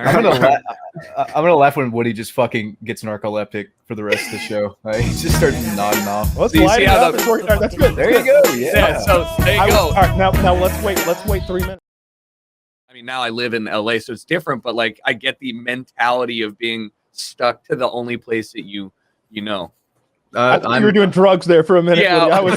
I'm gonna laugh when Woody just fucking gets narcoleptic for the rest of the show. He just starts nodding off. Let's light it up. That's good. There you go. Yeah. So there you go. All right, now let's wait 3 minutes. I mean, now I live in LA, so it's different. But like, I get the mentality of being stuck to the only place that you know. I thought you were doing drugs there for a minute. Yeah, I was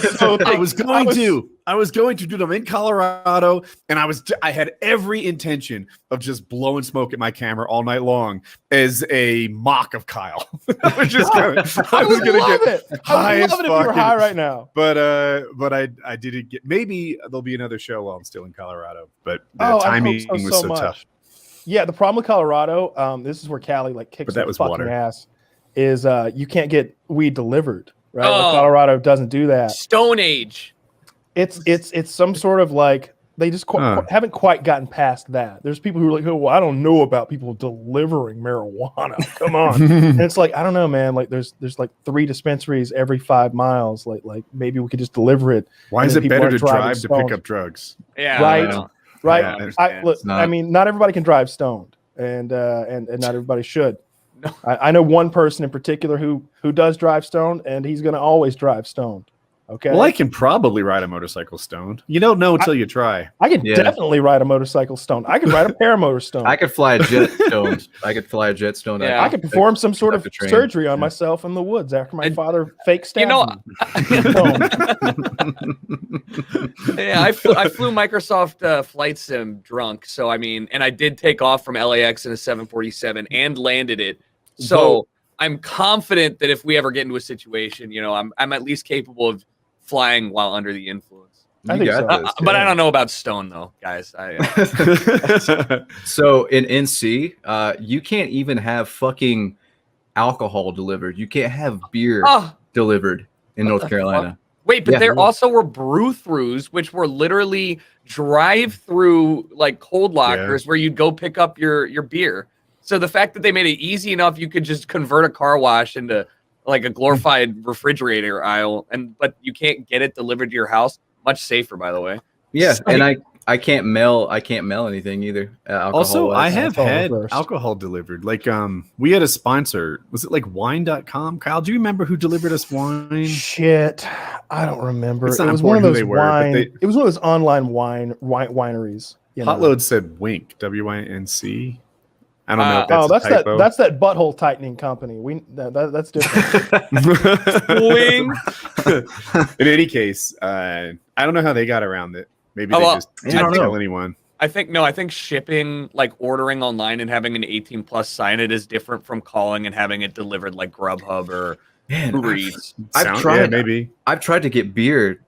going to do them in Colorado, and I had every intention of just blowing smoke at my camera all night long as a mock of Kyle. I was just gonna, I would love it. I would love it if you were high right now. But I didn't get. Maybe there'll be another show while I'm still in Colorado. But the timing was so tough. Yeah, the problem with Colorado, this is where Cali like kicks the fucking ass. Is you can't get weed delivered, right? Colorado doesn't do that. Stone Age. It's some sort of like they just haven't quite gotten past that. There's people who are like, oh, well, I don't know about people delivering marijuana. Come on, and it's like I don't know, man. Like there's like 3 dispensaries every 5 miles. Like maybe we could just deliver it. Why is it better to drive to pick up drugs? Yeah, right. I mean, not everybody can drive stoned, and not everybody should. No. I know one person in particular who does drive stoned, and he's going to always drive stoned. Okay. Well, I can probably ride a motorcycle stoned. You don't know until you try. I can definitely ride a motorcycle stoned. I could ride a paramotor stoned. I could fly a jet stoned. Yeah. I could perform some sort of surgery on myself in the woods after my father fake stabbed me. Yeah, I flew Microsoft Flight Sim drunk. So I mean, and I did take off from LAX in a 747 and landed it. So I'm confident that if we ever get into a situation, I'm at least capable of flying while under the influence. I think so. But I don't know about stone though, guys. So in NC, you can't even have fucking alcohol delivered. You can't have beer delivered in North Carolina. Wait, but there also were brew-throughs, which were literally drive-through like cold lockers where you'd go pick up your beer. So the fact that they made it easy enough, you could just convert a car wash into like a glorified refrigerator aisle, but you can't get it delivered to your house. Much safer, by the way. Yeah, and I can't mail anything either. Also, I have had alcohol delivered. Like we had a sponsor. Was it like wine.com? Kyle, do you remember who delivered us wine? Shit, I don't remember. It was one of those wine. It was one of those online wineries. Hotload said Wink, WINC. I don't know. If that's that butthole tightening company. That's different. In any case, I don't know how they got around it. Maybe they just didn't tell anyone. I think shipping, like ordering online and having an 18+ sign it is different from calling and having it delivered like Grubhub or Uber Eats. I've tried to get beer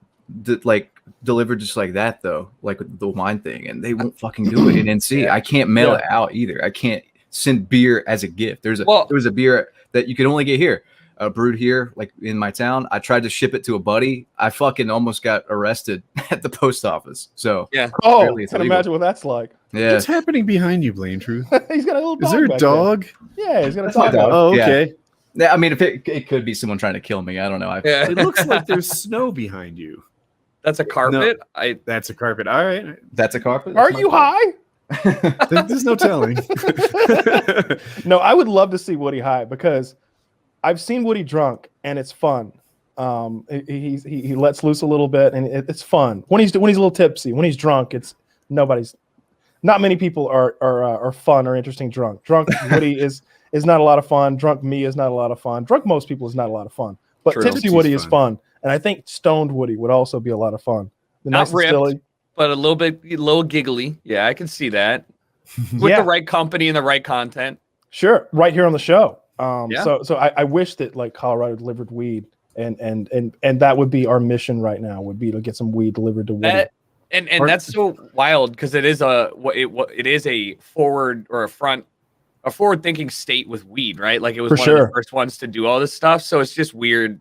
delivered just like that though, like the wine thing, and they won't fucking do it in NC. I can't mail it out either. I can't send beer as a gift. There was a beer that you could only get here, brewed here, like in my town. I tried to ship it to a buddy. I fucking almost got arrested at the post office. So yeah. Oh, I can imagine what that's like. Yeah. What's happening behind you, Blaine Truth? He's got a little dog. Is there a dog? Yeah, he's got a dog. Oh, okay. Yeah, I mean, if it could be someone trying to kill me. I don't know. It looks like there's snow behind you. That's a carpet. No, that's a carpet. All right. That's a carpet. Are you high? There's no telling. No, I would love to see Woody high because I've seen Woody drunk and it's fun. He lets loose a little bit and it's fun when he's a little tipsy. When he's drunk, not many people are fun or interesting drunk. Drunk Woody is not a lot of fun. Drunk me is not a lot of fun. Drunk most people is not a lot of fun. But tipsy Woody is fun. And I think stoned Woody would also be a lot of fun. Not ripped, but a little giggly. Yeah, I can see that. With the right company and the right content. Sure, right here on the show. So I wish that like Colorado delivered weed, and that would be our mission right now. Would be to get some weed delivered to Woody. And that's so wild because it is a forward or a forward-thinking state with weed, right? Like it was one of the first ones to do all this stuff. So it's just weird.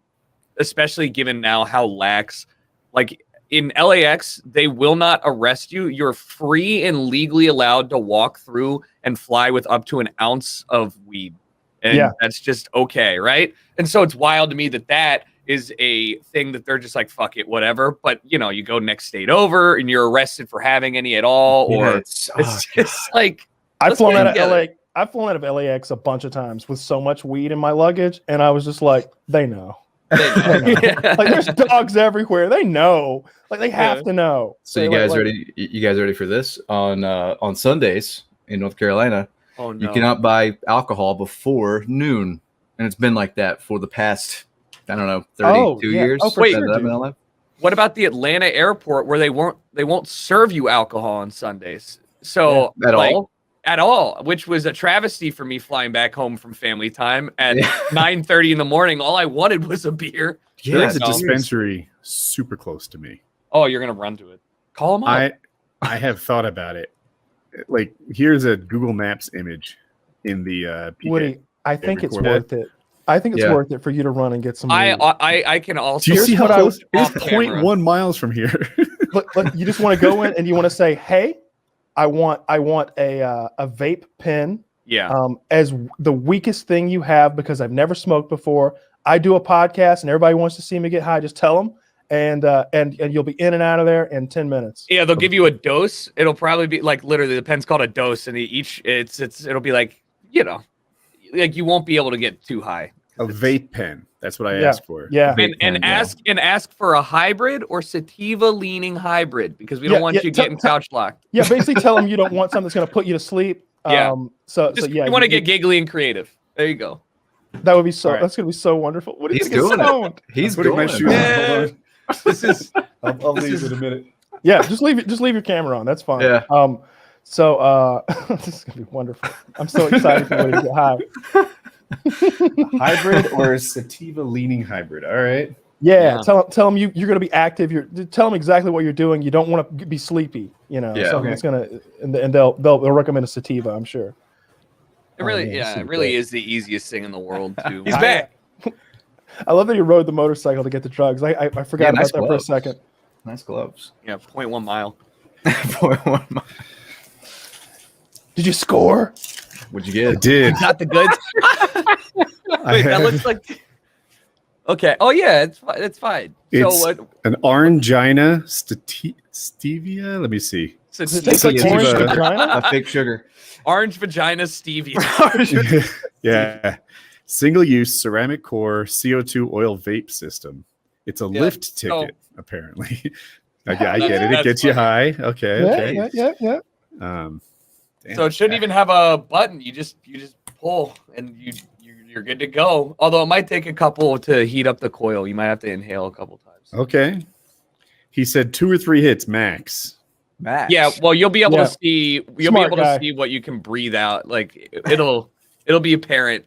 Especially given now how lax, like in LAX, they will not arrest you. You're free and legally allowed to walk through and fly with up to an ounce of weed. And that's just okay, right? And so it's wild to me that is a thing that they're just like, fuck it, whatever. But, you go next state over and you're arrested for having any at all. Or it's just like... I've flown out of LA. I've flown out of LAX a bunch of times with so much weed in my luggage, and I was just like, they know. Like there's dogs everywhere. They know. Like they have to know. So you guys ready? You guys ready for this? On Sundays in North Carolina, you cannot buy alcohol before noon, and it's been like that for the past, I don't know, 32 years. Oh, wait, sure, what about the Atlanta airport where they won't serve you alcohol on Sundays? So at all, which was a travesty for me flying back home from family time at 9:30 in the morning. All I wanted was a beer. Yeah, there's a dispensary super close to me. Oh, you're gonna run to it. Call them up. I have thought about it. Like, here's a Google Maps image in the Woody, I think it's worth it. I think it's worth it for you to run and get some. I can also. Do you see how close? It's 0.1 miles from here. But you just want to go in and you want to say, hey, I want a vape pen. Yeah. As the weakest thing you have, because I've never smoked before. I do a podcast and everybody wants to see me get high. Just tell them, and you'll be in and out of there in 10 minutes. Yeah, they'll give you a dose. It'll probably be like literally the pen's called a dose, and it'll be like, you know, like you won't be able to get too high. A vape pen. That's what I asked for. Yeah. And ask for a hybrid or sativa leaning hybrid, because we don't want you getting couch locked. Yeah, basically tell them you don't want something that's going to put you to sleep. You want to get giggly and creative. There you go. That would be so. Right. That's going to be so wonderful. What do you think? Doing it. He's putting my shoes on. This is. I'll leave in a minute. Yeah, just leave your camera on. That's fine. Yeah. So this is gonna be wonderful. I'm so excited for when you get high. Hybrid or sativa leaning hybrid. All right. Yeah. Tell them you're gonna be active. Tell them exactly what you're doing. You don't want to be sleepy. You know. Yeah. Something that's gonna and they'll recommend a sativa. I'm sure. It really is the easiest thing in the world too. He's back. I love that you rode the motorcycle to get the drugs. I forgot about that for a second. Nice gloves. Yeah, 0.1 mile. 0.1 mile. Did you score? What'd you get? I did. Not the goods. Wait, that looks like. Okay. Oh yeah, it's fine. It's so an Orangina stevia. Let me see. It's like orange vagina? A fake sugar. Orange vagina stevia. Yeah. Single-use ceramic core CO2 oil vape system. It's a lift ticket, apparently. I get it. It gets you high. Okay. Yeah. So it shouldn't even have a button. You just pull and you're good to go. Although it might take a couple to heat up the coil. You might have to inhale a couple times. Okay. He said 2 or 3 hits max. Yeah. Well, you'll be able to see. You'll be able to see what you can breathe out. Like it'll be apparent.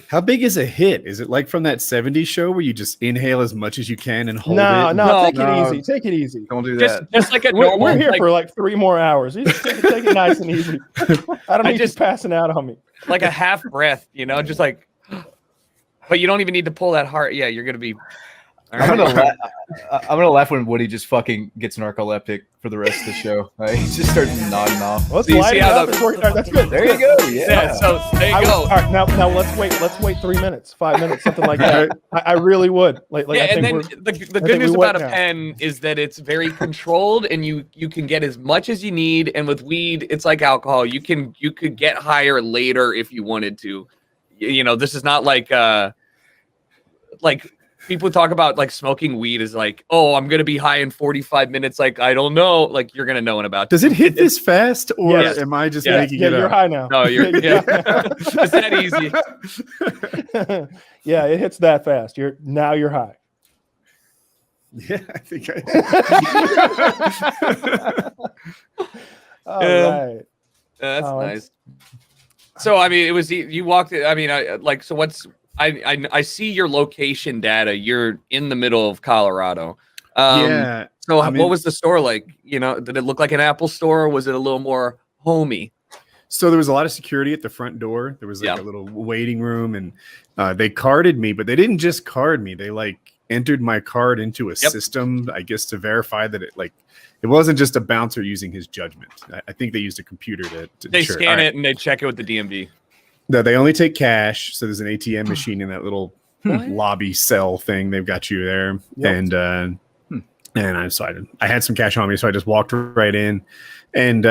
How big is a hit? Is it like from that 70s show where you just inhale as much as you can and hold it? No, take it easy. Don't do that. Just like a normal. We're here for like 3 more hours. You just take it nice and easy. I don't need you passing out on me. Like a half breath, just like. But you don't even need to pull that hard. Yeah, you're gonna be. I'm gonna laugh when Woody just fucking gets narcoleptic for the rest of the show. He just starts nodding off. Let's light it up. That's good. There you go. Yeah. So there you go. All right, now let's wait 3 minutes, 5 minutes, something like that. I really would. And then the good news about a pen is that it's very controlled, and you can get as much as you need. And with weed, it's like alcohol. You could get higher later if you wanted to. This is not like people talk about like smoking weed is like, oh, I'm gonna be high in 45 minutes. Like, I don't know. Like, you're gonna know about. Does it hit this fast, or am I just making it up? You're high now. No, you're it's that easy. Yeah, it hits that fast. You're high. Yeah, I think All right. That's nice. So I mean, it was you walked. I mean, so what's. I see your location data. You're in the middle of Colorado. Yeah. So what was the store like? Did it look like an Apple store, or was it a little more homey? So there was a lot of security at the front door. There was like a little waiting room, and they carded me, but they didn't just card me. They entered my card into a system, I guess, to verify that it wasn't just a bouncer using his judgment. I think they used a computer to they scan it and they check it with the DMV. No, they only take cash. So there's an ATM machine in that little lobby cell thing. They've got you there. Yep. And I had some cash on me. So I just walked right in, and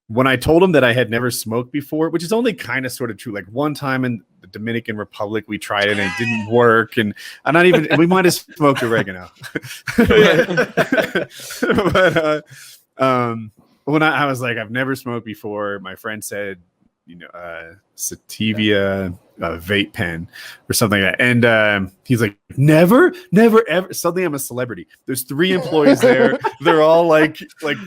when I told him that I had never smoked before, which is only kind of sort of true. Like one time in the Dominican Republic, we tried it and it didn't work. And I'm not even, we might have smoked oregano. but when I was like, I've never smoked before, my friend said, sativa vape pen or something like that. And he's like, never, ever. Suddenly I'm a celebrity. There's 3 employees there. They're all like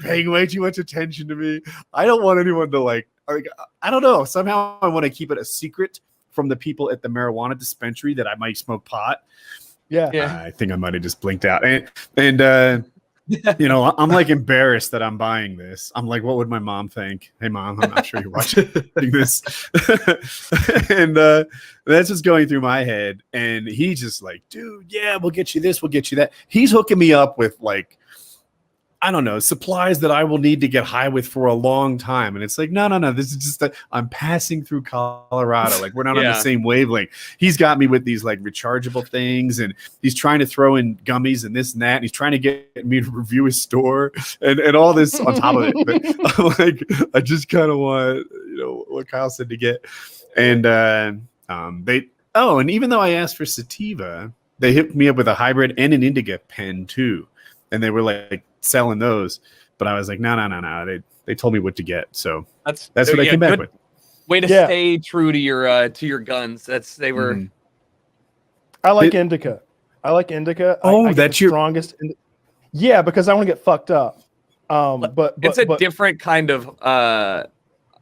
paying way too much attention to me. I don't want anyone to like, I don't know. Somehow I want to keep it a secret from the people at the marijuana dispensary that I might smoke pot. Yeah. I think I might have just blinked out. And I'm like embarrassed that I'm buying this. I'm like, what would my mom think? Hey, Mom, I'm not sure you're watching this. And that's just going through my head. And he's just like, dude, yeah, we'll get you this, we'll get you that. He's hooking me up with like, I don't know, supplies that I will need to get high with for a long time. And it's like, no. This is just I'm passing through Colorado. Like, we're not on the same wavelength. He's got me with these like rechargeable things, and he's trying to throw in gummies and this and that. And he's trying to get me to review his store and all this on top of it. But I'm like, I just kind of want, what Kyle said to get. And and even though I asked for sativa, they hit me up with a hybrid and an indica pen too. And they were like selling those, but I was like, no. They told me what to get, so that's what I came back with. Way to stay true to your guns. They were. Mm-hmm. I like indica. I that's your strongest. Yeah, because I want to get fucked up. But it's a different kind of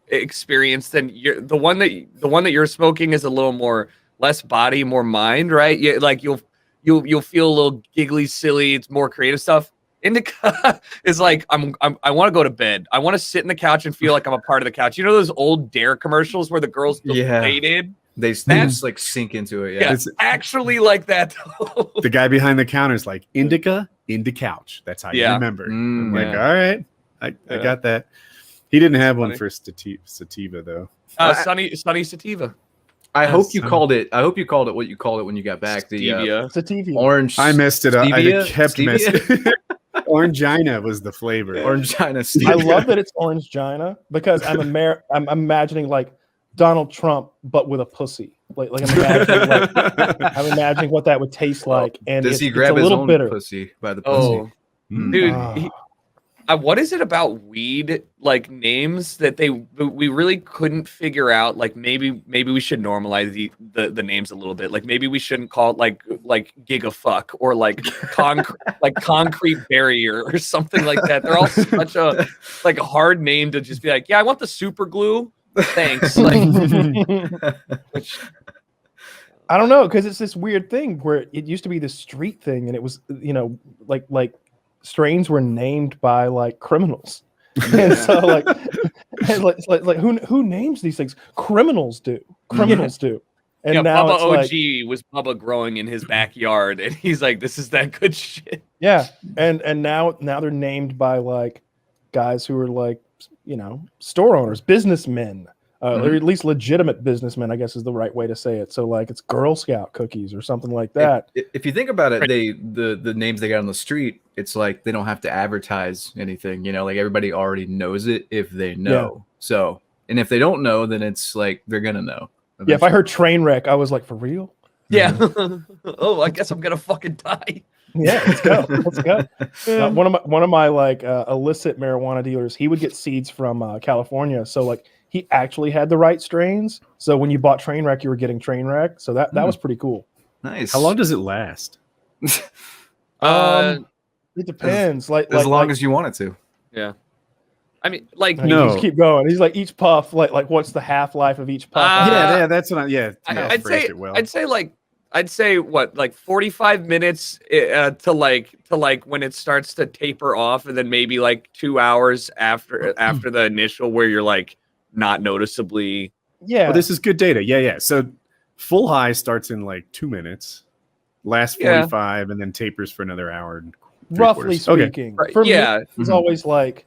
experience than the one that you're smoking is a little more less body, more mind, right? Yeah, like you'll feel a little giggly, silly. It's more creative stuff. Indica is like I want to go to bed. I want to sit in the couch and feel like I'm a part of the couch. You know those old Dare commercials where the girls faded? They just like sink into it. Yeah, it's actually like that. The guy behind the counter is like indica, couch. That's how you remember. I'm like, all right, I got that. He didn't have one for sativa though. Sunny sativa. I hope you called it what you called it when you got back. The sativa. Orange. I messed it up. I kept messing. Orangina was the flavor. Orangina. I love that it's Orangina because I'm imagining like Donald Trump but with a pussy. Like I'm imagining what that would taste like. And does he grab his own pussy by the pussy? Dude. What is it about weed like names that we really couldn't figure out? Like maybe we should normalize the names a little bit. Like maybe we shouldn't call it like gigafuck or like concrete barrier or something like that. They're all such a hard name to just be like, yeah, I want the super glue. Thanks. Like, I don't know, because it's this weird thing where it used to be this street thing, and it was like strains were named by like criminals, and so like who names these things? Criminals do. And now Bubba it's OG was Bubba growing in his backyard, and he's like, "This is that good shit." Yeah, and now they're named by like guys who are like store owners, businessmen. Or at least legitimate businessmen, I guess is the right way to say it. So like it's Girl Scout cookies or something like that. If you think about it, the names they got on the street, it's like they don't have to advertise anything, like everybody already knows it if they know. Yeah. So, and if they don't know, then it's like they're gonna know. Eventually. Yeah, if I heard train wreck, I was like, for real? Yeah. Oh, I guess I'm gonna fucking die. Yeah, let's go. One of my like illicit marijuana dealers, he would get seeds from California. So like he actually had the right strains. So when you bought Trainwreck, you were getting Trainwreck. So that was pretty cool. Nice. How long does it last? It depends. As long as you want it to. Yeah. I mean, like no. Just keep going. He's like each puff, like what's the half-life of each puff? That's what I'd say what, like 45 minutes to when it starts to taper off, and then maybe like 2 hours after the initial where you're like not noticeably. Yeah. Well, this is good data. Yeah. So full high starts in like 2 minutes, lasts 45, and then tapers for another hour. Roughly speaking. Okay. For me, it's always like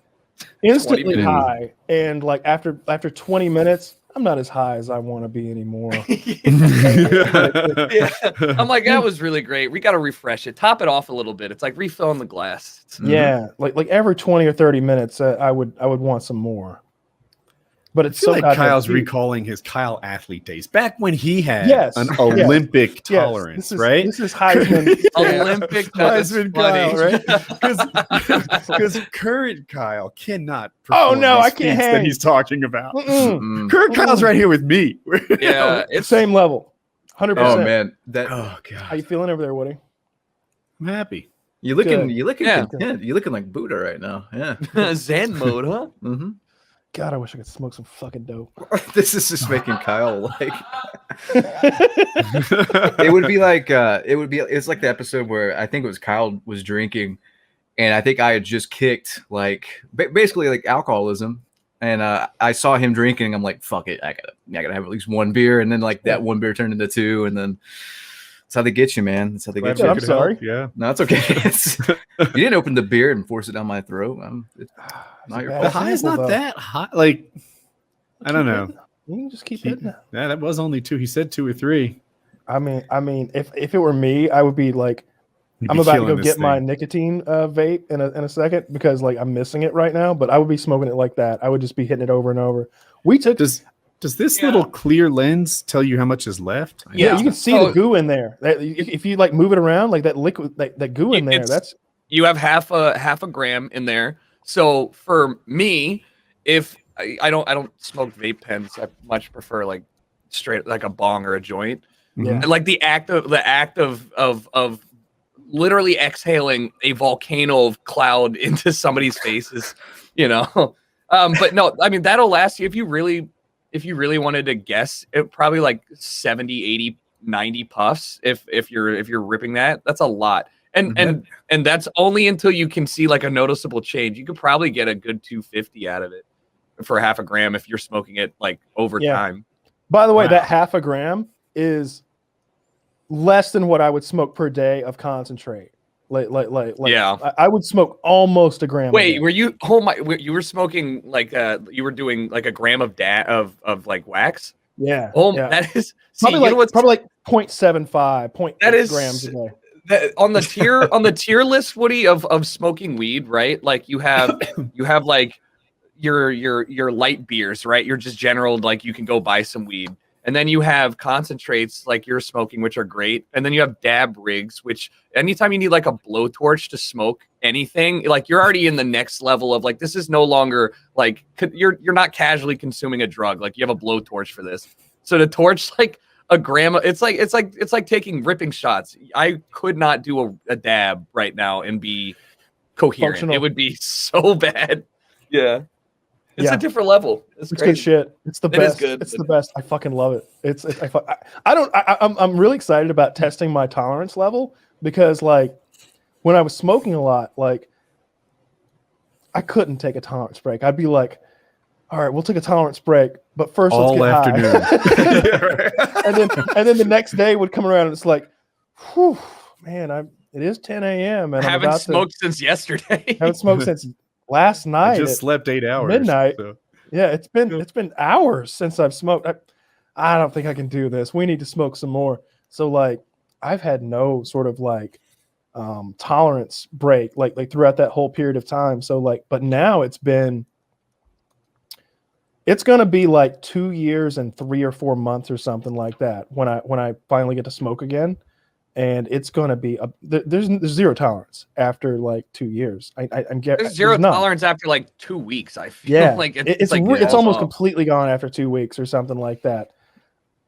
instantly high, and like after 20 minutes, I'm not as high as I want to be anymore. I'm like, that was really great. We got to refresh it, top it off a little bit. It's like refilling the glass. Yeah, like every 20 or 30 minutes, I would want some more. But it's I feel so like Kyle's huge. recalling his Kyle athlete days back when he had Yes, an yes, Olympic yes. tolerance, right? This is Heisman. Olympic. That's Heisman funny. Kyle, right? Because current Kyle cannot. Oh, perform no, these I can't feats that hang. he's talking about. Mm-mm. Current Kyle's right here with me. Yeah, it's Same level. 100%. Oh man, that Oh How you god, feeling over there, Woody? I'm happy. you looking Good. Yeah. content. You looking like Buddha right now. Yeah. Zen mode, huh? Mm-hmm. God, I wish I could smoke some fucking dope. This is just making Kyle like. It would be like it's like the episode where I think it was Kyle was drinking, and I think I had just kicked like basically like alcoholism, and I saw him drinking. I'm like, fuck it, I gotta have at least one beer, and then like that one beer turned into two, and then that's how they get you, man. That's how they get Yeah, you. I'm sorry. Yeah. No, it's okay. You didn't open the beer and force it down my throat. It's not your bad. The fault. high is Example, not though. that high. Like, I don't know. You can just keep hitting it. Yeah, that was only 2. He said 2 or 3. I mean, if it were me, I would be like, You'd I'm be about to killing go this get my thing. nicotine vape in a second because like I'm missing it right now. But I would be smoking it like that. I would just be hitting it over and over. We took Does this little clear lens tell you how much is left? yeah, you can see So- the goo in there. If you like move it around, like that liquid, that goo in there, It's- that's You have half a gram in there. So for me, if I don't smoke vape pens, I much prefer like straight like a bong or a joint. yeah. Like the act of literally exhaling a volcano of cloud into somebody's faces, you know. But no, I mean that'll last you if you really wanted to guess, it probably like 70, 80, 90 puffs if you're ripping that. That's a lot. And that's only until you can see like a noticeable change. You could probably get a good 250 out of it for half a gram if you're smoking it like over time. By the way, Wow. that half a gram is less than what I would smoke per day of concentrate. Like Yeah. I would smoke almost a gram. a Wait, day. were you you were smoking like you were doing like a gram of of like wax? Yeah. Oh, yeah. that is probably like 0.75, 0.8 That is- grams a day. on the tier list, Woody, of smoking weed, right? Like you have like your light beers, right? You're just general, like you can go buy some weed. And then you have concentrates like you're smoking, which are great. And then you have dab rigs, which anytime you need like a blowtorch to smoke anything, like you're already in the next level of like, this is no longer like, you're not casually consuming a drug. Like you have a blowtorch for this. So to torch like a gram, it's like taking ripping shots. I could not do a dab right now and be coherent. Functional. It would be so bad. Yeah. It's Yeah. a different level. It's It's great. good shit. It's the It is best. good. It's the best. I fucking love it. I'm really excited about testing my tolerance level because like when I was smoking a lot, like I couldn't take a tolerance break. I'd be like, all right, we'll take a tolerance break, but first All let's get afternoon. high. and then the next day would come around and it's like, whew, man, it is 10 a.m. and I I'm haven't about smoked since yesterday. to haven't smoked since last I night. just slept 8 hours. midnight. so- Yeah, it's been hours since I've smoked. I don't think I can do this. We need to smoke some more. So like I've had no sort of like tolerance break like throughout that whole period of time. So like, but now it's gonna be like 2 years and 3 or 4 months or something like that when I finally get to smoke again. And it's gonna be there's zero tolerance after like 2 years. I'm getting There's zero tolerance after like 2 weeks. I feel Yeah, like it's like it's almost off. completely gone after 2 weeks or something like that.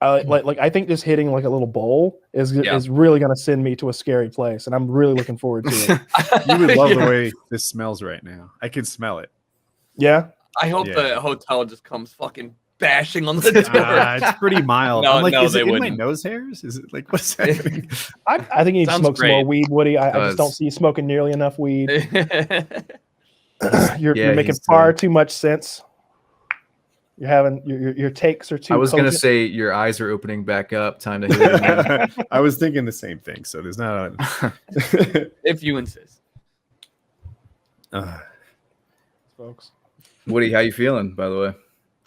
Like I think just hitting like a little bowl is really gonna send me to a scary place, and I'm really looking forward to it. You would love Yeah. the way this smells right now. I can smell it. Yeah, I hope Yeah. the hotel just comes fucking bashing on the door. It's pretty mild. No, I'm like, no, is they it in my wouldn't. nose hairs? Is it like what's happening? I think you need to Sounds smoke some more great. weed, Woody. I just don't Does. see you smoking nearly enough weed. You're Yeah, making he's far too much sense. You're having your takes are too. I was gonna cogent. say your eyes are opening back up. Time to hit it again. I was thinking the same thing. So there's not a. If you insist. folks. Woody, how you feeling? By the way,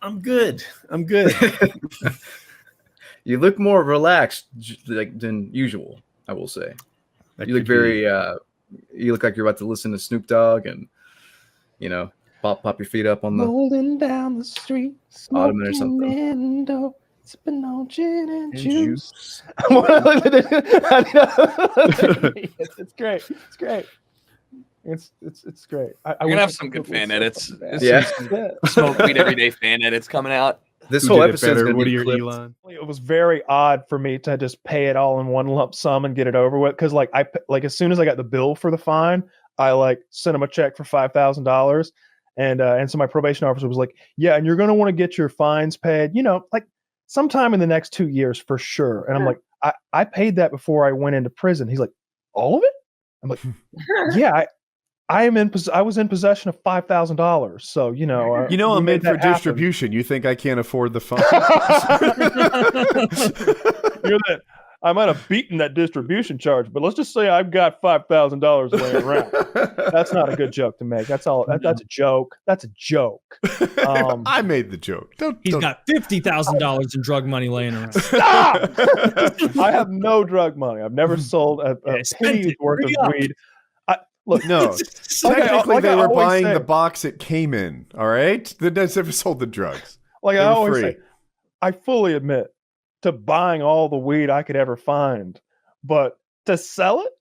I'm good. I'm good. you look more relaxed than usual. I will say That you look could be- very. You look like you're about to listen to Snoop Dogg and pop your feet up on the rolling down the street, ottoman or something. Mando, sipping on gin and juice. It's great. It's great. It's great. We're gonna have some good fan edits. Yeah. Smoke weed every day fan edits coming out. This Who whole did it episode is better, going to Woody be or clipped. Elon? It was very odd for me to just pay it all in one lump sum and get it over with. Because like as soon as I got the bill for the fine, I like sent him a check for $5,000, and so my probation officer was like, "Yeah, and you're going to want to get your fines paid, like sometime in the next 2 years for sure." And I'm like, I paid that before I went into prison. He's like, "All of it?" I'm like, "Yeah, I was in possession of $5,000, so I'm made for distribution. You think I can't afford the fine? I might have beaten that distribution charge, but let's just say I've got $5,000 laying around. That's not a good joke to make. That's all. That's a joke. That's a joke. I made the joke. He's got $50,000 in drug money laying around. Stop! I have no drug money. I've never sold a penny's worth of weed. Look, No, technically they were buying say, the box it came in. All right, they never sold the drugs. Like They I were always free. say, I fully admit to buying all the weed I could ever find, but to sell it,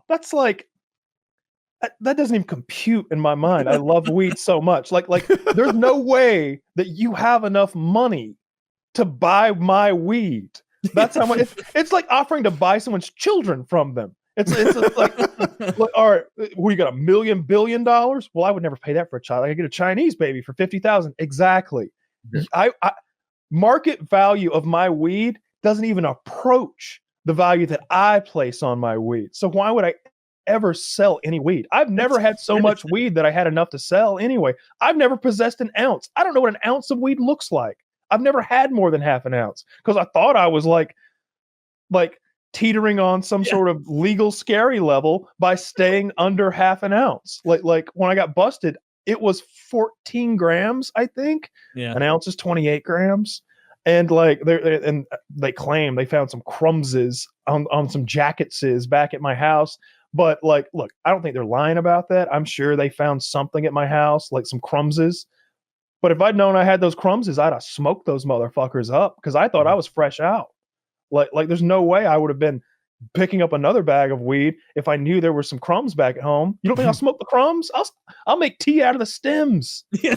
that's like that doesn't even compute in my mind. I love weed so much. Like there's no way that you have enough money to buy my weed. That's how much. It's like offering to buy someone's children from them. It's like, all right, you got $1 billion? Well, I would never pay that for a child. I could get a Chinese baby for 50,000. Exactly. I market value of my weed doesn't even approach the value that I place on my weed. So why would I ever sell any weed? I've never had so much weed that I had enough to sell anyway. I've never possessed an ounce. I don't know what an ounce of weed looks like. I've never had more than half an ounce because I thought I was like teetering on some sort of legal scary level by staying under half an ounce. Like when I got busted, it was 14 grams, I think. Yeah. An ounce is 28 grams. And they claim they found some crumbses on some jacketses back at my house. But look, I don't think they're lying about that. I'm sure they found something at my house, like some crumbses. But if I'd known I had those crumbses, I'd have smoked those motherfuckers up because I thought I was fresh out. Like there's no way I would have been picking up another bag of weed if I knew there were some crumbs back at home. You don't think I'll smoke the crumbs? I'll make tea out of the stems. Yeah.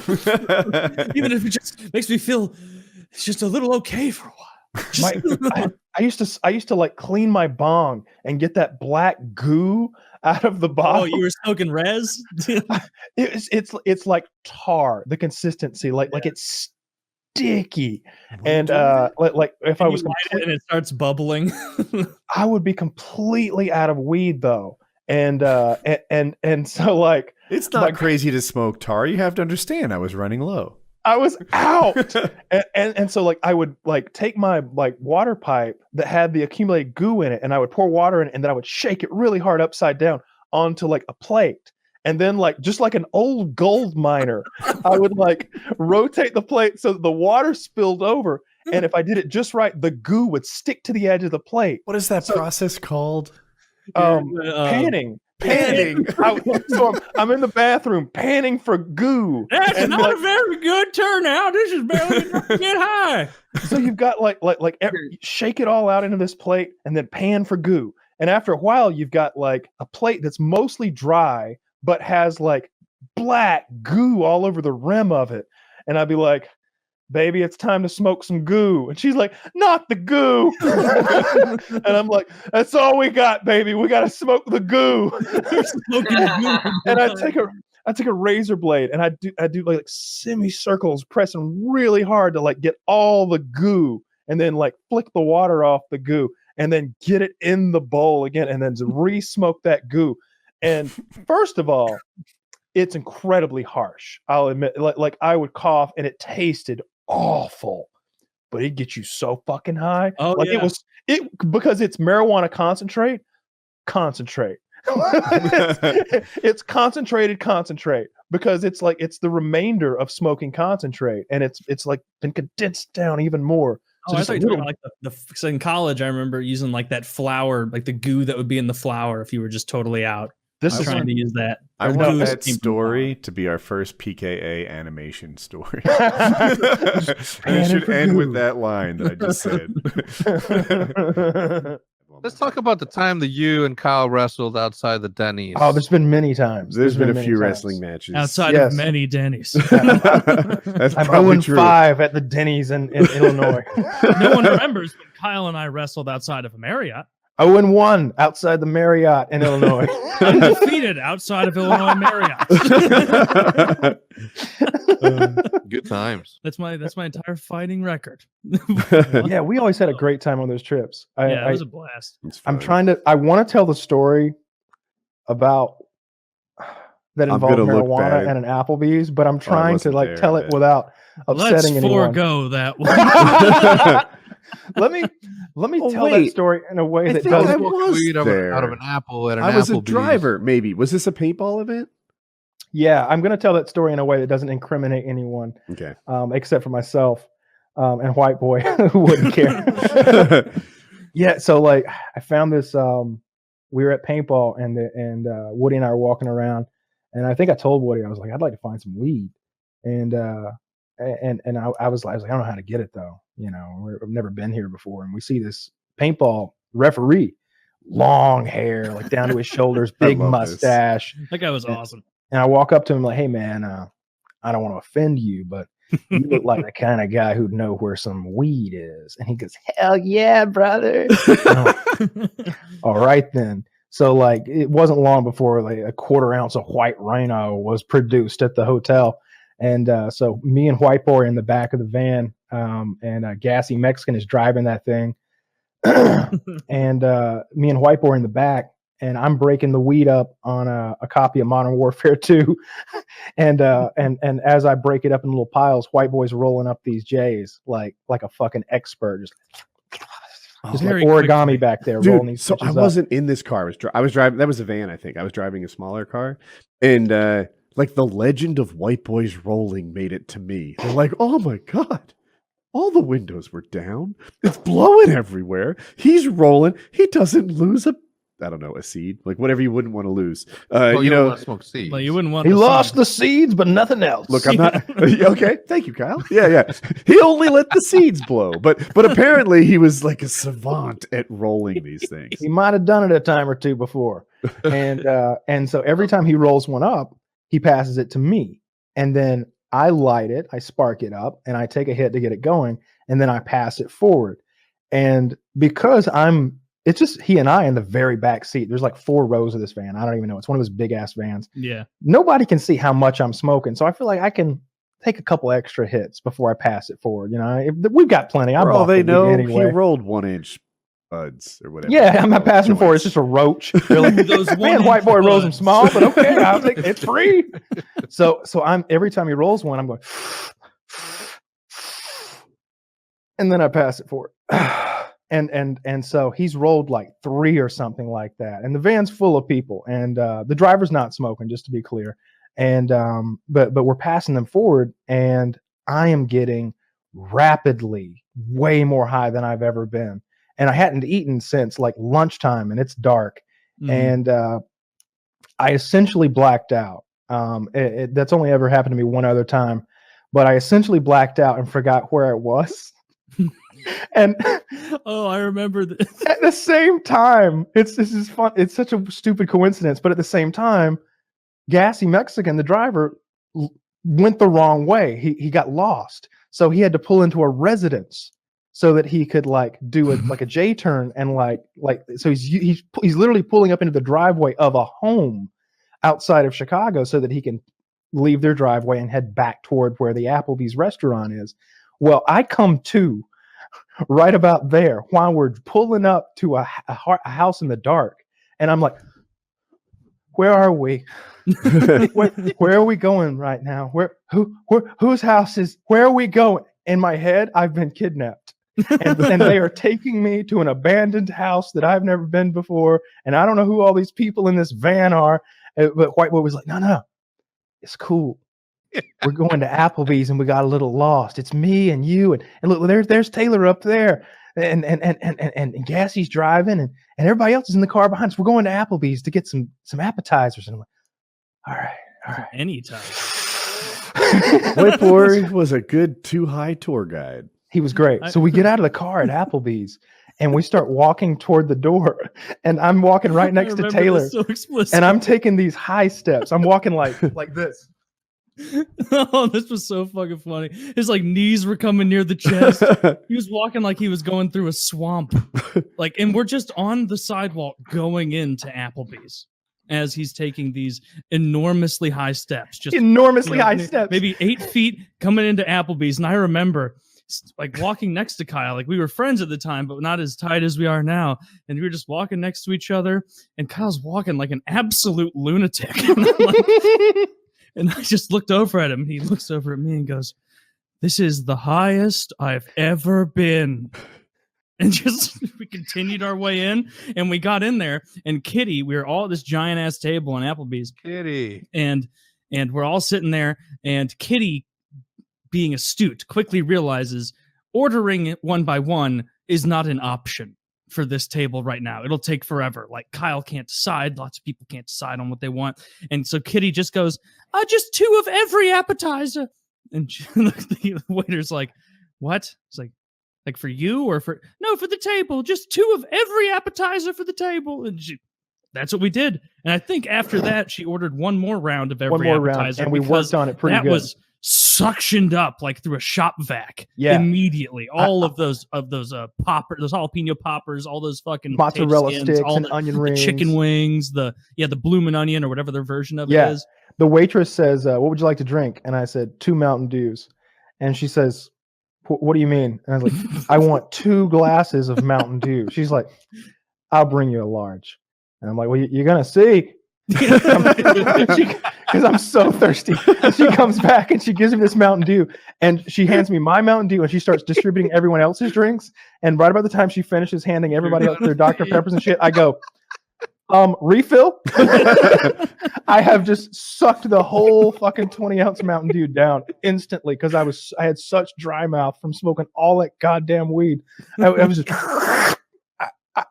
Even if it just makes me feel it's just a little okay for a while. I used to like clean my bong and get that black goo out of the bottle. Oh, you were smoking res? It's like tar, the consistency, like it's sticky. And like if I was and it starts bubbling. I would be completely out of weed though. And so like it's not crazy to smoke tar. You have to understand I was running low. I was out. and so like I would like take my like water pipe that had the accumulated goo in it and I would pour water in it and then I would shake it really hard upside down onto like a plate. And then like just like an old gold miner, I would like rotate the plate so that the water spilled over. And if I did it just right, the goo would stick to the edge of the plate. What is that process called? Panning. So I'm in the bathroom panning for goo. That's not a very good turnout. This is barely enough to get high. So you've got shake it all out into this plate and then pan for goo. And after a while, you've got like a plate that's mostly dry, but has like black goo all over the rim of it. And I'd be like, baby, it's time to smoke some goo. And she's like, not the goo. And I'm like, that's all we got, baby. We got to smoke the goo. And I take a razor blade and I do like semicircles, pressing really hard to like get all the goo and then like flick the water off the goo and then get it in the bowl again and then re-smoke that goo. And first of all, it's incredibly harsh. I'll admit, like I would cough and it tasted awful, but it gets you so fucking high. Oh, like yeah. Because it's marijuana concentrate. It's concentrated concentrate because it's the remainder of smoking concentrate, and it's like been condensed down even more. So I thought you were talking about in college. I remember using like that flour, like the goo that would be in the flour if you were just totally out. This I'm is trying to use that. I Or want Goose that came from story to be our first PKA animation story. And it should end with that line that I just said. Let's talk about the time that you and Kyle wrestled outside the Denny's. Oh, there's been many times. There's been a many few times. wrestling matches. outside Yes. of many Denny's. That's I'm probably true. 0-5 at the Denny's in Illinois. No one remembers when Kyle and I wrestled outside of a Marriott. 0-1 outside the Marriott in Illinois. Undefeated outside of Illinois Marriott. Good times. That's my entire fighting record. Yeah, we always had a great time on those trips. Yeah, it was a blast. I want to tell the story about that I'm involved gonna look marijuana bad. and an Applebee's, but I'm trying to wasn't like there, tell I it bet. without Let's upsetting anyone. forego that one. let me Oh, tell that wait. story in a way I that think I doesn't. Smoke weed out there. of an apple at an I was a Applebee's. driver, maybe. Was this a paintball event? Yeah, I'm going to tell that story in a way that doesn't incriminate anyone, Okay. except for myself and White Boy, who wouldn't care. Yeah, so like I found this. We were at paintball, and Woody and I were walking around, and I think I told Woody, I was like, I'd like to find some weed, and I was like, I don't know how to get it though. You know, I've never been here before, and we see this paintball referee, long hair, like down to his shoulders, big love this. mustache. That guy was awesome. And I walk up to him like, hey man, I don't want to offend you, but you look like the kind of guy who'd know where some weed is. And he goes, hell yeah, brother. All right then. So like it wasn't long before like a 1/4 ounce of white rhino was produced at the hotel. And so me and White Boy are in the back of the van, and Gassy Mexican is driving that thing. And me and White Boy are in the back, and I'm breaking the weed up on a copy of Modern Warfare 2. and as I break it up in little piles, White Boy's rolling up these J's like a fucking expert, just like Very origami quickly. back there, rolling Dude, these. so I bitches up. wasn't in this car. I was driving. That was a van, I think. I was driving a smaller car, and like the legend of White Boys rolling made it to me. They're like, oh my god, all the windows were down. It's blowing everywhere. He's rolling. He doesn't lose a seed, like whatever you wouldn't want to lose. Well, You don't know, wanna smoke seeds. Like you wouldn't want He to lost see the seeds, but nothing else. look, I'm not okay. Thank you, Kyle. Yeah. He only let the seeds blow, but apparently he was like a savant at rolling these things. He might have done it a time or two before, and so every time he rolls one up, he passes it to me, and then I light it, I spark it up, and I take a hit to get it going, and then I pass it forward. And because it's just he and I in the very back seat. There's like 4 rows of this van. I don't even know. It's one of those big ass vans. Yeah. Nobody can see how much I'm smoking, so I feel like I can take a couple extra hits before I pass it forward. You know, we've got plenty. For all they know, anyway. he rolled 1-inch buds or whatever. Yeah, I'm not passing Joints. for it. It's just a roach. They're like, Those man, one-inch White Boy rolls them buds." small, but okay, I'll take it's free. So I'm every time he rolls one, I'm going, and then I pass it forward. And so he's rolled like 3 or something like that, and the van's full of people, and the driver's not smoking, just to be clear. And but we're passing them forward, and I am getting rapidly way more high than I've ever been. And I hadn't eaten since like lunchtime, and it's dark. Mhm. And I essentially blacked out. That's only ever happened to me one other time, but I essentially blacked out and forgot where I was. And Oh, I remember this. at the same time, this is fun. It's such a stupid coincidence, but at the same time, Gassy Mexican, the driver, went the wrong way. He got lost, so he had to pull into a residence so that he could like do a like a J turn, and like so he's literally pulling up into the driveway of a home outside of Chicago so that he can leave their driveway and head back toward where the Applebee's restaurant is. Well, I come to right about there while we're pulling up to a house in the dark, and I'm like, where are we? where are we going right now? Whose house is, where are we going? In my head, I've been kidnapped. And they are taking me to an abandoned house that I've never been before, and I don't know who all these people in this van are. But White Boy was like, no, it's cool. we're going to Applebee's and we got a little lost. It's me and you and look, there's Taylor up there, and Gassie's driving, and everybody else is in the car behind us. We're going to Applebee's to get some appetizers. And I'm like, all right. Anytime. Whitboard was a good too high tour guide. He was great. So we get out of the car at Applebee's and we start walking toward the door, and I'm walking right next to Taylor, so explicit. and I'm taking these high steps. I'm walking like this. Oh, this was so fucking funny. His like knees were coming near the chest. He was walking like he was going through a swamp. Like, and we're just on the sidewalk going into Applebee's as he's taking these enormously high steps. Just Enormously high steps. Maybe 8 feet coming into Applebee's. And I remember like walking next to Kyle, like we were friends at the time, but not as tight as we are now. And we were just walking next to each other, and Kyle's walking like an absolute lunatic. And I just looked over at him. He looks over at me and goes, "This is the highest I've ever been." And just we continued our way in, and we got in there. And Kitty, we were all at this giant ass table in Applebee's. Kitty. And we're all sitting there, and Kitty, being astute, quickly realizes ordering it one by one is not an option for this table right now. It'll take forever. Like Kyle can't decide. Lots of people can't decide on what they want. And so Kitty just goes, just 2 of every appetizer. And the waiter's like, what? It's like for you or for the table, just 2 of every appetizer for the table. And that's what we did. And I think after that, she ordered one more round of every appetizer. And we worked on it pretty good. That was suctioned up like through a shop vac immediately. All of those poppers, those jalapeno poppers, all those fucking mozzarella skins, sticks and onion rings, the chicken wings, the bloomin' onion or whatever their version of it is. The waitress says, "What would you like to drink?" And I said, 2 Mountain Dews. And she says, "What do you mean?" And I was like, "I want 2 glasses of Mountain Dew." She's like, "I'll bring you a large." And I'm like, "Well, you're gonna see." Because I'm so thirsty. And she comes back and she gives me this Mountain Dew, and she hands me my Mountain Dew, and she starts distributing everyone else's drinks. And right about the time she finishes handing everybody else their Dr. Peppers and shit, I go, refill? I have just sucked the whole fucking 20-ounce Mountain Dew down instantly because I had such dry mouth from smoking all that goddamn weed. I was just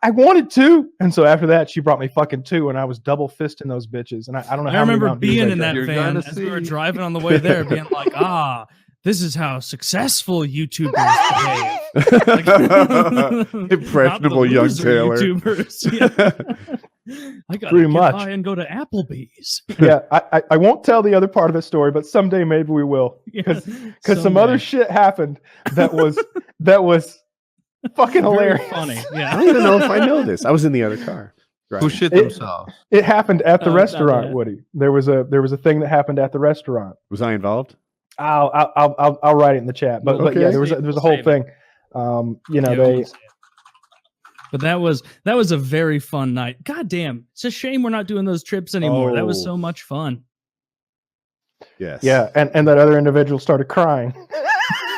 I wanted 2, and so after that, she brought me fucking 2, and I was double fisting those bitches. And I don't know. I remember being in that van as we were driving on the way there, being like, this is how successful YouTubers behave. Impressionable young Taylor. YouTubers. Yeah. I got to get high and go to Applebee's. Yeah, I won't tell the other part of the story, but someday maybe we will, because some other shit happened that was fucking hilarious. Funny. Yeah. I don't even know if I know this. I was in the other car. Who shit themselves? It happened at the restaurant, Woody. There was a thing that happened at the restaurant. Was I involved? I'll write it in the chat. But yeah, there was a whole thing. But that was a very fun night. God damn. It's a shame we're not doing those trips anymore. That was so much fun. Yes. Yeah, and that other individual started crying.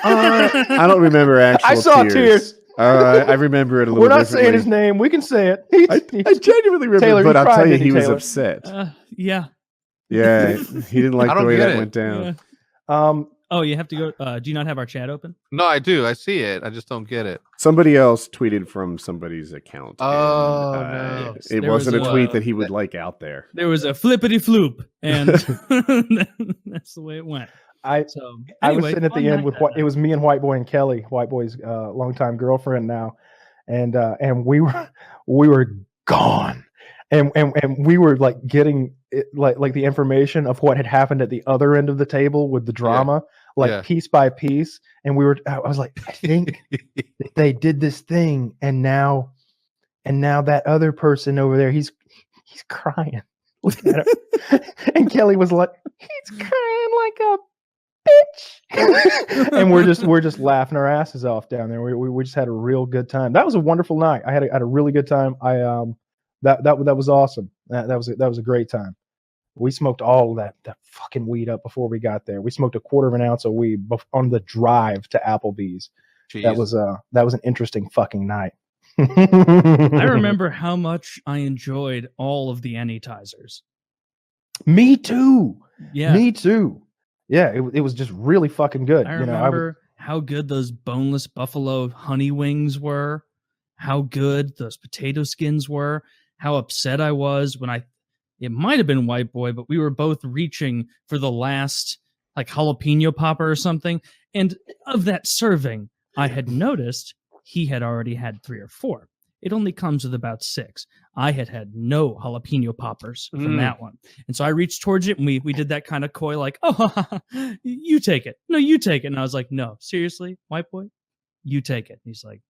I don't remember actual I saw tears. I remember it a little. We're not saying his name. We can say it. I genuinely remember, Taylor, but I'll tell you, he was Taylor? upset. Yeah. Yeah, he didn't like the way that went down. Yeah. Oh, you have to go. Do you not have our chat open? No, I do. I see it. I just don't get it. Somebody else tweeted from somebody's account. Oh, no. no. It wasn't a tweet that he would like out there. There was a flippity floop, and that's the way it went. I was sitting at the end with it was me and White Boy and Kelly, White Boy's longtime girlfriend now, and we were gone, and we were like getting it, like the information of what had happened at the other end of the table with the drama, piece by piece, and I was like, I think they did this thing, and now that other person over there, he's crying. Look at him. And Kelly was like, he's crying like a bitch. And we're just laughing our asses off down there. We just had a real good time. That was a wonderful night. I had a really good time. That was awesome. That was a great time. We smoked all that fucking weed up before we got there. We smoked a 1/4 ounce of weed on the drive to Applebee's. Jeez. That was an interesting fucking night. I remember how much I enjoyed all of the anytizers. Me too. Yeah. Me too. Yeah, it was just really fucking good. I you remember how good those boneless buffalo honey wings were, how good those potato skins were, how upset I was when it might have been White Boy, but we were both reaching for the last like jalapeno popper or something. And of that serving, I had noticed he had already had 3 or 4. It only comes with about 6. I had no jalapeno poppers from that one. And so I reached towards it and we did that kind of coy, like, oh, you take it. No, you take it. And I was like, no, seriously, White Boy, you take it. And he's like,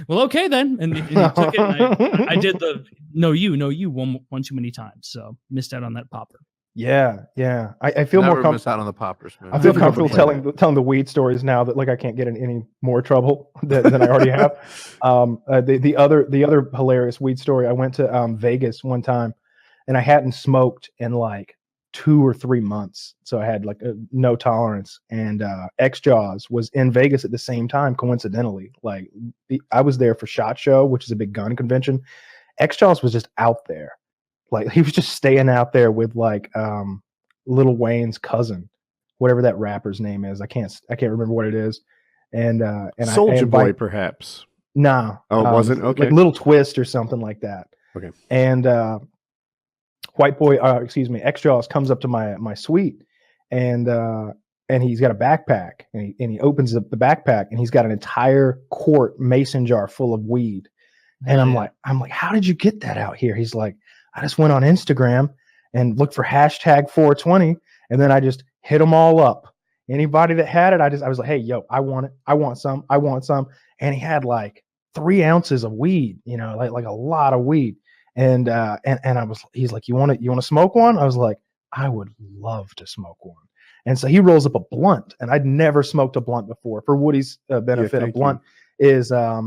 well, okay then. And he took it. And I did the no you one too many times. So missed out on that popper. Yeah. I feel Never more comfortable. miss out on the poppers, man. I feel comfortable telling the weed stories now that like I can't get in any more trouble than I already have. The other hilarious weed story. I went to Vegas one time, and I hadn't smoked in like 2 or 3 months, so I had like no tolerance. And X Jaws was in Vegas at the same time, coincidentally. Like I was there for SHOT Show, which is a big gun convention. X Jaws was just out there. Like he was just staying out there with like Lil Wayne's cousin, whatever that rapper's name is. I can't remember what it is. And Soldier Boy, perhaps. Nah. Oh, it wasn't? Okay. Like Little Twist or something like that. Okay. And White Boy, X Jaws comes up to my suite, and he's got a backpack, and he opens up the backpack, and he's got an entire quart mason jar full of weed. And I'm like, how did you get that out here? He's like, I just went on Instagram and looked for hashtag 420, and then I just hit them all up. Anybody that had it, I was like, hey, yo, I want it. I want some. And he had like 3 ounces of weed, like a lot of weed. And he's like, you want to smoke one? I was like, I would love to smoke one. And so he rolls up a blunt, and I'd never smoked a blunt before. For Woody's benefit, a blunt is a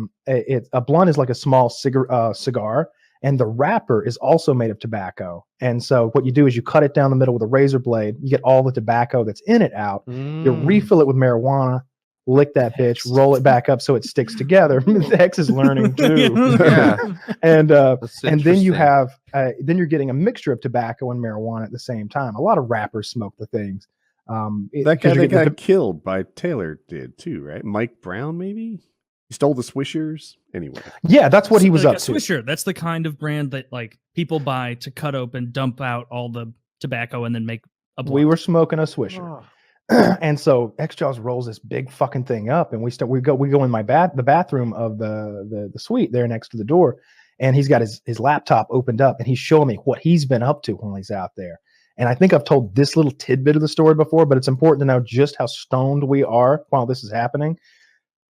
blunt is like a small cigar. And the wrapper is also made of tobacco. And so what you do is you cut it down the middle with a razor blade. You get all the tobacco that's in it out. You refill it with marijuana, lick that bitch, roll it back up so it sticks together. X is learning too. Yeah. And then you have then you're getting a mixture of tobacco and marijuana at the same time. A lot of rappers smoke the things. That guy that got killed by Taylor did too, right? Mike Brown, maybe? He stole the Swishers. Anyway. Yeah, that's what he was like up to. Swisher, that's the kind of brand that like people buy to cut open, dump out all the tobacco, and then make a blunt. We were smoking a Swisher. And so X Jaws rolls this big fucking thing up, and we go in the bathroom of the suite there next to the door, and he's got his laptop opened up, and he's showing me what he's been up to when he's out there. And I think I've told this little tidbit of the story before, but it's important to know just how stoned we are while this is happening.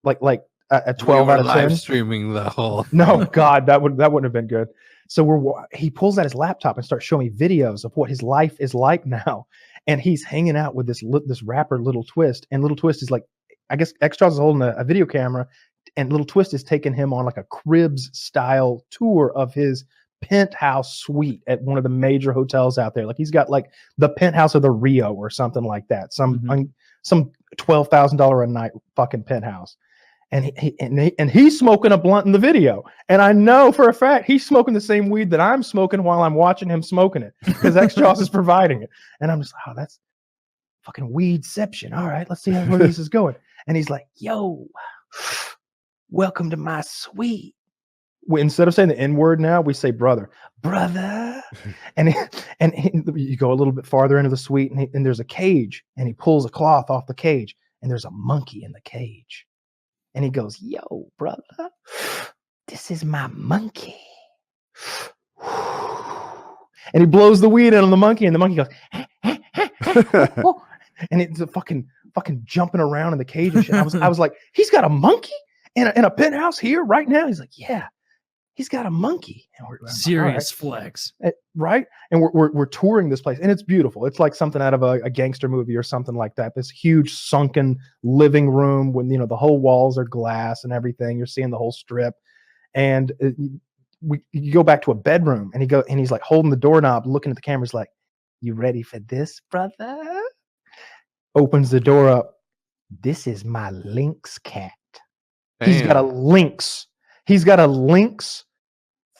Like a 12 out of 10. Live streaming the whole. No, God, that wouldn't have been good. So he pulls out his laptop and starts showing me videos of what his life is like now. And he's hanging out with this rapper, Little Twist. And Little Twist is like, I guess X Jaws is holding a video camera, and Little Twist is taking him on like a Cribs style tour of his penthouse suite at one of the major hotels out there. Like he's got like the penthouse of the Rio or something like that. Some $12,000 a night fucking penthouse. And he's smoking a blunt in the video. And I know for a fact he's smoking the same weed that I'm smoking while I'm watching him smoking it, because X Jaws is providing it. And I'm just like, oh, that's fucking weedception. All right, let's see where this is going. And he's like, yo, welcome to my suite. Instead of saying the N-word now, we say brother. And you go a little bit farther into the suite, and there's a cage, and he pulls a cloth off the cage, and there's a monkey in the cage. And he goes, yo, brother, this is my monkey. And he blows the weed in on the monkey, and the monkey goes, and it's a fucking jumping around in the cage and shit. I was like, he's got a monkey in a penthouse here right now? He's like, yeah, he's got a monkey. And serious flex. Right? And we're touring this place, and it's beautiful. It's like something out of a gangster movie or something like that. This huge sunken living room when the whole walls are glass and everything. You're seeing the whole strip. And you go back to a bedroom, and he's like holding the doorknob, looking at the camera. He's like, you ready for this, brother? Opens the door up. This is my lynx cat. Damn. He's got a lynx. He's got a lynx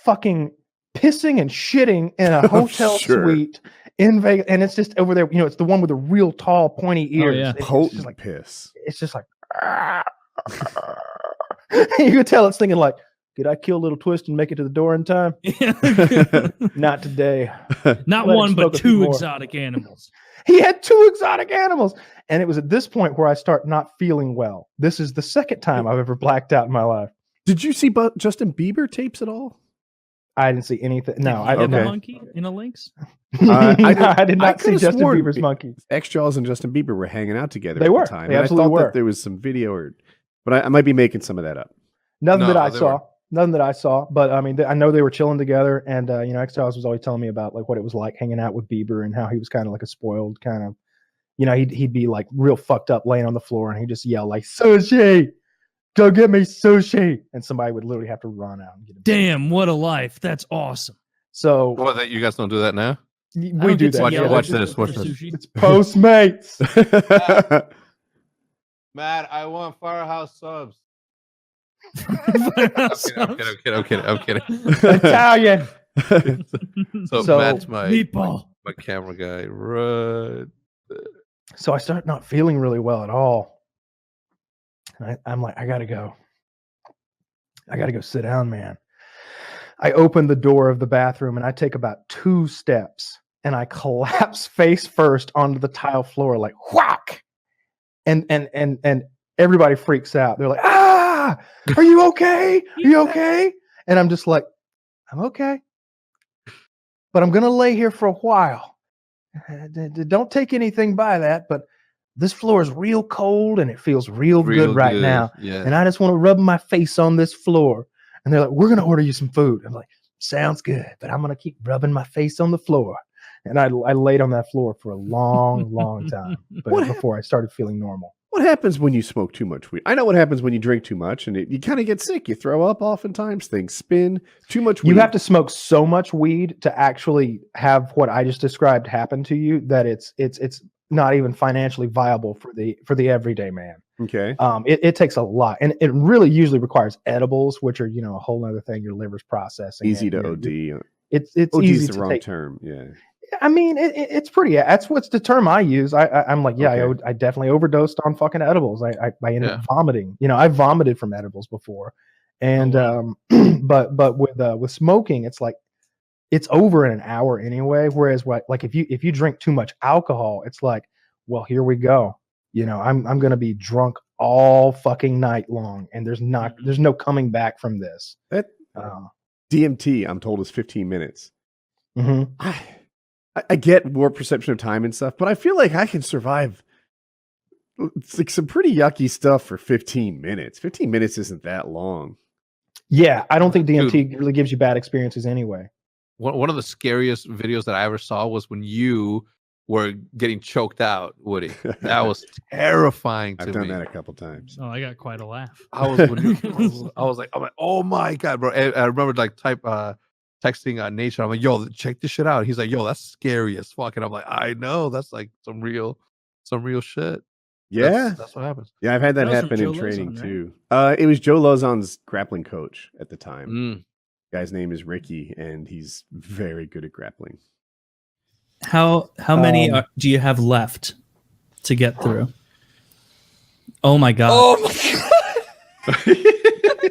fucking pissing and shitting in a hotel suite in Vegas, and it's just over there. You know, it's the one with the real tall, pointy ears. yeah. It's Potent just like piss. it's just like you can tell it's thinking like, did I kill Little Twist and make it to the door in time? Not today. Not Let him one, but smoke a few two more. exotic animals. He had 2 exotic animals. And it was at this point where I start not feeling well. This is the second time I've ever blacked out in my life. Did you see Justin Bieber tapes at all? I didn't see anything. No, I Did you did have a not. monkey in a Lynx? I did not see could've Justin sworn Bieber's monkey. X-Jaws and Justin Bieber were hanging out together They at were. the time. They and absolutely I thought were. that there was some video, but I might be making some of that up. Nothing No, that I they saw. were. Nothing that I saw. But I mean, I know they were chilling together. And, you know, X-Jaws was always telling me about like what it was like hanging out with Bieber and how he was kind of like a spoiled kind of, you know, he'd be like real fucked up laying on the floor and he'd just yell like, sushi, go get me sushi. And somebody would literally have to run out and get him. Damn, what a life. That's awesome. So What, that you guys don't do that now? we don't do get to that. yell Watch at this, people watch for this. sushi. It's Postmates. Matt, I want Firehouse subs. I'm I'm kidding. Italian. So, So, Matt's my Meatball. camera guy. Right. So I start not feeling really well at all. And I'm like, I gotta go. I gotta go sit down, man. I open the door of the bathroom and I take about 2 steps and I collapse face first onto the tile floor, like whack. And everybody freaks out. They're like, ah, are you okay? Are you okay? And I'm just like, I'm okay. But I'm gonna lay here for a while. Don't take anything by that, but this floor is real cold and it feels real good right now. Yeah. And I just want to rub my face on this floor. And they're like, we're going to order you some food. I'm like, sounds good, but I'm going to keep rubbing my face on the floor. And I laid on that floor for a long, long time before I started feeling normal. What happens when you smoke too much weed? I know what happens when you drink too much and you kind of get sick. You throw up oftentimes, things spin. Too much weed. You have to smoke so much weed to actually have what I just described happen to you that it's not even financially viable for the everyday man. Okay. It takes a lot, and it really usually requires edibles, which are, you know, a whole other thing. Your liver's processing. Easy to You're- OD. It's OD easy is the to wrong take. term. Yeah. I mean, it's pretty. That's what's the term I use. I'm like, yeah, Okay. I definitely overdosed on fucking edibles. I ended up vomiting. You know, I vomited from edibles before, and but with smoking, it's like it's over in an hour anyway. Whereas like if you drink too much alcohol, it's like, well, here we go. You know, I'm gonna be drunk all fucking night long, and there's no coming back from this. That DMT, I'm told, is 15 minutes. Mm-hmm. I get more perception of time and stuff, but I feel like I can survive. It's like some pretty yucky stuff for 15 minutes. 15 minutes isn't that long. Yeah, I don't think DMT really gives you bad experiences anyway. One of the scariest videos that I ever saw was when you were getting choked out, Woody. That was terrifying to me. I've done that a couple times. Oh, I got quite a laugh. I was like, oh my God, bro. I remember like texting Nation. I'm like, yo, check this shit out. He's like, yo, that's scary as fuck. And I'm like, I know, that's like some real shit. Yeah. That's what happens. Yeah, I've had that That was happen from in Joe training Lozon, right? too. It was Joe Lozon's grappling coach at the time. Mm. Guy's name is Ricky, and he's very good at grappling. How many do you have left to get through? Oh my God. Oh my God.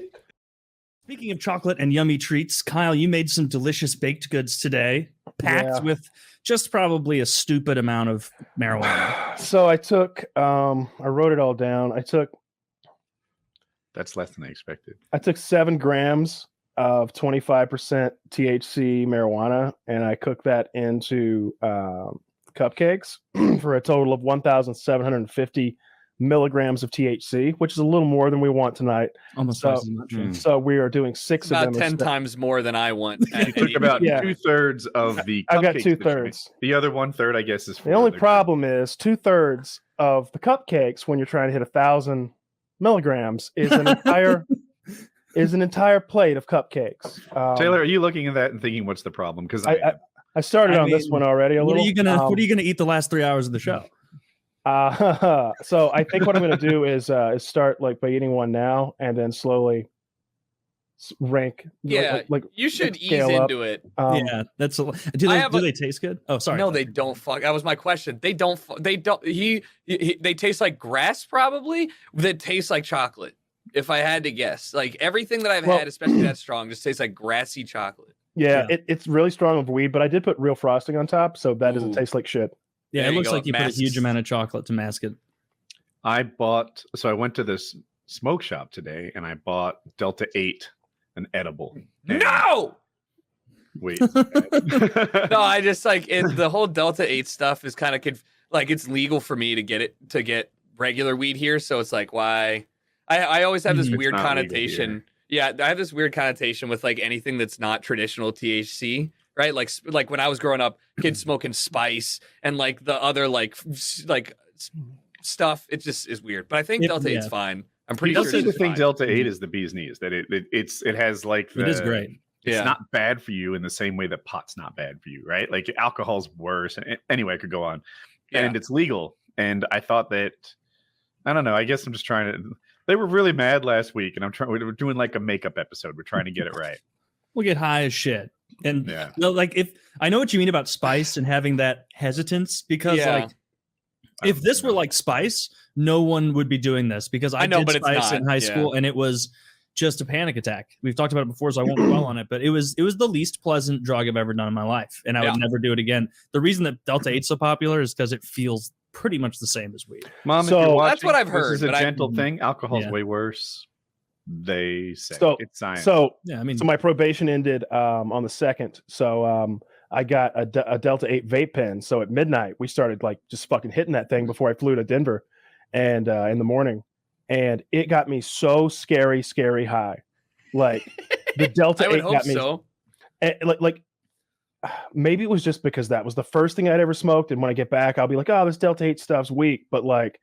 Speaking of chocolate and yummy treats, Kyle, you made some delicious baked goods today, packed with just probably a stupid amount of marijuana. So I took, I wrote it all down. That's less than I expected. I took 7 grams of 25% THC marijuana, and I cooked that into cupcakes for a total of 1,750 milligrams of THC, which is a little more than we want tonight. Almost So- twice as much. Yeah. So we are doing 6 of About them. 10 times more than I want. You took about Yeah. 2/3 of the. I've got cupcakes that you 2/3. made. The other 1/3, I guess, is for The only other- problem is 2/3 of the cupcakes when you're trying to hit 1,000 milligrams is an entire plate of cupcakes. Taylor, are you looking at that and thinking, "What's the problem?" Because I started I on this mean, one already a What are little. you gonna eat the last 3 hours of the show? So I think what I'm going to do is start like by eating one now and then slowly rank. Like you should ease up. into it. Yeah, that's a. Do they taste good? Oh, sorry. No, they don't. Fuck. That was my question. They don't. They don't. They taste like grass, probably. That tastes like chocolate. If I had to guess, like everything that I've had, especially that strong, just tastes like grassy chocolate. Yeah. It's really strong with weed, but I did put real frosting on top, so that doesn't taste like shit. Yeah, it looks like you put a huge amount of chocolate to mask it. I went to this smoke shop today and I bought Delta 8, an edible. No! Wait. No, I just like the whole Delta 8 stuff is kind of like it's legal for me to get regular weed here. So it's like, why? I always have this weird connotation. Yeah, I have this weird connotation with like anything that's not traditional THC. Right, like when I was growing up, kids smoking spice and like the other like stuff. It just is weird. But I think Delta 8's fine. I'm pretty sure. The thing Delta 8 is the bee's knees. That it has like it is great. It's not bad for you in the same way that pot's not bad for you, right? Like alcohol's worse. Anyway, I could go on, and it's legal. And I thought that I don't know. I guess I'm just trying to. They were really mad last week, and we're doing like a makeup episode. We're trying to get it right. We'll get high as shit. And like if I know what you mean about spice and having that hesitance, because like if this were like spice, no one would be doing this because I did spice in high school and it was just a panic attack. We've talked about it before, so I won't dwell on it, but it was the least pleasant drug I've ever done in my life, and I would never do it again. The reason that Delta 8's so popular is because it feels pretty much the same as weed. Mom, so if you're watching, that's what I've heard. This is a gentle thing. Alcohol's way worse. They say it's science. So my probation ended on the 2nd. So I got a Delta 8 vape pen. So at midnight we started like just fucking hitting that thing before I flew to Denver, and in the morning, and it got me so scary high. Like the Delta 8 got me. So. Like maybe it was just because that was the first thing I'd ever smoked, and when I get back, I'll be like, oh, this Delta 8 stuff's weak, but like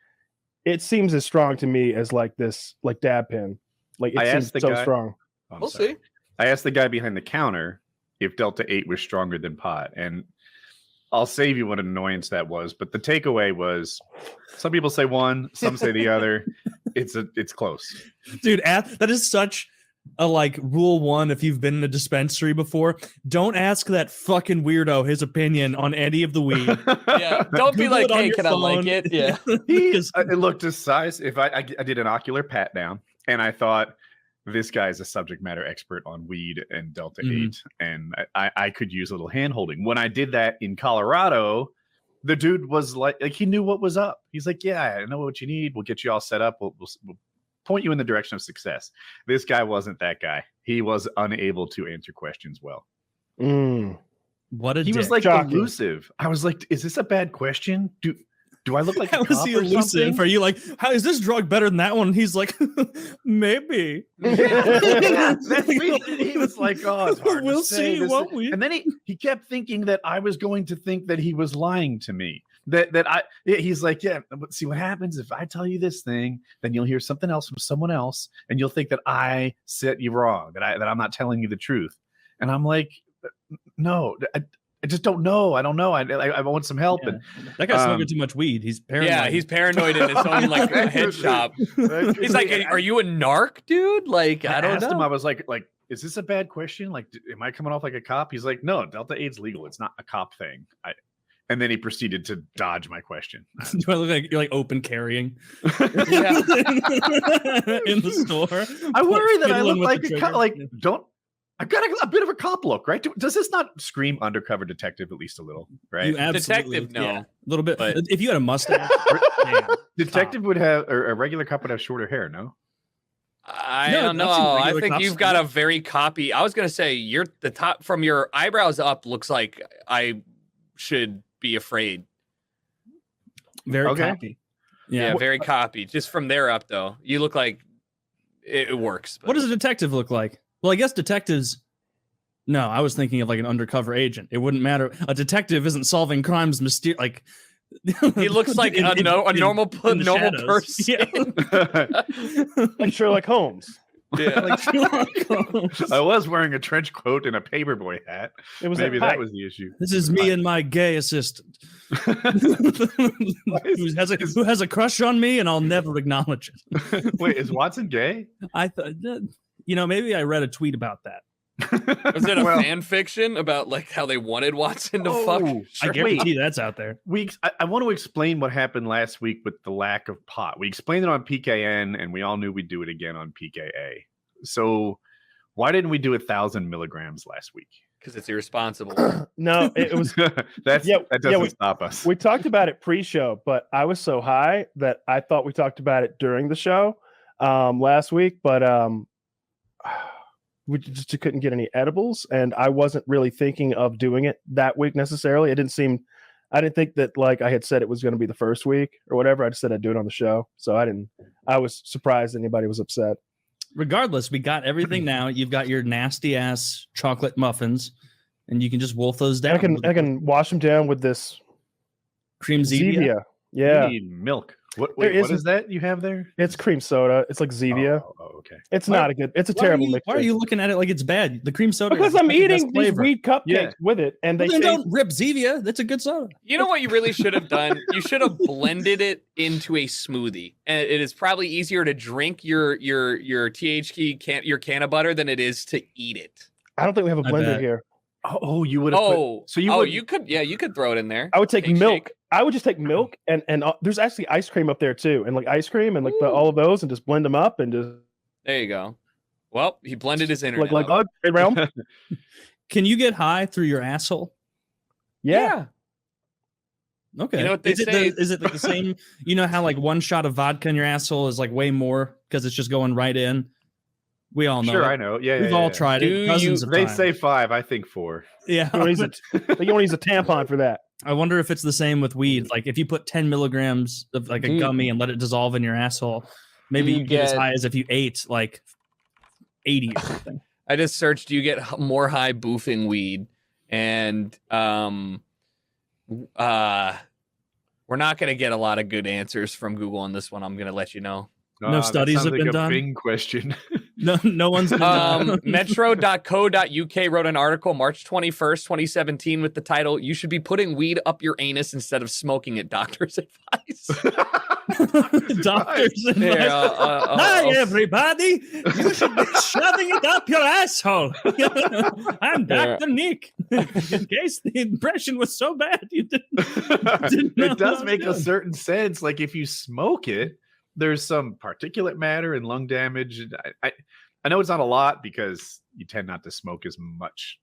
it seems as strong to me as like this like dab pen. Like it seems so strong. We'll see. I asked the guy behind the counter if Delta 8 was stronger than pot, and I'll save you what an annoyance that was. But the takeaway was, some people say one, some say the other. It's close, dude. That is such a like rule one. If you've been in a dispensary before, don't ask that fucking weirdo his opinion on any of the weed. Don't be like, hey, can I like it? Yeah, it looked his size. If I did an ocular pat down. And I thought, this guy's a subject matter expert on weed and Delta 8, and I could use a little hand holding. When I did that in Colorado, the dude was like he knew what was up. He's like, yeah, I know what you need. We'll get you all set up. We'll point you in the direction of success. This guy wasn't that guy. He was unable to answer questions well. What he was like elusive. I was like, is this a bad question? Do I look like a cop or something? Are you like, how is this drug better than that one? And he's like, maybe. He was like, oh, it's hard we'll to say. See, won't we? And then he kept thinking that I was going to think that he was lying to me. He's like, yeah, but see what happens if I tell you this thing, then you'll hear something else from someone else, and you'll think that I set you wrong, that I'm not telling you the truth. And I'm like, no, I just don't know. I don't know. I want some help. Yeah. And that guy's smoking too much weed. He's paranoid. Yeah, he's paranoid in his own like head shop. He's like, "Are you a narc, dude?" Like, I don't know. Him, I was like, is this a bad question? Like, am I coming off like a cop? He's like, no, Delta 8's legal. It's not a cop thing. And then he proceeded to dodge my question. Do I look like you're like open carrying in the store? I worry that I look like a cop. Like, I've got a bit of a cop look, right? Does this not scream undercover detective at least a little, right? Detective, no. A little bit. But if you had a mustache, detective would have, or a regular cop would have shorter hair, no? I don't know. I think you've got a very copy. I was going to say the top from your eyebrows up looks like I should be afraid. Very copy. Yeah, very copy. Just from there up, though, you look like it works. But. What does a detective look like? Well, I guess detectives. No, I was thinking of like an undercover agent. It wouldn't matter. A detective isn't solving crimes like. He looks like a normal person. Yeah. Like Sherlock Holmes. Yeah, like Sherlock Holmes. I was wearing a trench coat and a paperboy hat. It was maybe that was the issue. This is me and my gay assistant, who has a crush on me, and I'll never acknowledge it. Wait, is Watson gay? I thought. maybe I read a tweet about that. Was it a fan fiction about like how they wanted Watson to fuck? I guarantee that's out there. I want to explain what happened last week with the lack of pot. We explained it on PKN, and we all knew we'd do it again on PKA. So why didn't we do 1,000 milligrams last week? Because it's irresponsible. No, it was that doesn't stop us. We talked about it pre-show, but I was so high that I thought we talked about it during the show last week, but we just couldn't get any edibles, and I wasn't really thinking of doing it that week necessarily. I didn't think that like I had said it was going to be the first week or whatever. I just said I'd do it on the show. So I was surprised anybody was upset. Regardless, we got everything now. You've got your nasty ass chocolate muffins, and you can just wolf those down. I can wash them down with this cream Zevia. Yeah. You need milk. What is that you have there? It's cream soda. It's like Zevia. Oh, okay. It's not a good. It's a terrible mixture. Why are you looking at it like it's bad? The cream soda. Because I'm eating these weed cupcakes with it, and then don't rip Zevia. That's a good soda. You know what you really should have done? You should have blended it into a smoothie, and it is probably easier to drink your THC your can of butter than it is to eat it. I don't think we have a blender here. Oh, you would have. You could throw it in there. I would take milk. I would just take milk and there's actually ice cream up there too, and like ice cream and like all of those, and just blend them up and just. There you go. Well, he blended his internet. Like realm. Can you get high through your asshole? Yeah. Okay. You know what they say? Is it like the same? You know how like one shot of vodka in your asshole is like way more because it's just going right in. We all know. Sure, it. I know. Yeah, we've all tried it. Dozens of they times. say 5. I think 4. Yeah, you want to use a tampon for that. I wonder if it's the same with weed. Like if you put 10 milligrams of like a gummy and let it dissolve in your asshole, maybe you get as high as if you ate like 80 or something. I just searched. You get more high boofing weed, and we're not going to get a lot of good answers from Google on this one. I'm going to let you know. No studies have been done. Bing question. No one's been Metro.co.uk wrote an article March 21st, 2017 with the title, "You should be putting weed up your anus instead of smoking it, doctor's advice." Doctor's advice. Hi, everybody. You should be shoving it up your asshole. I'm Dr. Nick. In case the impression was so bad you didn't it does make a certain sense. Like if you smoke it, there's some particulate matter and lung damage. I know it's not a lot because you tend not to smoke as much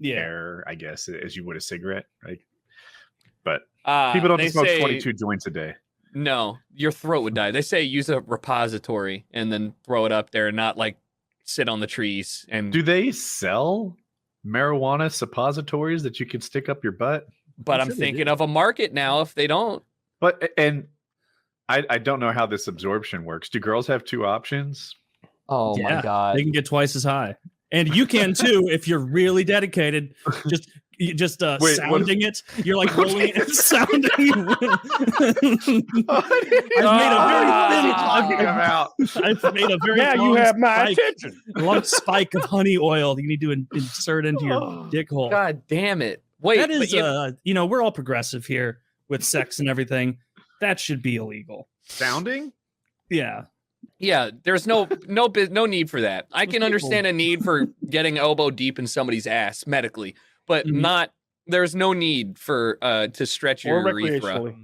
air, I guess, as you would a cigarette, right? But people don't smoke 22 joints a day. No, your throat would die. They say use a repository and then throw it up there, and not like sit on the trees. And do they sell marijuana suppositories that you can stick up your butt? But I'm thinking of a market now if they don't. But I don't know how this absorption works. Do girls have 2 options? Oh my God. They can get twice as high. And you can too if you're really dedicated. Just sounding it. You're like rolling it and sounding. I've made a very you have my attention. Long spike of honey oil that you need to insert into your dick hole. God damn it. Wait, that is we're all progressive here with sex and everything. That should be illegal. Sounding? Yeah. Yeah, there's no need for that. I can understand a need for getting elbow deep in somebody's ass medically, but there's no need for to stretch your urethra.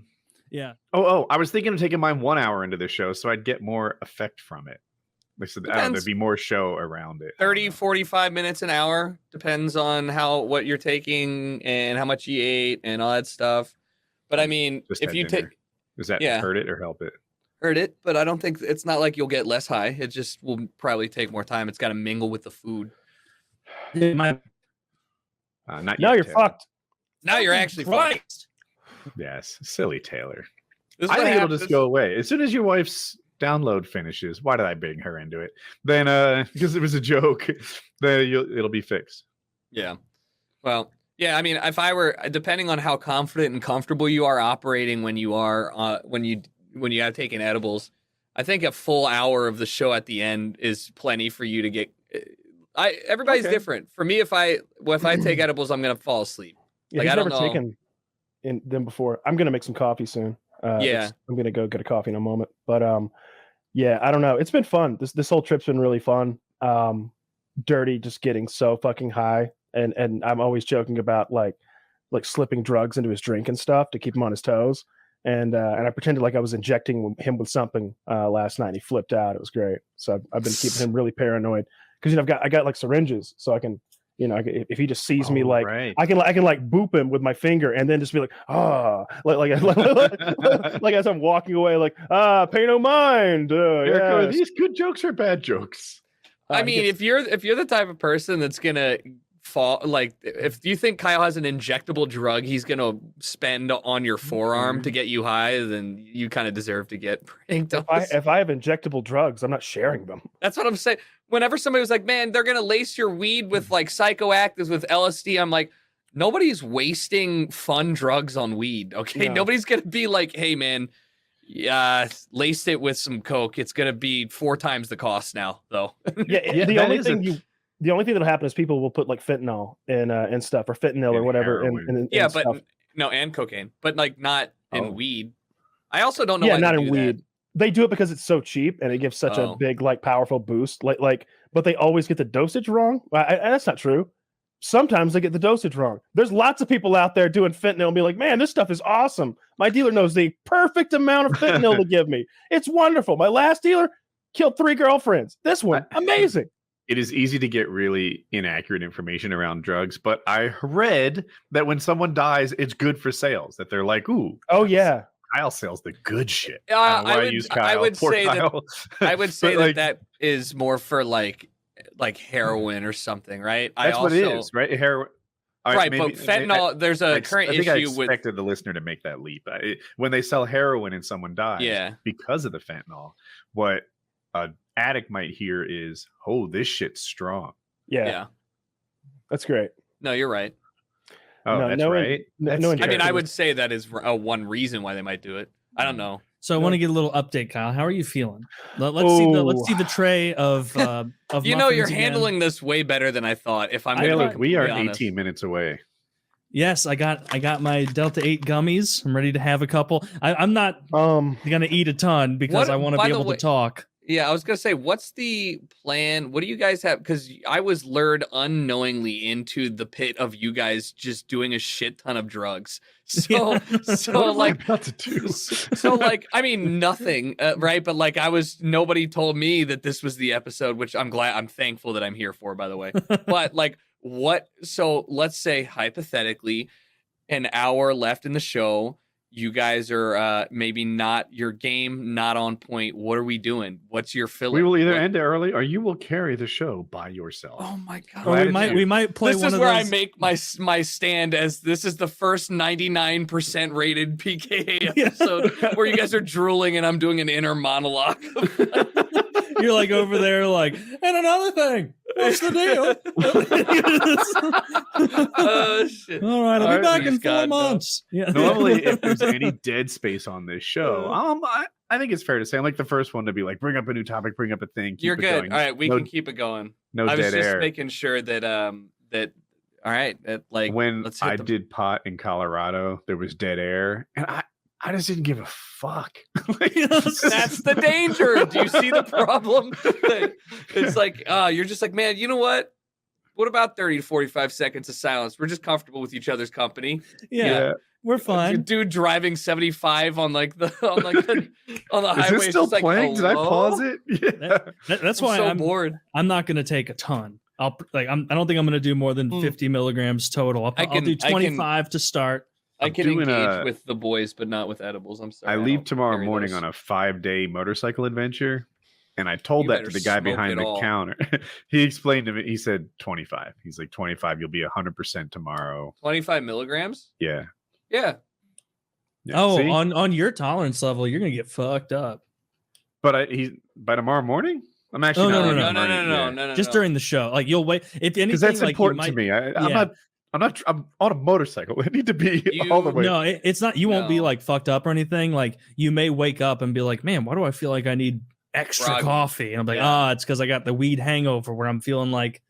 Yeah. Oh, I was thinking of taking mine 1 hour into the show so I'd get more effect from it. Like, so, I don't know, there'd be more show around it. 30, 45 minutes an hour. Depends on what you're taking and how much you ate and all that stuff. But I mean, just if you take... Does that hurt it or help it? Hurt it, but I don't think it's not like you'll get less high. It just will probably take more time. It's got to mingle with the food. Not now yet, you're fucked. Now you're actually fucked. Yes, silly Taylor. I think it'll just go away as soon as your wife's download finishes. Why did I bring her into it? Then because it was a joke, then it'll be fixed. Yeah. Well. Yeah, I mean, if I were, depending on how confident and comfortable you are operating when you are when you have taken edibles, I think a full hour of the show at the end is plenty for you to get. Everybody's different. For me, if I take edibles, I'm gonna fall asleep. Yeah, I've never taken them before. I'm gonna make some coffee soon. I'm gonna go get a coffee in a moment. But yeah, I don't know. It's been fun. This whole trip's been really fun. Dirty just getting so fucking high, and I'm always joking about like slipping drugs into his drink and stuff to keep him on his toes. And I pretended like I was injecting him with something last night. And he flipped out. It was great. So I've been keeping him really paranoid because I got like syringes, so I can if he just sees me like right. I can like boop him with my finger and then just be like like as I'm walking away like pay no mind. Are Yes. these good jokes or bad jokes? I mean, if you're the type of person that's gonna fall, like if you think Kyle has an injectable drug he's gonna spend on your forearm to get you high, then you kind of deserve to get pranked. If I have injectable drugs, I'm not sharing them. That's what I'm saying. Whenever somebody was like, man, they're gonna lace your weed with like psychoactives with LSD, I'm like, nobody's wasting fun drugs on weed. Okay, No. Nobody's gonna be like, hey man, lace it with some coke. It's gonna be 4 times the cost now, though. Yeah, the only thing that'll happen is people will put like fentanyl and stuff or fentanyl or whatever. And yeah, but stuff. No, and cocaine, but like not in weed. I also don't know. Yeah, why not they in do weed. that. They do it because it's so cheap and it gives such a big, like, powerful boost. Like, but they always get the dosage wrong. That's not true. Sometimes they get the dosage wrong. There's lots of people out there doing fentanyl and be like, man, this stuff is awesome. My dealer knows the perfect amount of fentanyl to give me. It's wonderful. My last dealer killed 3 girlfriends. This one, amazing. It is easy to get really inaccurate information around drugs, but I read that when someone dies, it's good for sales. That they're like, ooh, oh yeah, Kyle sells the good shit. I would say like, that is more for like heroin or something, right? That's what it is, right? Heroin. Right, but fentanyl, there's a current I think issue I expected the listener to make that leap. When they sell heroin and someone dies because of the fentanyl, what an addict might hear is, oh, this shit's strong. Yeah. That's great. No, you're right. Oh, No, that's no, right. no, That's no, I mean, scary. I would say that is one reason why they might do it. I don't know. So I want to get a little update, Kyle. How are you feeling? Let's see the tray of You know, you're muffins again. handling this way better than I thought. If I'm Hey, gonna be look, we are completely honest. 18 minutes away. Yes, I got my Delta 8 gummies. I'm ready to have a couple. I'm not gonna eat a ton because I want to be able to talk. Yeah, I was gonna say, what's the plan? What do you guys have? Because I was lured unknowingly into the pit of you guys just doing a shit ton of drugs. So like, about to do? so like, I mean, nothing, right? But like, nobody told me that this was the episode, which I'm thankful that I'm here for, by the way. But like, what? So let's say hypothetically, an hour left in the show. You guys are maybe not your game, not on point. What are we doing? What's your filler? We will either end it early or you will carry the show by yourself. Oh my god! Or we might play this one is of where those. I make my stand as this is the first 99% rated PKA episode where you guys are drooling and I'm doing an inner monologue. You're like over there, like, and another thing. What's the deal? Oh shit! All right, I'll be back in 4 God, no. months. Yeah. Normally, if there's any dead space on this show, I think it's fair to say I'm like the first one to be like, bring up a new topic, bring up a thing. Keep You're it good. going. All right, we No- can keep it going. No I was dead just air. making sure that that. All right, that like When let's hit I the- did pot in Colorado, there was dead air, and I just didn't give a fuck. Like, That's the danger. Do you see the problem? It's like, you're just like, man, you know what? What about 30 to 45 seconds of silence? We're just comfortable with each other's company. Yeah, we're fine. Dude driving 75 on the Is highway. this still just like, playing? Did I hello? pause it? Yeah. That's I'm why so I'm bored. I'm not going to take a ton. I don't think I'm going to do more than 50 milligrams total. I'll do 25 to start. I can doing engage with the boys, but not with edibles. I'm sorry. I leave don't tomorrow carry morning those. on a 5-day motorcycle adventure. And I told You that better to the guy smoke behind it the all. counter. He explained to me, he said 25. He's like, 25, you'll be 100% tomorrow. 25 milligrams. Yeah. Yeah. Oh, See? on your tolerance level, you're going to get fucked up. But by tomorrow morning? I'm actually not leaving no, tomorrow. No. Just during the show. Like you'll wait. If anything, Because that's like, you important might, to me. Yeah. I'm on a motorcycle. I need to be You- all the way. No, it's not. You won't be No. like fucked up or anything. Like you may wake up and be like, "Man, why do I feel like I need extra Groggy. coffee?" And I'm like, Yeah. it's because I got the weed hangover where I'm feeling like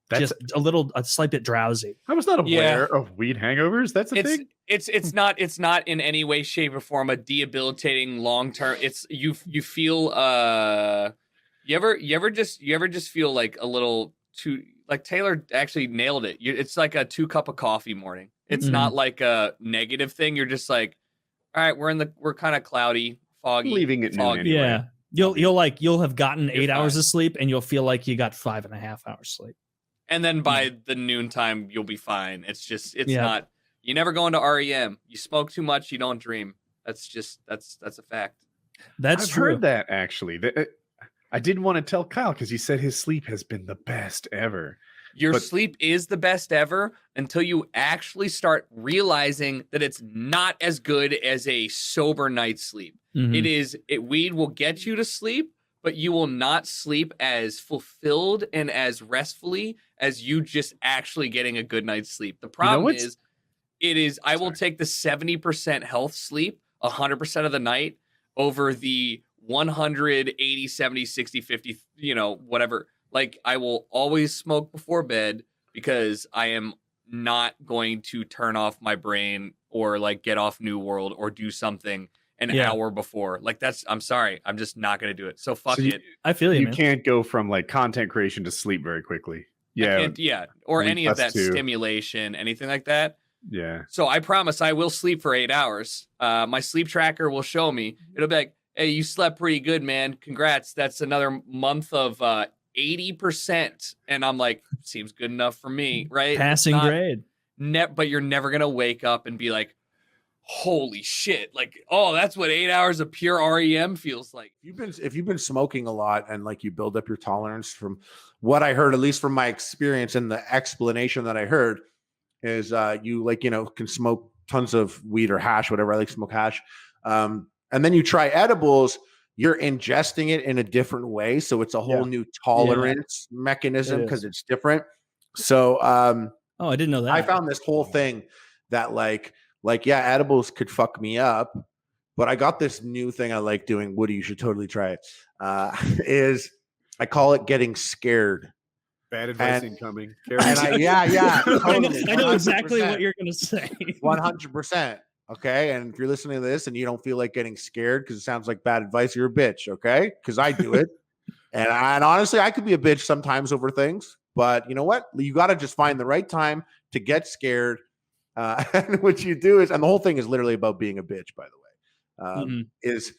That's- just a slight bit drowsy." I was not aware Yeah. of weed hangovers. That's a thing. It's not in any way, shape, or form a debilitating long term. It's you feel You ever just feel like a little too, like Taylor actually nailed it. It's like a 2 cup of coffee morning. It's not like a negative thing. You're just like, all right, we're kind of cloudy, foggy, leaving it noon anyway. Yeah. You'll have gotten 8 hours of sleep and you'll feel like you got 5.5 hours sleep. And then by the noontime, you'll be fine. It's not, you never go into REM. You smoke too much, you don't dream. That's a fact. I've heard that actually. I didn't want to tell Kyle because he said his sleep has been the best ever. Your sleep is the best ever until you actually start realizing that it's not as good as a sober night's sleep. Mm-hmm. Weed will get you to sleep, but you will not sleep as fulfilled and as restfully as you just actually getting a good night's sleep. The problem I will take the 70% health sleep 100% of the night over the 180, 70, 60, 50, whatever. Like, I will always smoke before bed because I am not going to turn off my brain or like get off New World or do something an hour before. Like, I'm sorry. I'm just not going to do it. So fuck it. I feel you, You man. can't go from like content creation to sleep very quickly. Yeah. Or any of that stimulation, anything like that. Yeah. So I promise I will sleep for 8 hours. My sleep tracker will show me. It'll be like, hey, you slept pretty good, man. Congrats. That's another month of 80%. And I'm like, seems good enough for me, right? Passing grade. But you're never going to wake up and be like, holy shit. Like, oh, that's what 8 hours of pure REM feels like. If you've been smoking a lot and like you build up your tolerance, from what I heard, at least from my experience and the explanation that I heard, is you can smoke tons of weed or hash, whatever. I like to smoke hash. And then you try edibles, you're ingesting it in a different way. So it's a whole new tolerance mechanism because it's different. So, I didn't know that. I found this whole thing that edibles could fuck me up, but I got this new thing I like doing. Woody, you should totally try it. Is I call it getting scared. Bad advice incoming. Totally, I know exactly what you're going to say. 100%. Okay. And if you're listening to this and you don't feel like getting scared because it sounds like bad advice, you're a bitch. Okay. Because I do it. and honestly, I could be a bitch sometimes over things. But you know what? You got to just find the right time to get scared. And what you do is, and the whole thing is literally about being a bitch, by the way, is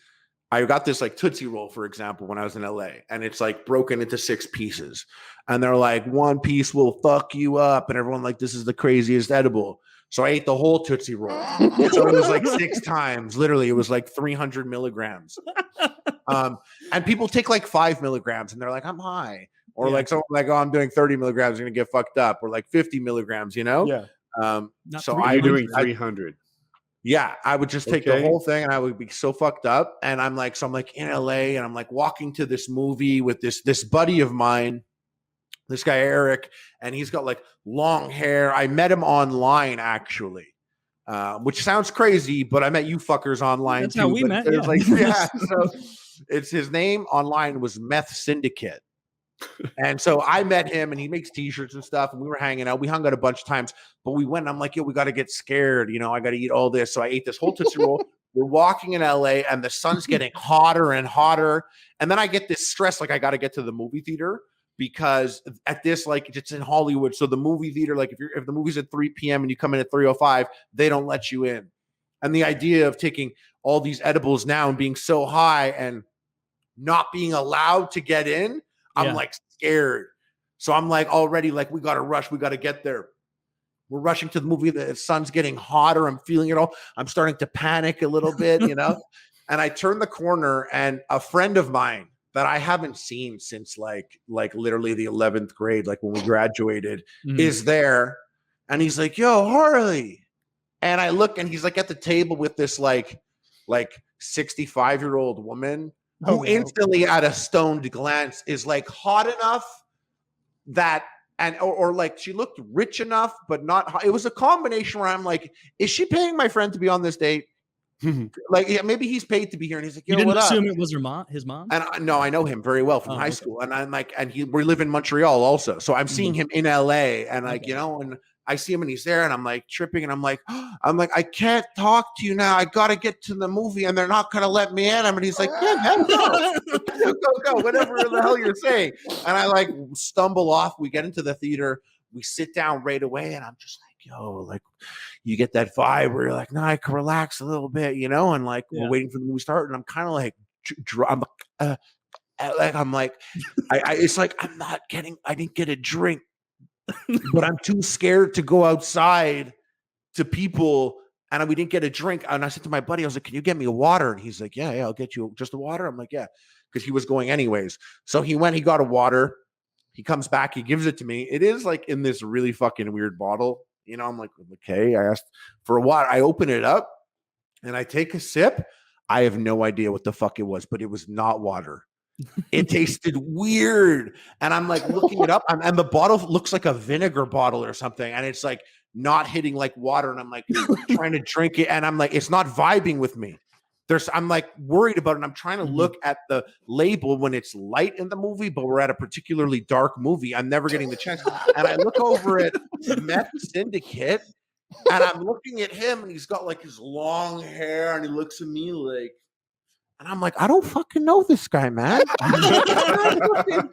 I got this like Tootsie Roll, for example, when I was in LA, and it's like broken into 6 pieces. And they're like, 1 piece will fuck you up. And everyone like, this is the craziest edible. So I ate the whole Tootsie Roll. So it was like 6 times. Literally, it was like 300 milligrams. And people take like 5 milligrams and they're like, I'm high. Or like someone like, oh, I'm doing 30 milligrams, you're gonna get fucked up. Or like 50 milligrams, Yeah. So I'm doing 300. Yeah, I would just take the whole thing and I would be so fucked up. And I'm like in LA and I'm like walking to this movie with this buddy of mine, this guy Eric, and he's got like long hair. I met him online actually, which sounds crazy, but I met you fuckers online. That's too. how we met. So it's his name online was Meth Syndicate. And so I met him and he makes t-shirts and stuff and we were hanging out. We hung out a bunch of times, but we went and I'm like, yo, we got to get scared. I got to eat all this. So I ate this whole Tootsie Roll. We're walking in LA and the sun's getting hotter and hotter. And then I get this stress, like I got to get to the movie theater because at this, like it's in Hollywood. So the movie theater, like if the movie's at 3 p.m. and you come in at 3:05, they don't let you in. And the idea of taking all these edibles now and being so high and not being allowed to get in, I'm like scared. So I'm like already like, we got to rush. We got to get there. We're rushing to the movie. The sun's getting hotter. I'm feeling it all. I'm starting to panic a little bit, And I turn the corner and a friend of mine that I haven't seen since like literally the 11th grade, like when we graduated, is there. And he's like, yo, Harley. And I look and he's like at the table with this like 65-year-old woman who instantly at a stoned glance is like hot enough that or like she looked rich enough but not hot. It was a combination where I'm like, is she paying my friend to be on this date? Like maybe he's paid to be here and he's like, yo, you didn't what assume up? It was his mom? And I know him very well from high school. And I'm like, we live in Montreal also. So I'm seeing him in LA and like, and I see him and he's there, and I'm like tripping, and I'm like, I can't talk to you now. I gotta get to the movie, and they're not gonna let me in. And he's like, yeah, man, go, whatever the hell you're saying. And I like stumble off. We get into the theater. We sit down right away, and I'm just like, yo, like, you get that vibe where you're like, nah, I can relax a little bit, you know, and like we're waiting for the movie to start, and I'm kind of like, it's like I didn't get a drink, but I'm too scared to go outside to people, and we didn't get a drink. And I said to my buddy, I was like, can you get me a water? And he's like, yeah, I'll get you just a water. I'm like, yeah, because he was going anyways. So he went, he got a water. He comes back, he gives it to me. It is like in this really fucking weird bottle. You know, I'm like, okay, I asked for a water. I open it up and I take a sip. I have no idea what the fuck it was, but it was not water. It tasted weird. And I'm like looking it up, and the bottle looks like a vinegar bottle or something. And it's like not hitting like water. And I'm like trying to drink it. And I'm like, it's not vibing with me. I'm like worried about it. And I'm trying to look at the label when it's light in the movie, but we're at a particularly dark movie. I'm never getting the chance. And I look over at Meth Syndicate, and I'm looking at him, and he's got like his long hair, and he looks at me like, and I'm like, I don't fucking know this guy, man.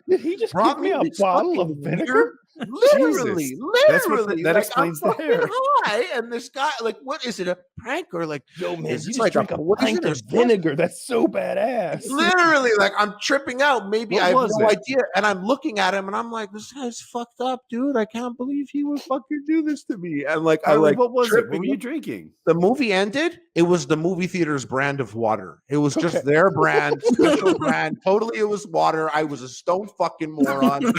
Did he just give me a bottle of vinegar? Literally. That explains the hair. High, and this guy, like, what is it, a prank or like? Yo, man, is you this just like drank a pint of vinegar. That's so badass. Literally, like I'm tripping out. Maybe I have no idea. And I'm looking at him, and I'm like, this guy's fucked up, dude. I can't believe he would fucking do this to me. And like, what was it? What were you drinking? The movie ended. It was the movie theater's brand of water. It was just their brand, special brand. Totally, it was water. I was a stone fucking moron. And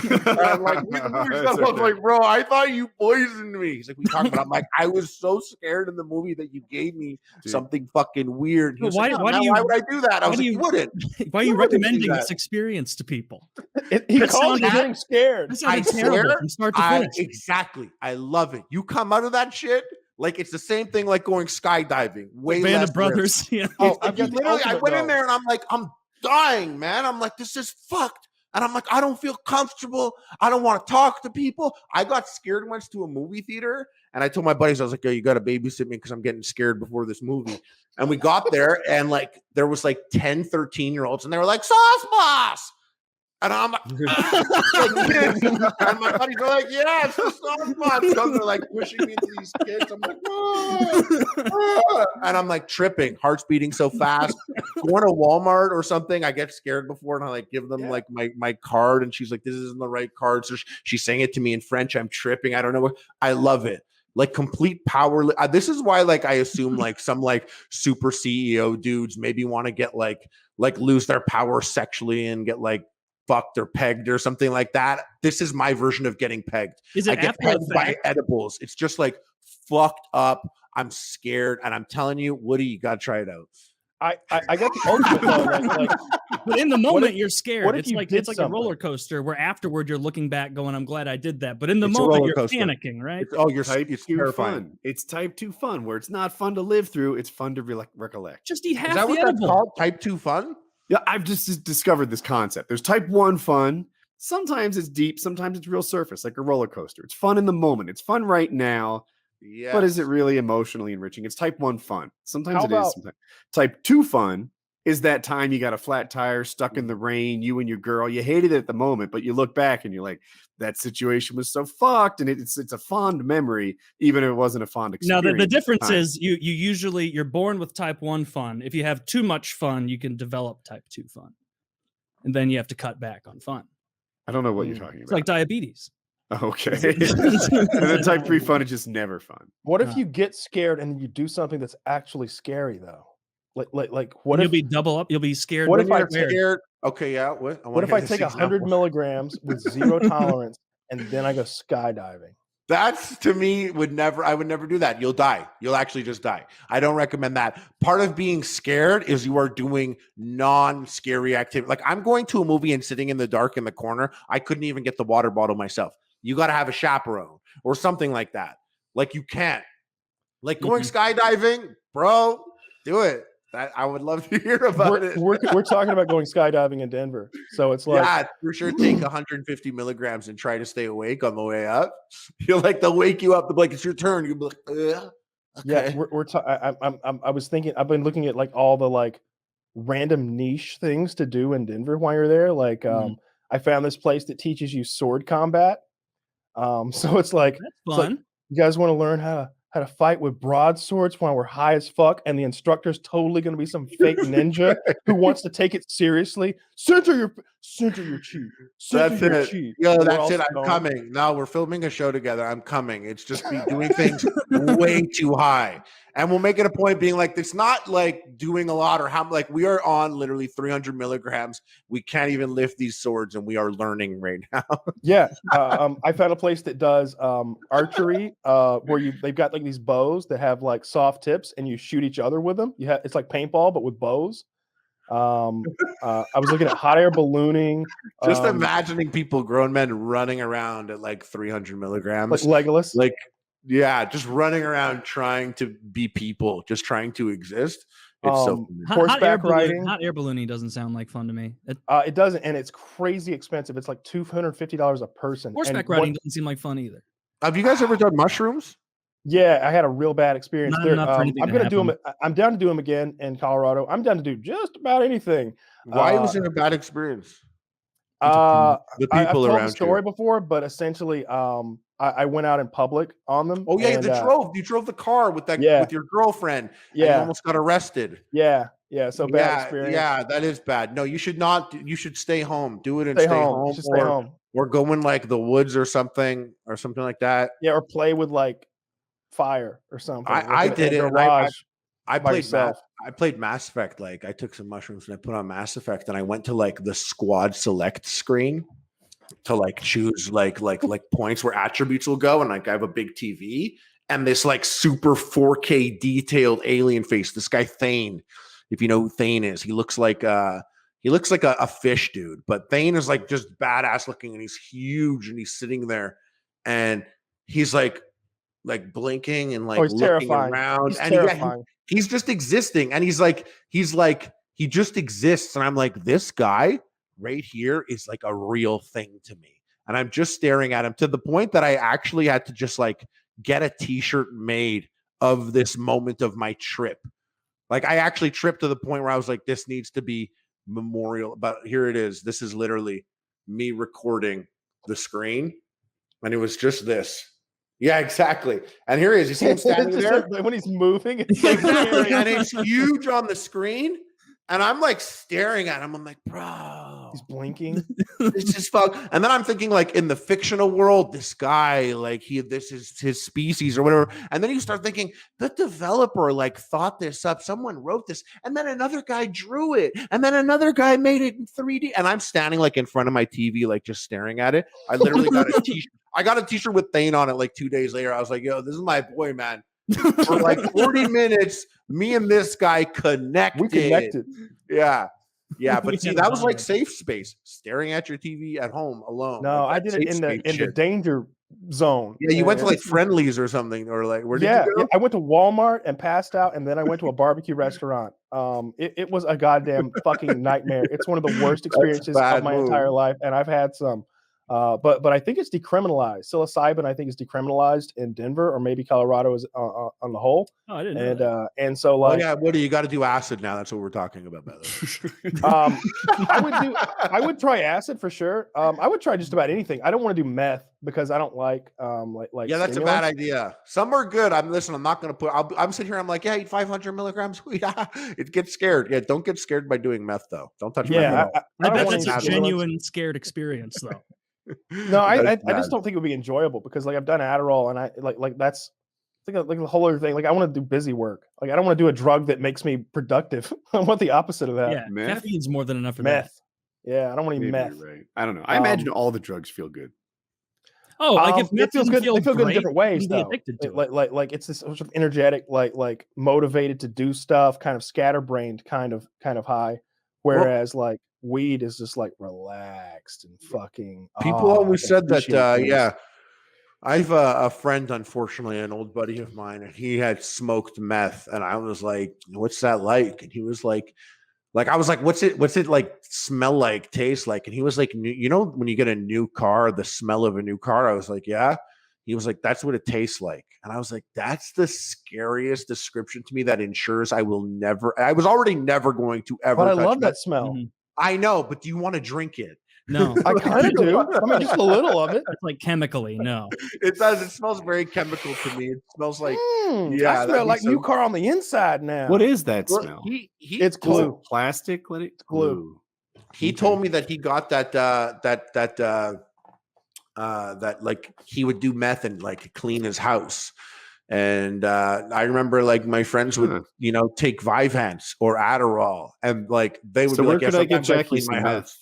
like, I was like, bro, I thought you poisoned me. He's like, we talking about? I'm like, I was so scared in the movie that you gave me something fucking weird. Why would I do that? I was like, you wouldn't. Why are you recommending this experience to people? He called you getting scared. I swear, from start to finish. Exactly. I love it. You come out of that shit like it's the same thing like going skydiving. Way Band less of Brothers. Yeah. I went in there and I'm like, I'm dying, man. I'm like, this is fucked. And I'm like, I don't feel comfortable. I don't want to talk to people. I got scared once to a movie theater. And I told my buddies, I was like, yo, you got to babysit me because I'm getting scared before this movie. And we got there, and like there was like 10, 13-year-olds, and they were like, Sauce Boss. And I'm like, and my buddies were like, yeah, it's the Sauce Boss. So they're like pushing me into these kids. I'm like, and I'm like tripping, heart's beating so fast. Going to Walmart or something, I get scared before, and I like give them like my card, and she's like, this isn't the right card. So she's saying it to me in French. I'm tripping. I don't know what. I love it. Like complete power. This is why, like, I assume like some like super CEO dudes maybe want to get like lose their power sexually and get like fucked or pegged or something like that. This is my version of getting pegged. I get pegged by edibles. It's just like fucked up. I'm scared, and I'm telling you, Woody, you gotta try it out. I got the ultimate though, but in the moment you're scared. What if it's like a roller coaster where afterward you're looking back going, I'm glad I did that. But in the moment you're panicking, right? It's terrifying. It's type 2 fun, where it's not fun to live through, it's fun to recollect. Just eat half Is that the what edible. that's called? Type 2 fun? Yeah, I've just discovered this concept. There's type 1 fun. Sometimes it's deep, sometimes it's real surface, like a roller coaster. It's fun in the moment. It's fun right now. Yeah. But is it really emotionally enriching? It's type 1 fun. Sometimes it is. Sometimes. Type 2 fun is that time you got a flat tire, stuck in the rain, you and your girl. You hated it at the moment, but you look back and you're like, that situation was so fucked, and it's a fond memory, even if it wasn't a fond experience. Now the difference is you're born with type 1 fun. If you have too much fun, you can develop type 2 fun, and then you have to cut back on fun. I don't know what you're talking about. It's like diabetes. Okay. And then type 3 fun is just never fun. What if you get scared and you do something that's actually scary though? Like what you'll if be double up? You'll be scared. What if I'm scared? Okay, yeah. What if I take 100 milligrams with 0 tolerance and then I go skydiving? That's to me I would never do that. You'll die. You'll actually just die. I don't recommend that. Part of being scared is you are doing non-scary activity. Like I'm going to a movie and sitting in the dark in the corner. I couldn't even get the water bottle myself. You got to have a chaperone or something like that. Like you can't. Like going skydiving, bro, do it. I would love to hear about it. We're talking about going skydiving in Denver, so it's like yeah, for sure. Take 150 milligrams and try to stay awake on the way up. They'll wake you up. They'll be like, "It's your turn." You'll be like, "Okay." Yeah, I was thinking. I've been looking at like all the like random niche things to do in Denver while you're there. Like, I found this place that teaches you sword combat. So it's like That's fun. Like, you guys want to learn how to fight with broadswords while we're high as fuck, and the instructor's totally going to be some fake ninja who wants to take it seriously. Center your chi. That's it. Yo, that's it. I'm coming. No, we're filming a show together. I'm coming. It's just be doing things way too high. And we'll make it a point being like, it's not like doing a lot or how, like, we are on literally 300 milligrams. We can't even lift these swords, and we are learning right now. Yeah. I found a place that does archery where they've got like these bows that have like soft tips and you shoot each other with them. It's like paintball, but with bows. I was looking at hot air ballooning. Just imagining people, grown men, running around at like 300 milligrams. Like Legolas. Like, yeah, just running around trying to be people, just trying to exist. It's so horseback riding. Hot air ballooning doesn't sound like fun to me. It doesn't, and it's crazy expensive. It's like $250 a person. Horseback riding doesn't seem like fun either. Have you guys ever done mushrooms? Yeah, I had a real bad experience there. I'm gonna do them. I'm down to do them again in Colorado. I'm down to do just about anything. Why was it a bad experience? The people I've told around the story before, but essentially, I went out in public on them. Oh yeah, you drove the car with that with your girlfriend. Yeah, and you almost got arrested. Yeah. So bad experience. Yeah, that is bad. No, you should not. You should stay home. Do it and stay home. Stay home. Or go in like the woods or something like that. Yeah, or play with like fire or something. I did it. I played Mass Effect. Like, I took some mushrooms and I put on Mass Effect, and I went to like the squad select screen to like choose like points where attributes will go, and like I have a big TV and this like super 4K detailed alien face. This guy Thane, if you know who Thane is, he looks like a fish dude, but Thane is like just badass looking, and he's huge, and he's sitting there, and he's like blinking and like looking terrifying. around. He's and terrifying. He's just existing, and he just exists, and I'm like, this guy right here is like a real thing to me, and I'm just staring at him to the point that I actually had to just like get a t-shirt made of this moment of my trip. Like, I actually tripped to the point where I was like, this needs to be memorial. But here it is. This is literally me recording the screen, and it was just this. Yeah, exactly. And here he is. You see him standing there when he's moving. Exactly. And it's huge on the screen. And I'm like staring at him. I'm like, bro, he's blinking. This is fuck. And then I'm thinking, like, in the fictional world, this guy, like, this is his species or whatever. And then you start thinking, the developer like thought this up. Someone wrote this, and then another guy drew it, and then another guy made it in 3D. And I'm standing like in front of my TV, like just staring at it. I literally got a t-shirt. I got a t-shirt with Thane on it like 2 days later. I was like, yo, this is my boy, man. For like 40 minutes, me and this guy connected. We connected. Yeah. But see, that was like safe space, staring at your TV at home alone. No, like I did it in the danger zone. Yeah, you went to like Friendlies or something, or like where did you go? Yeah, I went to Walmart and passed out, and then I went to a barbecue restaurant. It was a goddamn fucking nightmare. It's one of the worst experiences of my entire life, and I've had some. But I think it's decriminalized. Psilocybin, I think, is decriminalized in Denver, or maybe Colorado is on the whole. Oh, I didn't know that. And so like, yeah, what do you got to do acid now? That's what we're talking about, by the way. I would try acid for sure. I would try just about anything. I don't want to do meth because I don't like yeah, that's a bad idea. Some are good. I'm not going to put. I'm sitting here. I'm like, yeah, eat 500 milligrams. It gets scared. Yeah, don't get scared by doing meth though. Don't touch. Yeah, I bet that's a genuine scared experience though. No, I just don't think it would be enjoyable because like I've done Adderall and I like that's like the whole other thing. Like I want to do busy work. Like I don't want to do a drug that makes me productive. I want the opposite of that. Yeah, caffeine's more than enough for meth. Yeah, I don't want to eat meth. Right. I don't know. I imagine all the drugs feel good. Oh, like if it feels good. They feel good in different ways, though. Like it's this sort of energetic, like motivated to do stuff, kind of scatterbrained, kind of high. Whereas like weed is just like relaxed and fucking. People always said that. I've a friend, unfortunately, an old buddy of mine, and he had smoked meth, and I was like, "What's that like?" And he was like I was like, "What's it like? Smell like? Taste like?" And he was like, "You know, when you get a new car, the smell of a new car." I was like, "Yeah." He was like, "That's what it tastes like," and I was like, "That's the scariest description to me. That ensures I will never. I was already never going to ever." But I touch love that meth. smell. Mhm. I know, but do you want to drink it? No, I kind of do. I mean, just a little of it. it's like chemically. No, It does. It smells very chemical to me. It smells like I that'd smell be like so- new car on the inside now. What is that Well, smell? It's Is glue. it plastic? Let it glue. He told me that he got that like he would do meth and like clean his house. And I remember like my friends would, take Vyvanse or Adderall, and like they would So be where like, could I get sometimes I Jackie clean some my meth? house.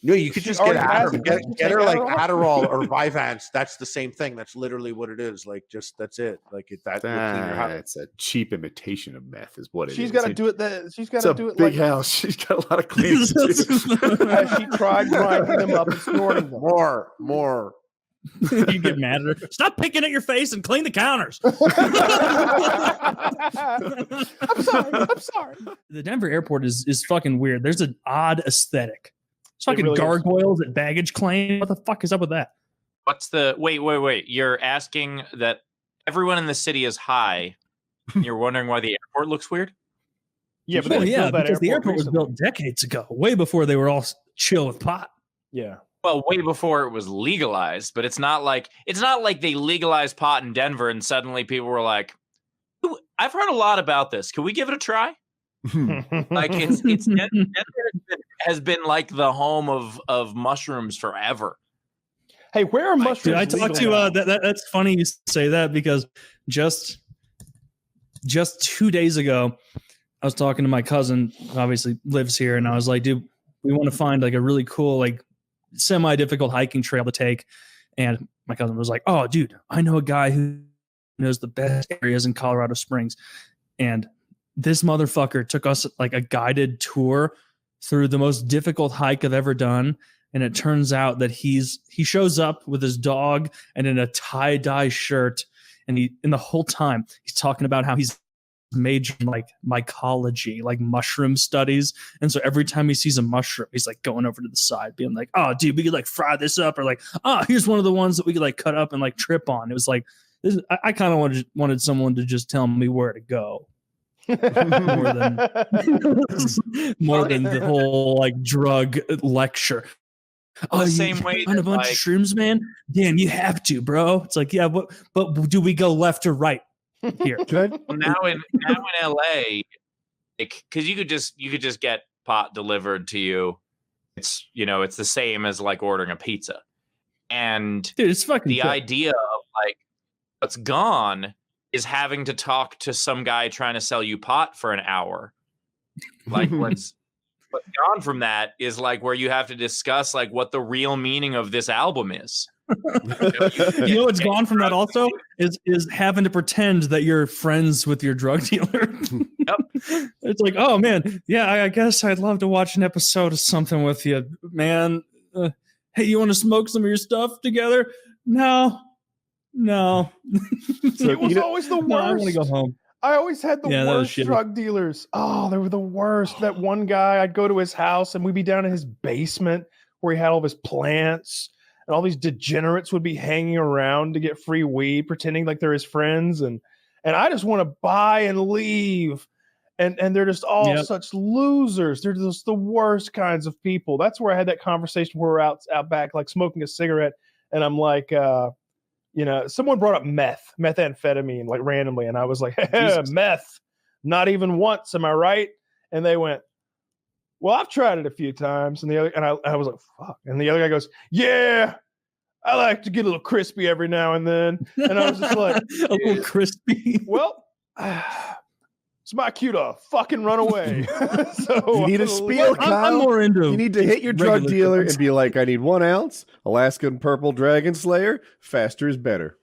No, you could She just get already has it. Doesn't she get her take like Adderall? Adderall or Vyvanse. That's the same thing. That's literally what it is. Like, just that's it. Like that will clean your house. That's a cheap imitation of meth, is what it She's is. got to do it. She's got It's to a do it big like house. She's got a lot of cleaning to do. as she tried grinding them up and snorting them. More. you get mad at her. Stop picking at your face and clean the counters. I'm sorry. The Denver airport is fucking weird. There's an odd aesthetic. It's fucking really is. gargoyles at baggage claim. What the fuck is up with that? What's the wait? You're asking that everyone in the city is high. And you're wondering why the airport looks weird? Yeah, but Well, they yeah, built that because the airport was recently. built decades ago, way before they were all chill with pot. Yeah. Well, way before it was legalized, but it's not like they legalized pot in Denver and suddenly people were like, "Ooh, I've heard a lot about this. Can we give it a try?" Like it's Denver has been like the home of mushrooms forever. Hey, where are mushrooms? Dude, I talked to legal now? that's funny you say that because just 2 days ago, I was talking to my cousin, who obviously lives here, and I was like, dude, we want to find like a really cool, like semi-difficult hiking trail to take. And my cousin was like, oh, dude, I know a guy who knows the best areas in Colorado Springs. And this motherfucker took us like a guided tour through the most difficult hike I've ever done. And it turns out that he shows up with his dog and in a tie-dye shirt. And the whole time he's talking about how he's major in like mycology, like mushroom studies. And so every time he sees a mushroom, he's like going over to the side, being like, oh, dude, we could like fry this up, or like, oh, here's one of the ones that we could like cut up and like trip on. It was like, I kind of wanted someone to just tell me where to go. more than the whole like drug lecture. Well, Oh, the you same way find a that, bunch like- of shrooms, man? Damn, you have to, bro. It's like, yeah, but do we go left or right here? Well, now in LA, because you could just get pot delivered to you. It's it's the same as like ordering a pizza, and Dude, it's fucking the good. idea of like what's gone is having to talk to some guy trying to sell you pot for an hour. Like what's gone from that is like where you have to discuss like what the real meaning of this album is. You know what's gone from that also is having to pretend that you're friends with your drug dealer. Yep. It's like, oh man, yeah, I guess I'd love to watch an episode of something with you, man. Hey, you want to smoke some of your stuff together? No. It was always the worst. No, I want to go home. I always had the Yeah, that was worst shitty. drug dealers. Oh, they were the worst. That one guy, I'd go to his house and we'd be down in his basement where he had all of his plants, and all these degenerates would be hanging around to get free weed, pretending like they're his friends. And I just want to buy and leave. And they're just all Yep. such losers. They're just the worst kinds of people. That's where I had that conversation where we're out back, like smoking a cigarette. And I'm like, someone brought up methamphetamine, like randomly. And I was like, meth, not even once. Am I right? And they went, well, I've tried it a few times. And I was like, fuck. And the other guy goes, yeah, I like to get a little crispy every now and then. And I was just like, a little crispy. well, it's my cue to fucking run away. So You need a spiel, I'm Kyle. more into You need to hit your drug regular dealer drugs. and be like, I need 1 ounce, Alaskan Purple Dragon Slayer. Faster is better.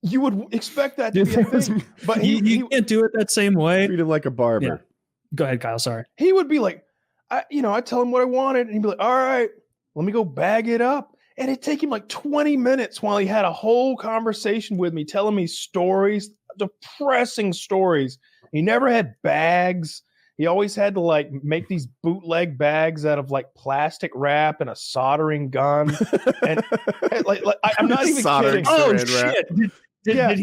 You would expect that to Dude, be a thing, but you can't do it that same way. Treat him like a barber. Yeah. Go ahead, Kyle. Sorry. he would be like, I tell him what I wanted, and he'd be like, all right, let me go bag it up. And it'd take him like 20 minutes while he had a whole conversation with me, telling me stories, depressing stories. He never had bags. He always had to like make these bootleg bags out of like plastic wrap and a soldering gun. And I'm not even kidding. Oh shit! Did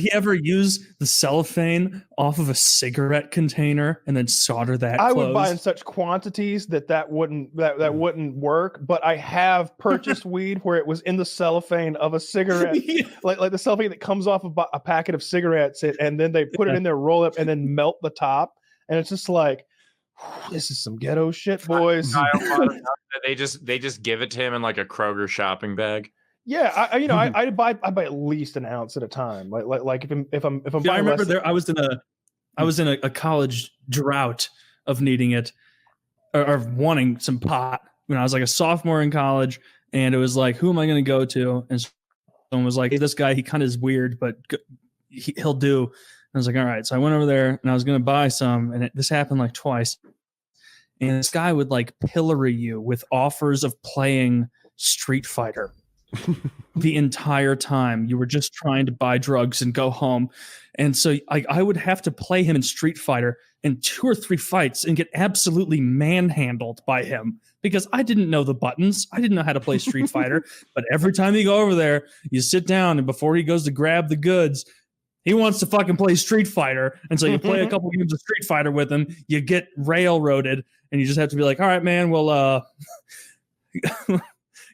he ever use the cellophane off of a cigarette container and then solder that? I would buy in such quantities that wouldn't work. But I have purchased weed where it was in the cellophane of a cigarette, like the cellophane that comes off of a packet of cigarettes, and then they put it in there, roll up, and then melt the top. And it's just like, this is some ghetto shit, boys. They just give it to him in like a Kroger shopping bag. Yeah, I buy at least an ounce at a time. Like if I'm buying. I remember I was in a college drought of needing it or wanting some pot when I was like a sophomore in college, and it was like, who am I going to go to? And someone was like, hey, this guy, he kind of is weird, but he'll do. And I was like, all right. So I went over there and I was going to buy some, and this happened like twice. And this guy would like pillory you with offers of playing Street Fighter. The entire time you were just trying to buy drugs and go home. And so I would have to play him in Street Fighter in 2 or 3 fights and get absolutely manhandled by him because I didn't know the buttons. I didn't know how to play Street Fighter. But every time you go over there, you sit down, and before he goes to grab the goods, he wants to fucking play Street Fighter. And so you play a couple games of Street Fighter with him, you get railroaded, and you just have to be like, all right, man, well,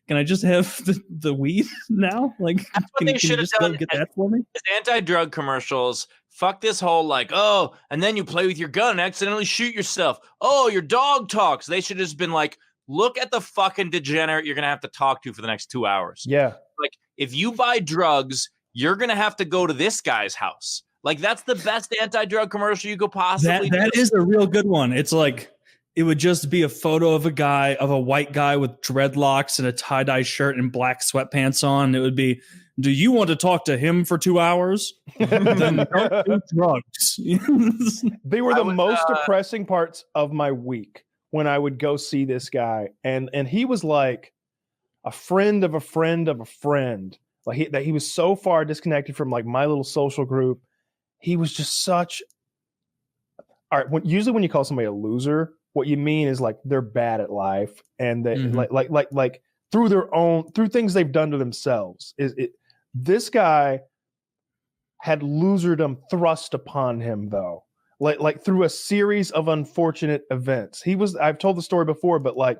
can I just have the weed now? Like, can you just go get that for me? Anti-drug commercials. Fuck this whole like, oh, and then you play with your gun and accidentally shoot yourself. Oh, your dog talks. They should have just been like, look at the fucking degenerate you're gonna have to talk to for the next 2 hours. Yeah. Like, if you buy drugs, you're gonna have to go to this guy's house. Like, that's the best anti-drug commercial you could possibly do. That is a real good one. It's like, it would just be a photo of a white guy with dreadlocks and a tie-dye shirt and black sweatpants on. It would be, do you want to talk to him for 2 hours? Then don't do drugs. They were the most depressing parts of my week when I would go see this guy. And he was like a friend of a friend of a friend. Like he was so far disconnected from like my little social group. He was just such. All right. Usually when you call somebody a loser, what you mean is like they're bad at life, and they like through things they've done to themselves. This guy had loserdom thrust upon him though, like through a series of unfortunate events. I've told the story before, but like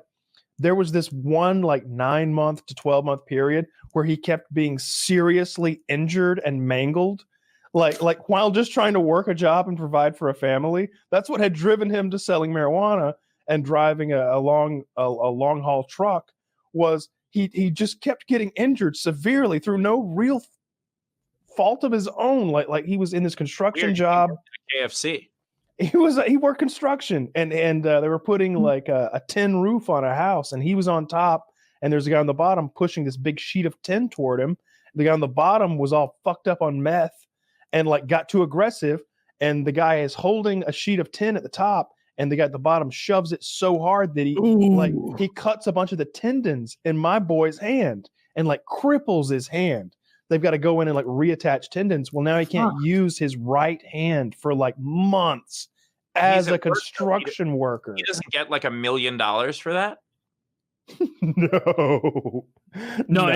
there was this one like 9-month to 12-month period where he kept being seriously injured and mangled. Like while just trying to work a job and provide for a family. That's what had driven him to selling marijuana and driving a long haul truck. Was he just kept getting injured severely through no real fault of his own. Like he was in this construction job. KFC. He worked construction, and they were putting like a tin roof on a house, and he was on top, and there's a guy on the bottom pushing this big sheet of tin toward him. The guy on the bottom was all fucked up on meth and like got too aggressive, and the guy is holding a sheet of tin at the top, and the guy at the bottom shoves it so hard that he cuts a bunch of the tendons in my boy's hand and like cripples his hand. They've got to go in and like reattach tendons. Well, now he can't use his right hand for like months as a construction worker. He doesn't get like $1 million for that. No.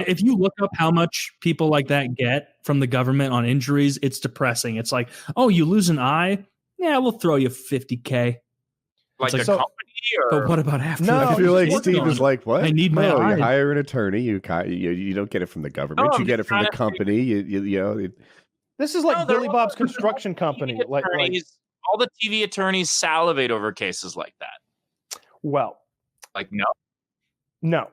If you look up how much people like that get from the government on injuries, it's depressing. It's like, oh, you lose an eye? Yeah, we'll throw you $50K. Like a company, or but what about after? No, I feel like Steve is like, what? I need my eye. You hire an attorney. You don't get it from the government. You get it from the company. You know. This is like Billy Bob's construction company. Like all the TV attorneys salivate over cases like that. Well, like no.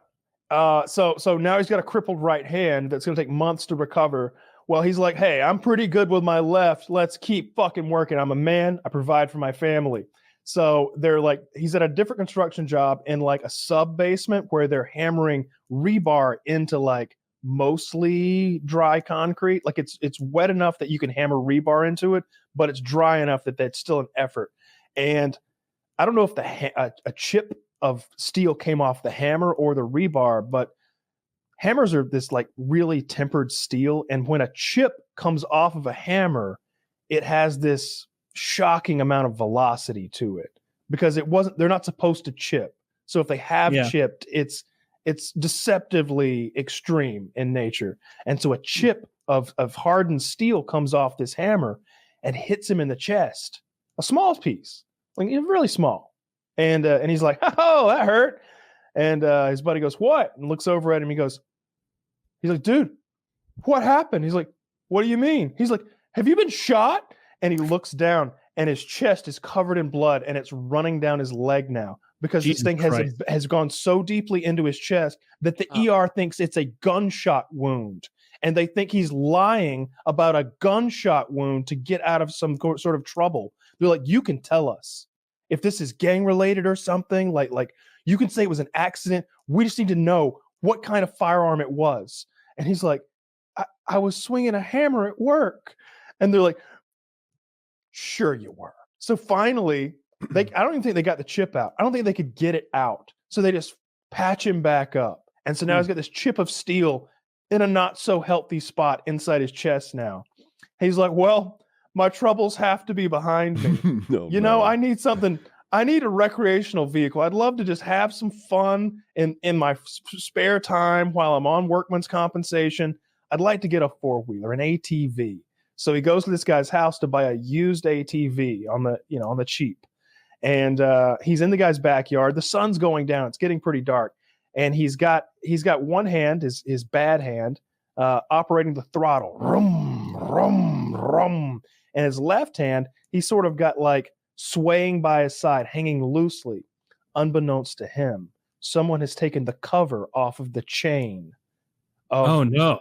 So now he's got a crippled right hand that's going to take months to recover. Well, he's like, hey, I'm pretty good with my left. Let's keep fucking working. I'm a man. I provide for my family. So they're like, he's at a different construction job in like a sub basement where they're hammering rebar into like mostly dry concrete. Like it's wet enough that you can hammer rebar into it, but it's dry enough that that's still an effort. And I don't know if a chip of steel came off the hammer or the rebar, but hammers are this like really tempered steel, and when a chip comes off of a hammer, it has this shocking amount of velocity to it because they're not supposed to chip. So if they have chipped, it's deceptively extreme in nature. And so a chip of hardened steel comes off this hammer and hits him in the chest, a small piece, like really small. And he's like, "Oh, that hurt." And his buddy goes, "What?" And looks over at him. He's like, "Dude, what happened?" He's like, "What do you mean?" He's like, "Have you been shot?" And he looks down, and his chest is covered in blood, and it's running down his leg now because this thing has gone so deeply into his chest that the ER thinks it's a gunshot wound. And they think he's lying about a gunshot wound to get out of some sort of trouble. They're like, "You can tell us if this is gang related or something. Like you can say it was an accident. We just need to know what kind of firearm it was." And he's like, I was swinging a hammer at work." And they're like, "Sure you were." So finally, I don't even think they got the chip out. I don't think they could get it out. So they just patch him back up. And so now he's got this chip of steel in a not so healthy spot inside his chest now. He's like, "Well, my troubles have to be behind me. No, I need something. I need a recreational vehicle. I'd love to just have some fun in my spare time while I'm on workman's compensation. I'd like to get a four-wheeler, an ATV." So he goes to this guy's house to buy a used ATV on the cheap. And he's in the guy's backyard. The sun's going down. It's getting pretty dark. And he's got one hand, his bad hand, operating the throttle. Rum, rum, rum. And his left hand, he's sort of got like swaying by his side, hanging loosely. Unbeknownst to him, someone has taken the cover off of the chain of the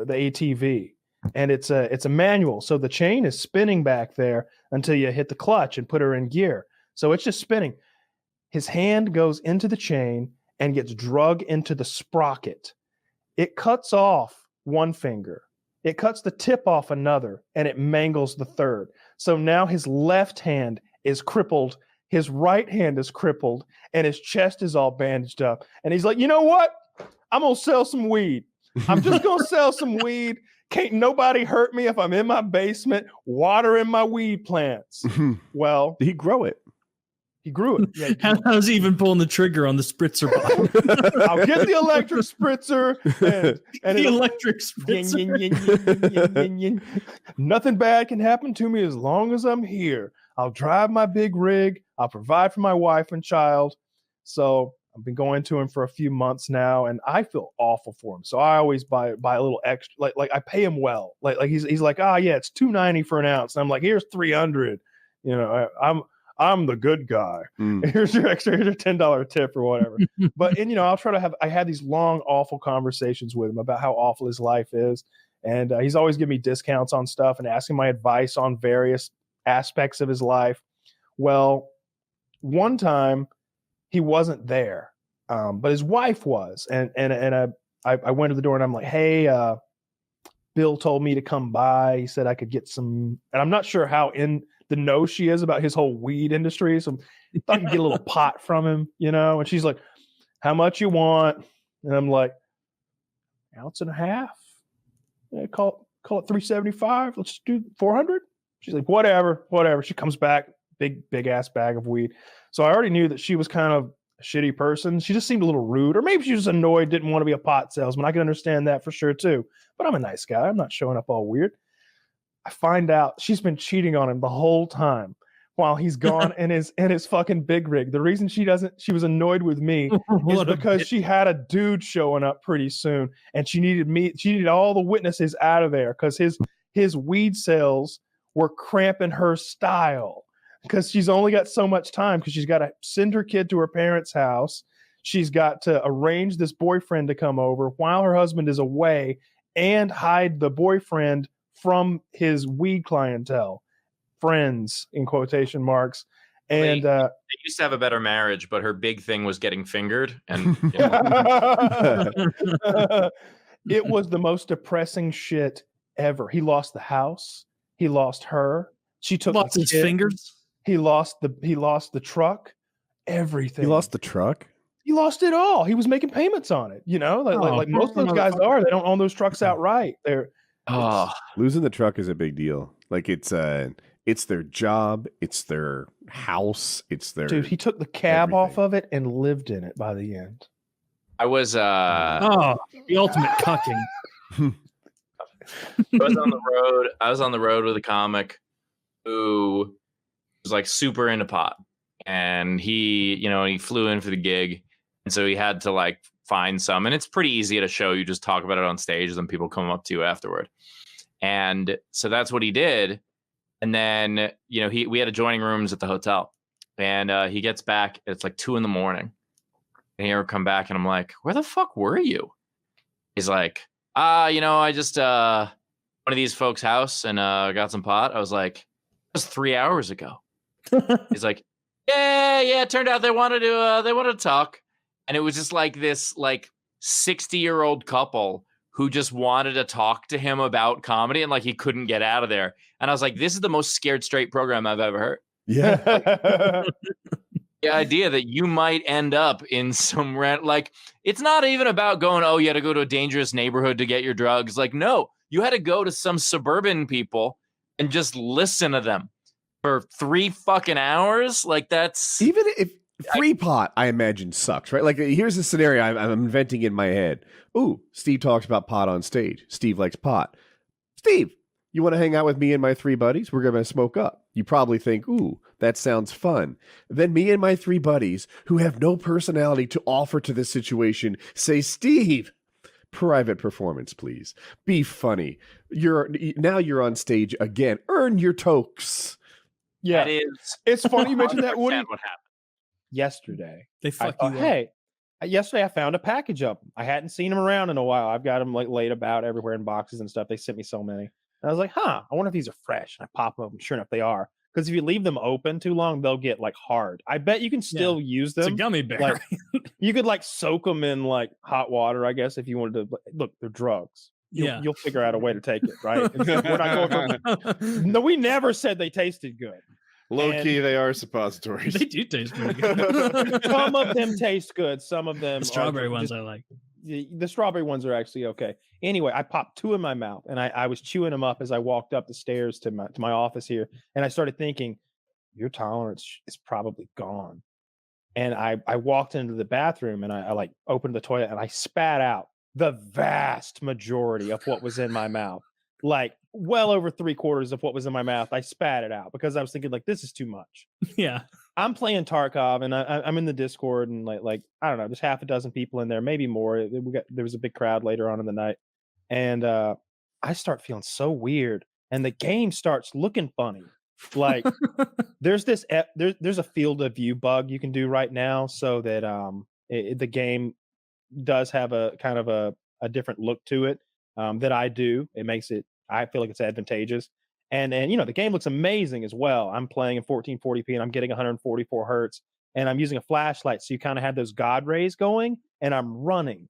ATV. And it's a manual. So the chain is spinning back there until you hit the clutch and put her in gear. So it's just spinning. His hand goes into the chain and gets drug into the sprocket. It cuts off one finger. It cuts the tip off another, and it mangles the third. So now his left hand is crippled. His right hand is crippled, and his chest is all bandaged up. And he's like, "You know what? I'm going to sell some weed. I'm just going to sell some weed. Can't nobody hurt me if I'm in my basement watering my weed plants." Well, did he grow it? He grew it. Yeah, how's he even pulling the trigger on the spritzer bottle? I'll get the electric spritzer. And the electric spritzer. Nothing bad can happen to me as long as I'm here. I'll drive my big rig. I'll provide for my wife and child. So I've been going to him for a few months now, and I feel awful for him. So I always buy a little extra. Like I pay him well. Like he's like, "Ah, yeah, it's $2.90 for an ounce." And I'm like, "Here's $300. You know, I'm the good guy. Here's your $10 tip or whatever." But I'll try to I had these long, awful conversations with him about how awful his life is, and he's always giving me discounts on stuff and asking my advice on various aspects of his life. Well, one time he wasn't there, but his wife was, and I went to the door and I'm like, "Hey, Bill told me to come by. He said I could get some," and I'm not sure how in the know she is about his whole weed industry. So I thought I could get a little pot from him, and she's like, "How much you want?" And I'm like, "Ounce and a half. Yeah, call it $375. Let's do 400. She's like, whatever. She comes back, big ass bag of weed. So I already knew that she was kind of a shitty person. She just seemed a little rude, or maybe she was annoyed, didn't want to be a pot salesman. I can understand that for sure too. But I'm a nice guy. I'm not showing up all weird. I find out she's been cheating on him the whole time while he's gone in his fucking big rig. The reason she was annoyed with me is because she had a dude showing up pretty soon, and she needed all the witnesses out of there because his weed sales were cramping her style because she's only got so much time because she's got to send her kid to her parents' house. She's got to arrange this boyfriend to come over while her husband is away and hide the boyfriend from his weed clientele, friends in quotation marks. And they used to have a better marriage, but her big thing was getting fingered. And it was the most depressing shit ever. He lost the house. He lost her. She took his fingers. He lost the truck. Everything. He lost the truck. He lost it all. He was making payments on it. Like most of those guys are. They don't own those trucks outright. Losing the truck is a big deal. Like it's their job, it's their house, it's their dude. He took the cab off of it and lived in it by the end. I was the ultimate cucking. I was on the road. I was on the road with a comic who was like super into pot, and he flew in for the gig, and so he had to like find some. And it's pretty easy at a show. You just talk about it on stage, and then people come up to you afterward. And so that's what he did. And then we had adjoining rooms at the hotel, and he gets back. It's like 2 a.m. and he ever come back, and I'm like, "Where the fuck were you?" He's like, I just one of these folks' house and got some pot. I was like, it was 3 hours ago. He's like, yeah. It turned out they wanted to talk, and it was just like this 60-year-old couple who just wanted to talk to him about comedy, and like he couldn't get out of there. And I was like, this is the most scared straight program I've ever heard. Yeah. The idea that you might end up in some it's not even about going, you had to go to a dangerous neighborhood to get your drugs. Like, no, you had to go to some suburban people and just listen to them for 3 fucking hours. Like, that's even if free pot, I imagine, sucks, right? Like, here's a scenario I'm inventing in my head. Ooh, Steve talks about pot on stage. Steve likes pot. Steve, you want to hang out with me and my 3 buddies? We're going to smoke up. You probably think, ooh, that sounds fun. Then me and my 3 buddies, who have no personality to offer to this situation, say, Steve, private performance, please. Be funny. Now you're on stage again. Earn your tokes. Yeah, it's funny you mentioned that, Woody. What happened Yesterday? They fuck you up. Hey, yesterday I found a package of them. I hadn't seen them around in a while. I've got them like laid about everywhere in boxes and stuff. They sent me so many. And I was like, I wonder if these are fresh. And I pop them. Sure enough, they are. Because if you leave them open too long, they'll get like hard. I bet you can still use them. It's a gummy bear. Like, you could like soak them in like hot water, I guess, if you wanted to. Look, they're drugs. You'll figure out a way to take it, right? We're not going no, we never said they tasted good. Low key, they are suppositories. They do taste pretty good. Some of them taste good. Some of them, the strawberry ones, I like. The strawberry ones are actually okay. Anyway, I popped 2 in my mouth, and I was chewing them up as I walked up the stairs to my office here, and I started thinking, your tolerance is probably gone. And I walked into the bathroom, and I like opened the toilet, and I spat out the vast majority of what was in my mouth, like well over 3/4 of what was in my mouth. I spat it out because I was thinking, like, this is too much. Yeah. I'm playing Tarkov, and I'm in the Discord, and like I don't know, there's half a dozen people in there, maybe more. There was a big crowd later on in the night, and I start feeling so weird, and the game starts looking funny. Like there's a field of view bug you can do right now, so that the game does have a kind of a different look to it that I do. It makes it, I feel like it's advantageous. And the game looks amazing as well. I'm playing in 1440p and I'm getting 144 hertz, and I'm using a flashlight, so you kind of have those God rays going, and I'm running,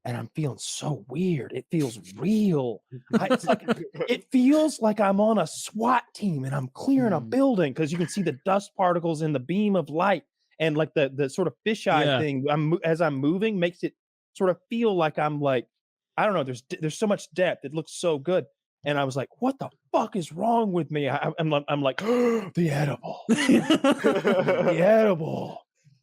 and I'm feeling so weird. It feels real. It feels like I'm on a SWAT team and I'm clearing a building, because you can see the dust particles in the beam of light, and like the sort of fisheye thing as I'm moving makes it sort of feel like I'm like, I don't know. There's so much depth. It looks so good. And I was like, what the fuck is wrong with me? I'm like, the edible. The edible.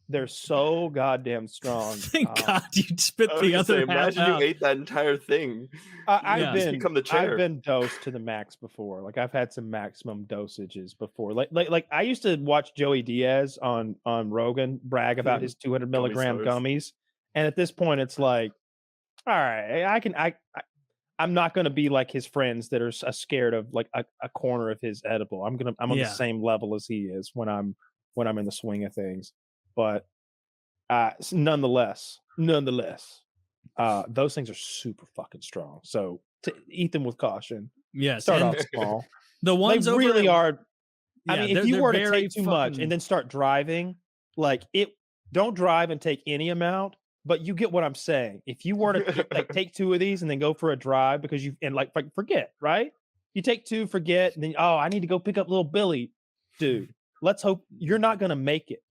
They're so goddamn strong. Thank God you spit the other half imagine out. you ate that entire thing. I've become the chair. I've been dosed to the max before. Like, I've had some maximum dosages before. Like I used to watch Joey Diaz on Rogan brag about his 200 milligram gummies. And at this point, it's like, all right, I'm not going to be like his friends that are scared of like a corner of his edible. I'm on the same level as he is when I'm in the swing of things. But nonetheless, those things are super fucking strong. So to eat them with caution. Yes, start off small. The ones they really are. I mean, if you were to take too much and then start driving, like don't drive and take any amount. But you get what I'm saying. If you were to like take 2 of these and then go for a drive because forget, right? You take 2, forget, and then I need to go pick up little Billy, dude. Let's hope you're not gonna make it.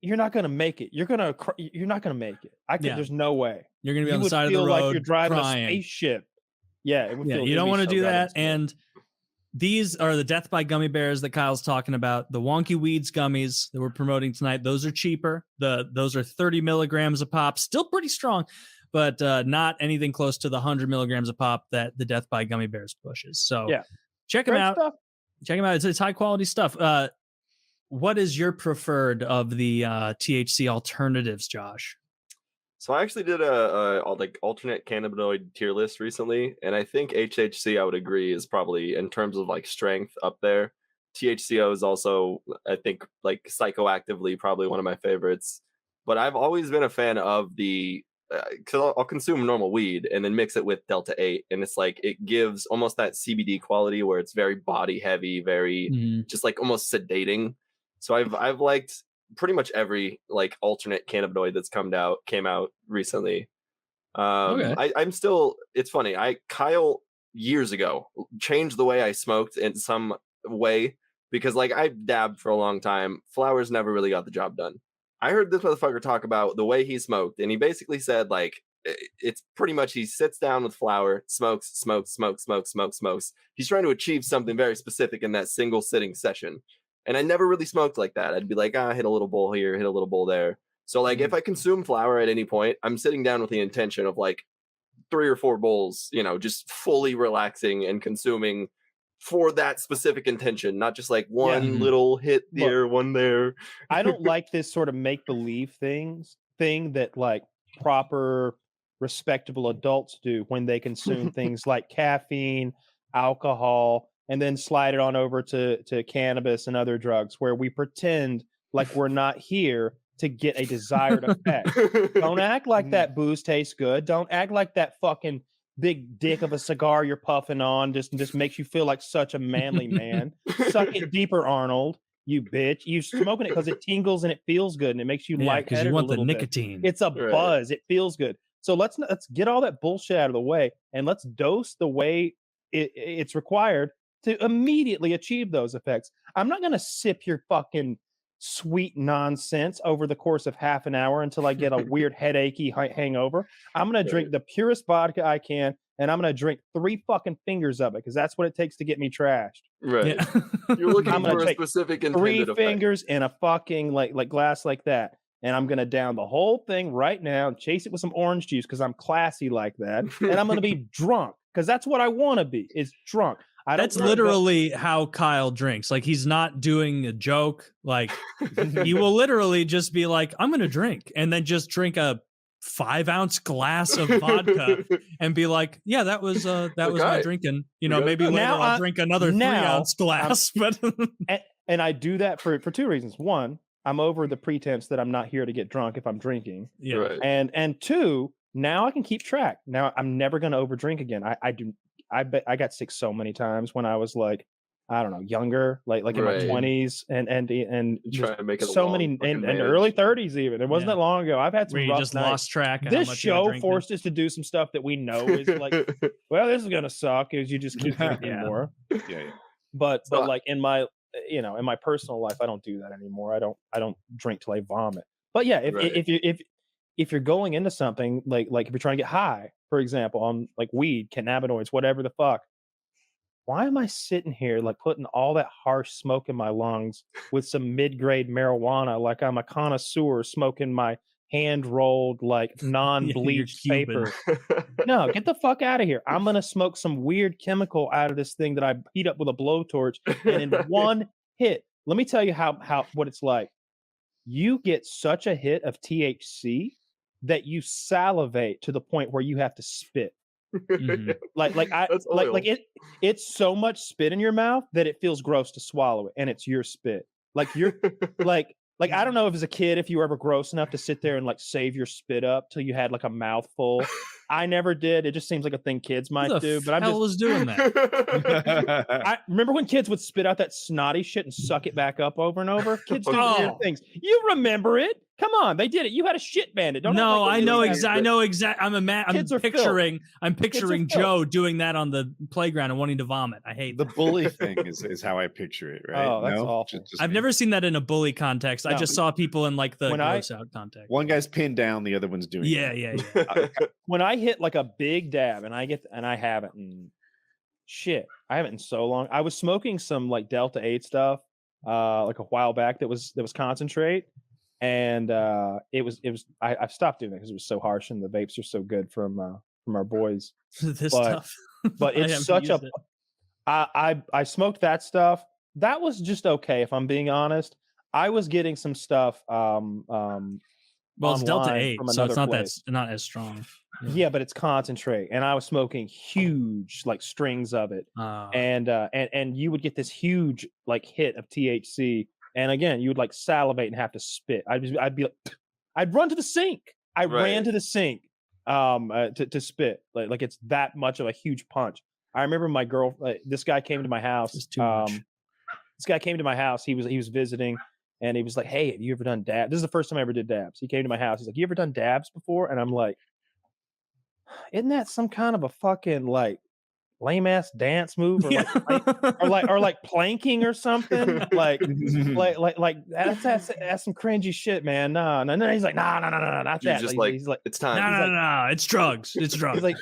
you're not gonna make it. You're not gonna make it. There's no way. You're gonna be You on the would side of the feel road like you're driving crying. a spaceship. Yeah, it would feel, you don't want to do that. goddamn And these are the Death by Gummy Bears that Kyle's talking about. The Wonky Weeds gummies that we're promoting tonight. Those are cheaper. Those are 30 milligrams a pop. Still pretty strong, but not anything close to the 100 milligrams a pop that the Death by Gummy Bears pushes. So check them out. stuff. Check them out. It's high quality stuff. What is your preferred of the THC alternatives, Josh? So I actually did a like alternate cannabinoid tier list recently, and I think HHC, I would agree, is probably, in terms of like strength, up there. THCO is also, I think, like psychoactively probably one of my favorites. But I've always been a fan of the, because I'll consume normal weed and then mix it with Delta 8, and it's like it gives almost that CBD quality where it's very body heavy, very just like almost sedating. So I've liked pretty much every like alternate cannabinoid that's came out recently. I'm still, it's funny, Kyle years ago changed the way I smoked in some way, because like I dabbed for a long time. Flowers never really got the job done. I heard this motherfucker talk about the way he smoked, and he basically said like it's pretty much he sits down with flower, smokes. He's trying to achieve something very specific in that single sitting session. And I never really smoked like that. I'd be like, hit a little bowl here, hit a little bowl there. So like if I consume flower at any point, I'm sitting down with the intention of like 3 or 4 bowls, just fully relaxing and consuming for that specific intention, not just like one little hit here, one there. I don't like this sort of make-believe thing that like proper, respectable adults do when they consume things like caffeine, alcohol, and then slide it on over to cannabis and other drugs, where we pretend like we're not here to get a desired effect. Don't act like that booze tastes good. Don't act like that fucking big dick of a cigar you're puffing on just makes you feel like such a manly man. Suck it deeper, Arnold. You bitch. You smoking it because it tingles and it feels good and it makes you lightheaded. You want the bit. nicotine. It's a buzz. It feels good. So let's get all that bullshit out of the way and let's dose the way it's required to immediately achieve those effects. I'm not going to sip your fucking sweet nonsense over the course of half an hour until I get a weird headachy hangover. I'm going to drink the purest vodka I can, and I'm going to drink 3 fucking fingers of it, because that's what it takes to get me trashed. Right. Yeah. You're looking for a specific intended 3 fingers in a fucking like glass like that. And I'm going to down the whole thing right now and chase it with some orange juice because I'm classy like that. And I'm going to be drunk because that's what I want to be, is drunk. That's literally how Kyle drinks. Like, he's not doing a joke. Like, he will literally just be like, I'm going to drink, and then just drink a 5-ounce glass of vodka and be like, yeah, that was my drinking. Maybe later I'll drink another 3-ounce glass. But and I do that for 2 reasons. 1, I'm over the pretense that I'm not here to get drunk if I'm drinking. Yeah. Right. And 2, now I can keep track. Now I'm never going to overdrink again. I bet I got sick so many times when I was like, I don't know, younger, like in my 20s and trying to make it so many and early 30s even. It wasn't that long ago. I've had some rough just nights. Lost track. This show forced us to do some stuff that we know is like, well, this is gonna suck, is you just keep drinking more. Yeah. But like in my in my personal life, I don't do that anymore. I don't drink till I vomit. But yeah, if you're going into something like if you're trying to get high, for example, on like weed, cannabinoids, whatever the fuck, why am I sitting here like putting all that harsh smoke in my lungs with some mid-grade marijuana like I'm a connoisseur smoking my hand-rolled like non-bleached paper? No, get the fuck out of here. I'm gonna smoke some weird chemical out of this thing that I heat up with a blowtorch, and in one hit, let me tell you how what it's like. You get such a hit of THC that you salivate to the point where you have to spit. Mm-hmm. It's so much spit in your mouth that it feels gross to swallow it, and it's your spit. Like you're like I don't know if as a kid if you were ever gross enough to sit there and like save your spit up till you had like a mouthful. I never did. It just seems like a thing kids might do. But I was doing that. I remember when kids would spit out that snotty shit and suck it back up over and over. Kids do weird things. You remember it? Come on, they did it. You had a shit bandit. Don't No, act like I know exactly. I know exactly. I'm picturing Joe doing that on the playground and wanting to vomit. I hate the bully thing is how I picture it. Right? Oh, that's awful. Just I've me. never seen that in a bully context. I No. just saw people in like the When gross out context. One guy's pinned down, the other one's doing. Yeah. When I hit like a big dab, and I haven't in shit. I haven't in so long. I was smoking some like Delta 8 stuff like a while back that was concentrate. And I've stopped doing it because it was so harsh and the vapes are so good from our boys. This stuff. But it's such a I smoked that stuff. That was just okay, if I'm being honest. I was getting some stuff well, it's Delta 8, so it's not as strong. Yeah, but it's concentrate, and I was smoking huge like strings of it, and you would get this huge like hit of THC, and again, you would like salivate and have to spit. I'd be like, I'd run to the sink. I ran to the sink to spit. Like it's that much of a huge punch. I remember my girl. This guy came to my house. This guy came to my house. He was visiting. And he was like, "Hey, have you ever done dabs?" This is the first time I ever did dabs. He came to my house. He's like, "You ever done dabs before?" And I'm like, "Isn't that some kind of a fucking like lame ass dance move, or like planking or something? like that's some cringy shit, man. No. He's like, no, not that. Just he's like, it's time. No, it's drugs. It's drugs. He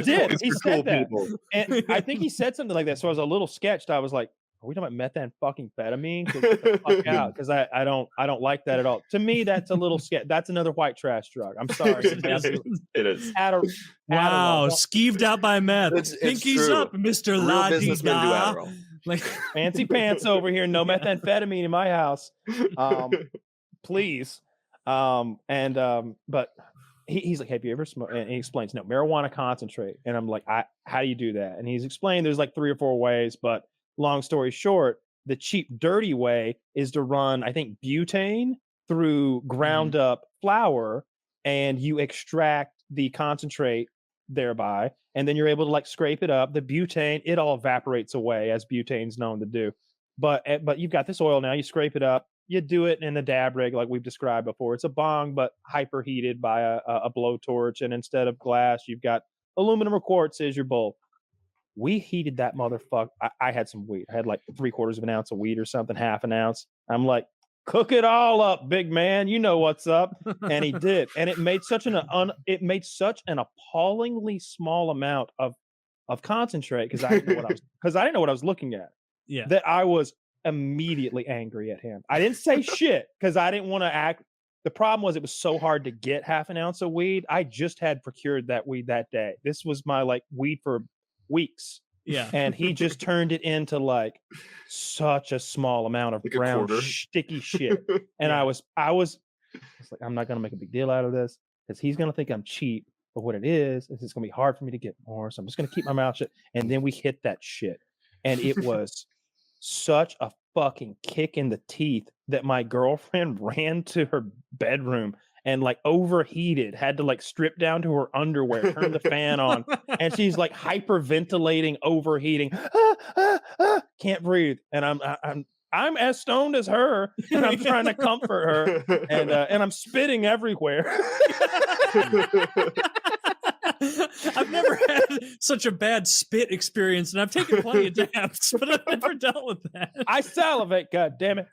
did. It's he for said cool that. people. And I think he said something like that. So I was a little sketched. I was like, are we talking about methamphetamine? Get the fuck out, because I don't like that at all. To me, that's a little that's another white trash drug. I'm sorry. It is. Wow, skeeved out by meth. Pinkies up, Mr. La businessmen do Adderall. Like fancy pants over here. No methamphetamine in my house. Please. But he's like, have you ever smoked? And he explains, no, marijuana concentrate. And I'm like, how do you do that? And he's explained there's like 3 or 4 ways, but long story short, the cheap, dirty way is to run, I think, butane through ground up flour, and you extract the concentrate thereby, and then you're able to like scrape it up. The butane, it all evaporates away, as butane's known to do. But you've got this oil now. You scrape it up. You do it in the dab rig like we've described before. It's a bong, but hyperheated by a blowtorch, and instead of glass, you've got aluminum or quartz as your bowl. We heated that motherfucker. I had some weed. I had like 3/4 of an ounce of weed or something, half an ounce. I'm like, cook it all up, big man. You know what's up. And he did. And it made such an appallingly small amount of concentrate because I didn't know what I was looking at. Yeah. That I was immediately angry at him. I didn't say shit because I didn't want to act. The problem was it was so hard to get half an ounce of weed. I just had procured that weed that day. This was my like weed for weeks. Yeah. And he just turned it into like such a small amount of brown sticky shit. And I was like, I'm not gonna make a big deal out of this because he's gonna think I'm cheap. But what it is it's gonna be hard for me to get more. So I'm just gonna keep my mouth shut. And then we hit that shit. And it was such a fucking kick in the teeth that my girlfriend ran to her bedroom and like overheated, had to like strip down to her underwear, turn the fan on, and she's like hyperventilating, overheating, can't breathe. And I'm as stoned as her, and I'm trying to comfort her, and I'm spitting everywhere. I've never had such a bad spit experience, and I've taken plenty of dabs, but I've never dealt with that. I salivate, god damn it.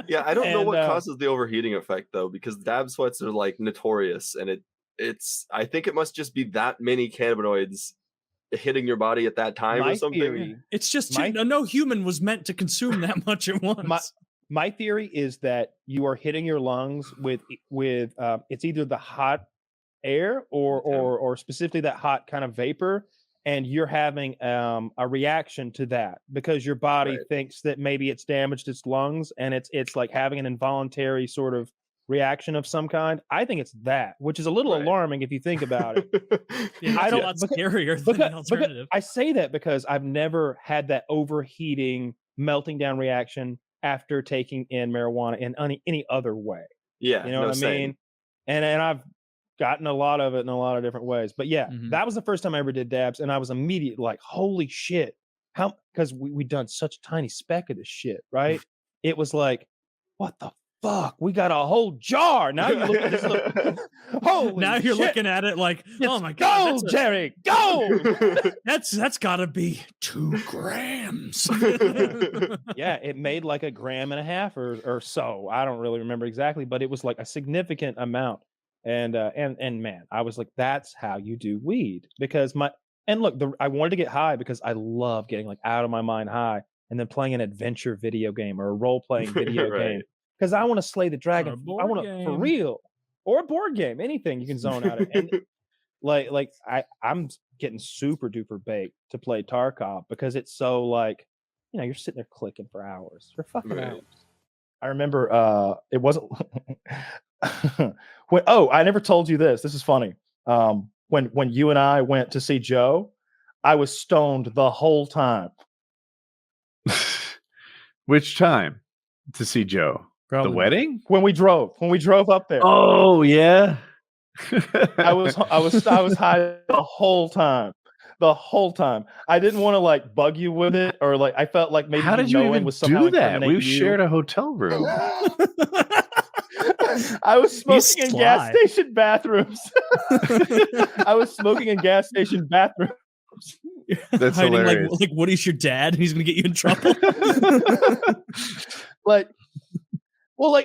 Yeah, I don't know what causes the overheating effect though, because dab sweats are like notorious, and it's I think it must just be that many cannabinoids hitting your body at that time or something. Theory, it's just no human was meant to consume that much at once. My theory is that you are hitting your lungs with it's either the hot air or specifically that hot kind of vapor, and you're having a reaction to that because your body thinks that maybe it's damaged its lungs, and it's like having an involuntary sort of reaction of some kind. I think it's that, which is a little alarming if you think about it. I don't scarier than the alternative. I say that because I've never had that overheating, melting down reaction after taking in marijuana in any other way. Yeah, you know what I mean. And I've gotten a lot of it in a lot of different ways. But yeah, that was the first time I ever did dabs, and I was immediately like, holy shit. How, because we'd done such a tiny speck of this shit, right? It was like, what the fuck, we got a whole jar. Now you look at this little, holy Now you're shit. looking at it like, It's oh my god, gold, Jerry, gold. that's gotta be 2 grams. Yeah, it made like 1.5 grams or so. I don't really remember exactly, but it was like a significant amount. And man, I was like, that's how you do weed. Because I wanted to get high because I love getting like out of my mind high and then playing an adventure video game or a role-playing video game. Because I want to slay the dragon. I want to for real. Or a board game, anything you can zone out of. And I'm getting super duper baked to play Tarkov because it's so like, you're sitting there clicking for hours, for fucking hours. I remember it wasn't I never told you this. This is funny. When you and I went to see Joe, I was stoned the whole time. Which time to see Joe? Probably. The wedding? When we drove up there. Oh yeah. I was high the whole time. The whole time. I didn't want to like bug you with it, or like I felt like maybe how did you even was somehow do that? We incriminate you. shared a hotel room. I was smoking in gas station bathrooms. I was smoking in gas station bathrooms. That's hiding hilarious. like Woody's your dad and he's gonna get you in trouble.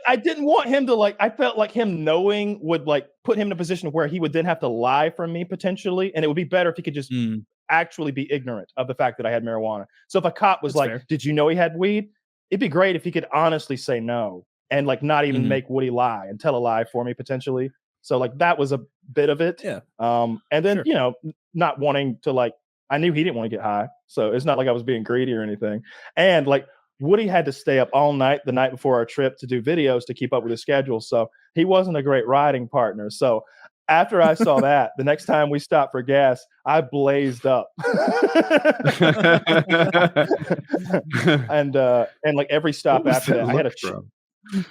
I didn't want him to I felt like him knowing would like put him in a position where he would then have to lie from me potentially. And it would be better if he could just actually be ignorant of the fact that I had marijuana. So if a cop was fair. Did you know he had weed? It'd be great if he could honestly say no and like not even make Woody lie and tell a lie for me potentially. So like that was a bit of it. Yeah. And then, not wanting to I knew he didn't want to get high. So it's not like I was being greedy or anything. And like Woody had to stay up all night the night before our trip to do videos to keep up with his schedule. So he wasn't a great riding partner. So after I saw that, the next time we stopped for gas, I blazed up. and like every stop after that, I had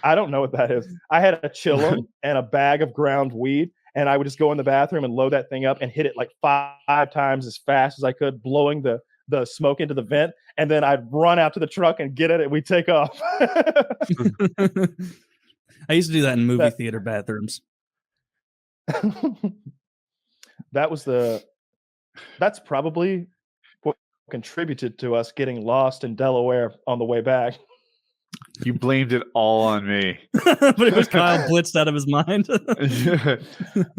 I don't know what that is. I had a chillum and a bag of ground weed. And I would just go in the bathroom and load that thing up and hit it like 5 times as fast as I could, blowing the smoke into the vent. And then I'd run out to the truck and get it and we'd take off. I used to do that in movie theater bathrooms. That's probably what contributed to us getting lost in Delaware on the way back. You blamed it all on me. But it was Kyle blitzed out of his mind.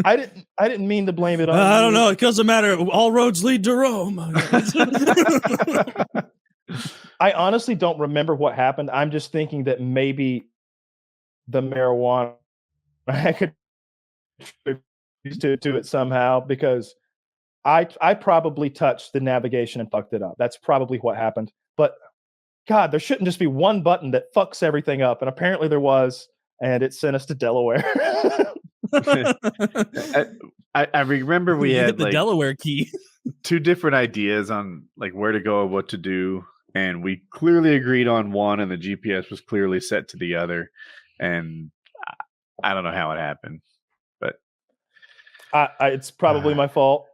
I didn't mean to blame it on I don't know. It doesn't matter. All roads lead to Rome. I honestly don't remember what happened. I'm just thinking that maybe the marijuana I could contribute to it somehow because I probably touched the navigation and fucked it up. That's probably what happened. But God, there shouldn't just be one button that fucks everything up. And apparently there was, and it sent us to Delaware. I remember we had the Delaware key. 2 different ideas on like where to go and what to do. And we clearly agreed on one and the GPS was clearly set to the other. And I don't know how it happened, but it's probably my fault.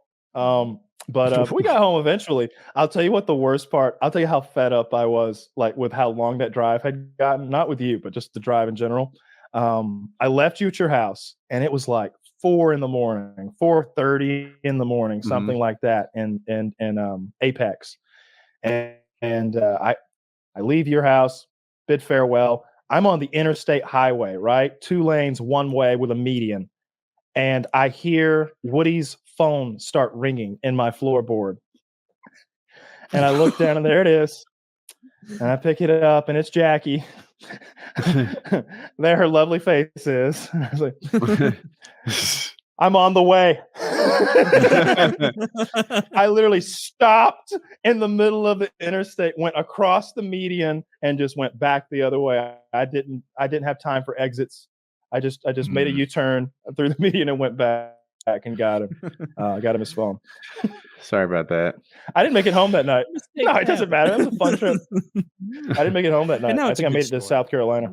But we got home eventually. I'll tell you what the worst part. I'll tell you how fed up I was, like with how long that drive had gotten. Not with you, but just the drive in general. I left you at your house, and it was like 4 in the morning, 4:30 in the morning, something like that, in Apex. And I leave your house, bid farewell. I'm on the interstate highway, right? 2 lanes, one way with a median. And I hear Woody's phone start ringing in my floorboard. And I look down and there it is. And I pick it up and it's Jackie. There her lovely face is. I was like, I'm on the way. I literally stopped in the middle of the interstate, went across the median and just went back the other way. I didn't have time for exits. I just made a U-turn through the median and went back and got him. Got him his phone. Sorry about that. I didn't make it home that night. No, it doesn't matter. It was a fun trip. I didn't make it home that night. I think I made it to South Carolina.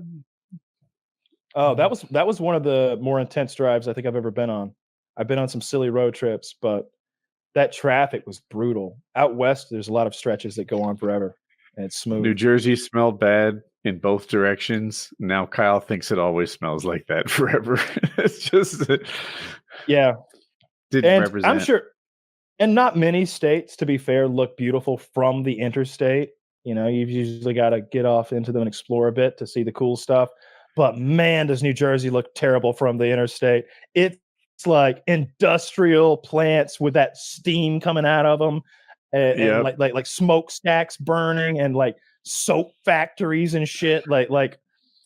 Oh, that was one of the more intense drives I think I've ever been on. I've been on some silly road trips, but that traffic was brutal. Out west, there's a lot of stretches that go on forever, and it's smooth. New Jersey smelled bad in both directions. Now Kyle thinks it always smells like that forever. It's just didn't represent. I'm sure, and not many states, to be fair, look beautiful from the interstate. You know, you've usually got to get off into them and explore a bit to see the cool stuff. But man, does New Jersey look terrible from the interstate. It's like industrial plants with that steam coming out of them, and like smokestacks burning, and like soap factories and shit. Like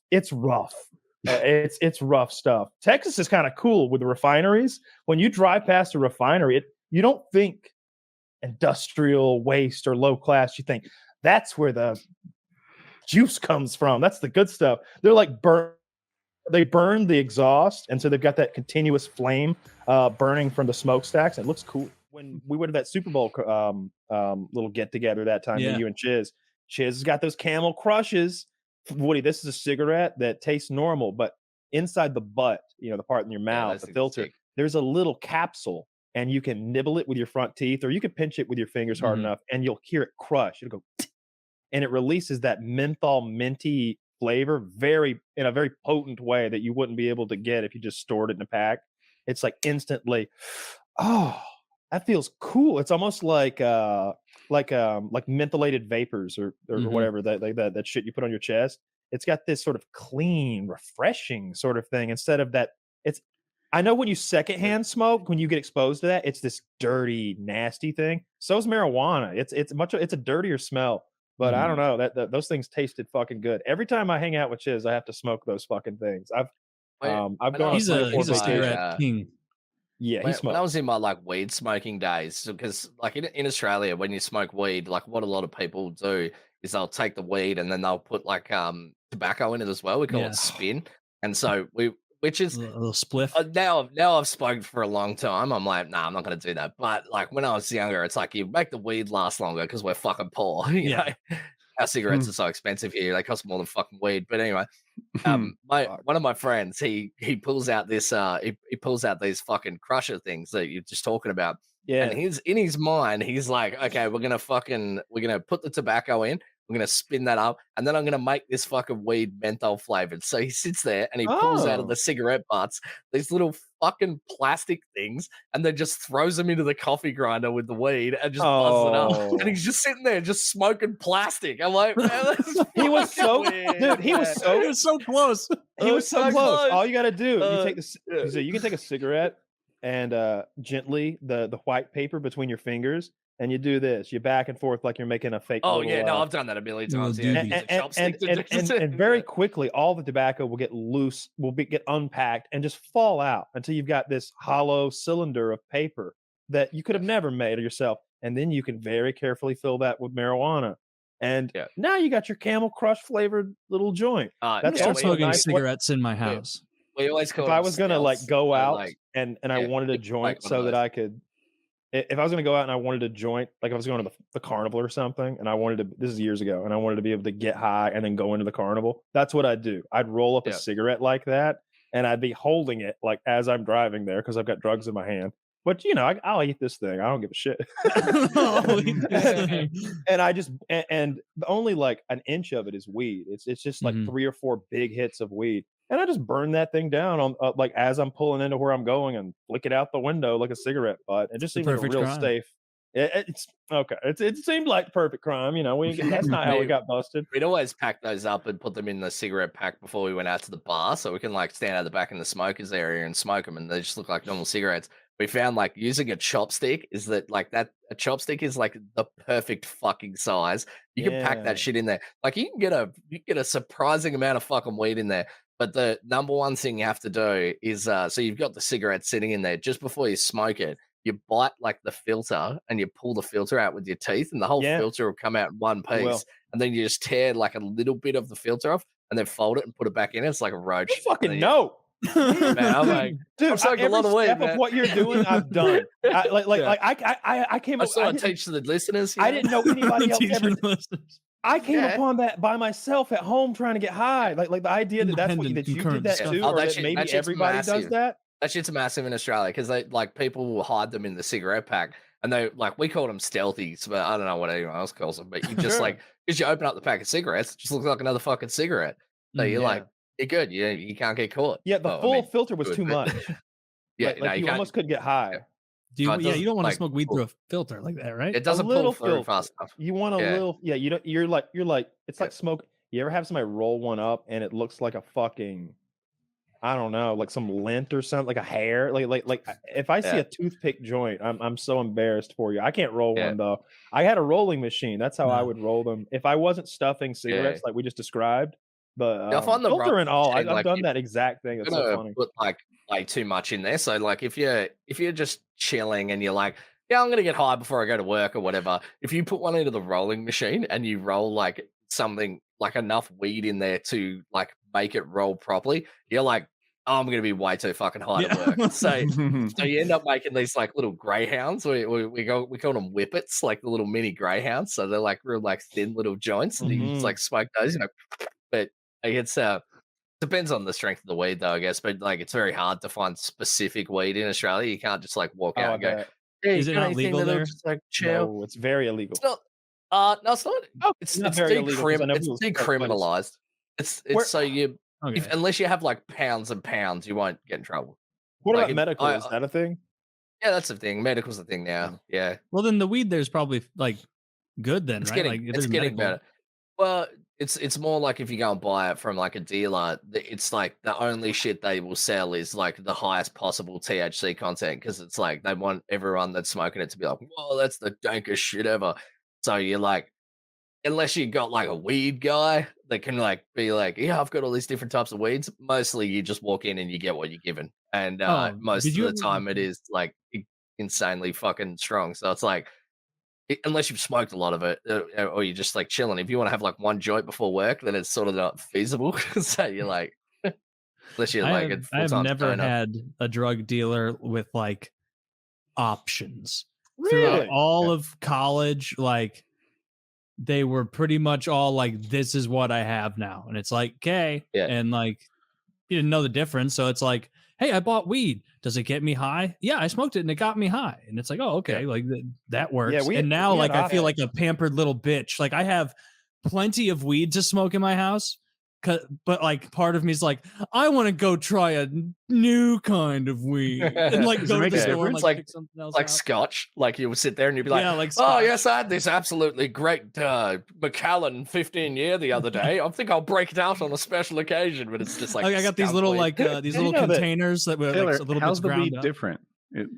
it's rough. It's rough stuff. Texas is kind of cool with the refineries. When you drive past a refinery, you don't think industrial waste or low class. You think that's where the juice comes from. That's the good stuff. They're like they burn the exhaust, and so they've got that continuous flame burning from the smokestacks. It looks cool. When we went to that Super Bowl little get together that time, you and Chiz has got those Camel Crushes. Woody, this is a cigarette that tastes normal, but inside the butt, you know, the part in your mouth, the filter, there's a little capsule, and you can nibble it with your front teeth, or you can pinch it with your fingers hard enough, and you'll hear it crush. It'll go, and it releases that menthol minty flavor in a very potent way that you wouldn't be able to get if you just stored it in a pack. It's like instantly, oh, that feels cool. It's almost like mentholated vapors or whatever that shit you put on your chest. It's got this sort of clean, refreshing sort of thing instead of that. I know when you secondhand smoke, when you get exposed to that, it's this dirty, nasty thing. So is marijuana. It's a dirtier smell. But I don't know that those things tasted fucking good. Every time I hang out with Chiz, I have to smoke those fucking things. I've gone. He's a cigarette king. Yeah, when I was in my like weed smoking days, because like in Australia, when you smoke weed, like what a lot of people do is they'll take the weed and then they'll put like tobacco in it as well. We call it spin, and so which is a little spliff. Now I've smoked for a long time. I'm like, nah, I'm not going to do that. But like when I was younger, it's like you make the weed last longer because we're fucking poor. You know? Our cigarettes are so expensive here; they cost more than fucking weed. But anyway, one of my friends, he pulls out this he pulls out these fucking crusher things that you're just talking about. Yeah, and in his mind, he's like, okay, we're gonna put the tobacco in. I'm going to spin that up, and then I'm going to make this fucking weed menthol flavored. So he sits there and he pulls out of the cigarette butts these little fucking plastic things, and then just throws them into the coffee grinder with the weed and just buzzes it up. And he's just sitting there just smoking plastic. I'm like, man, he was so weird. He was so close. He was so close. All you got to do, you can take a cigarette and gently the white paper between your fingers. And you do this, you back and forth like you're making a fake. Oh yeah, no, I've done that a million times. And very quickly, all the tobacco will get loose, get unpacked, and just fall out until you've got this hollow cylinder of paper that you could have never made yourself. And then you can very carefully fill that with marijuana. And now you got your Camel Crush flavored little joint. That's also smoking cigarettes in my house. We always call if I was gonna like go out and I wanted a joint so that I could. If I was going to go out and I wanted a joint, like if I was going to the carnival or something, and I wanted to, this is years ago, and I wanted to be able to get high and then go into the carnival, that's what I'd do. I'd roll up a cigarette like that, and I'd be holding it like as I'm driving there because I've got drugs in my hand. But you know, I'll eat this thing. I don't give a shit. And I just and only like an inch of it is weed. It's just like 3 or 4 big hits of weed. And I just burn that thing down on like as I'm pulling into where I'm going and flick it out the window like a cigarette butt. It just seems like a real safe. It's okay. It seemed like perfect crime. You know, that's not how we got busted. We'd always pack those up and put them in the cigarette pack before we went out to the bar, so we can like stand out the back in the smokers area and smoke them, and they just look like normal cigarettes. We found like using a chopstick is that like that a chopstick is like the perfect fucking size. You can pack that shit in there. Like you can get a surprising amount of fucking weed in there. But the number one thing you have to do is so you've got the cigarette sitting in there. Just before you smoke it, you bite like the filter and you pull the filter out with your teeth, and the whole filter will come out in one piece. And then you just tear like a little bit of the filter off and then fold it and put it back in. It's like a roach. You fucking know. Man, I'm like, dude, every a lot of step of what you're doing, I've done. I came. I still teach the listeners. I didn't know anybody else ever. I came upon that by myself at home trying to get high. Like the idea that you did that too, or that maybe everybody does that. That shit's massive in Australia because they like people will hide them in the cigarette pack. And they like we called them stealthies, but I don't know what anyone else calls them. But you just like because you open up the pack of cigarettes, it just looks like another fucking cigarette. So you're like, you're good. You can't get caught. Yeah, the full filter was too much. Yeah, like you almost couldn't get high. You don't want to smoke weed through a filter like that, right? It doesn't pull through fast enough. You want a little, you don't. You're like, it's like smoke. You ever have somebody roll one up and it looks like a fucking, I don't know, like some lint or something, like a hair. Like if I see a toothpick joint, I'm so embarrassed for you. I can't roll one though. I had a rolling machine. That's how I would roll them if I wasn't stuffing cigarettes like we just described. But filter and all, I've done that exact thing. It's so funny. Put like too much in there. So like if you're just chilling and you're like, yeah, I'm gonna get high before I go to work or whatever. If you put one into the rolling machine and you roll like something like enough weed in there to like make it roll properly, you're like, oh, I'm gonna be way too fucking high to work. So you end up making these like little greyhounds. We call them whippets, like the little mini greyhounds. So they're like real like thin little joints, and you just like smoke those, But like, it's depends on the strength of the weed though, I guess. But like it's very hard to find specific weed in Australia. You can't just like walk out and go, hey, is it not legal there? Just, like, chill? No, it's very illegal. It's not. No, it's not. Oh, it's decriminalized. It's so you unless you have like pounds and pounds, you won't get in trouble. What about medical? Is that a thing? Yeah, that's a thing. Medical's a thing now. Yeah. Well, then the weed there's probably like good then, right? It's getting better. Well, it's more like if you go and buy it from like a dealer, it's like the only shit they will sell is like the highest possible THC content because it's like they want everyone that's smoking it to be like, whoa, that's the dankest shit ever. So you're like, unless you got like a weed guy that can like be like, yeah, I've got all these different types of weeds. Mostly you just walk in and you get what you're given, and most of the time it is like insanely fucking strong. So it's like, unless you've smoked a lot of it, or you're just like chilling. If you want to have like one joint before work, then it's sort of not feasible. So you're like, unless you're like, I've never had a drug dealer with like options. Really? Throughout all of college, like they were pretty much all like, this is what I have now. And it's like, okay. Yeah. And like, you didn't know the difference. So it's like, hey, I bought weed. Does it get me high? Yeah, I smoked it and it got me high. And it's like, oh, okay. Like that works. Yeah, and now like I feel like a pampered little bitch. Like I have plenty of weed to smoke in my house. But like part of me is like, I want to go try a new kind of weed and like go to the store and like pick something else like out. Scotch. Like you would sit there and you'd be like, Yeah, like oh Scotch. yes, I had this absolutely great Macallan 15 year the other day. I think I'll break it out on a special occasion. But it's just like I got these little weed. like these little containers that were Taylor, like a little how's bit the weed ground up. different?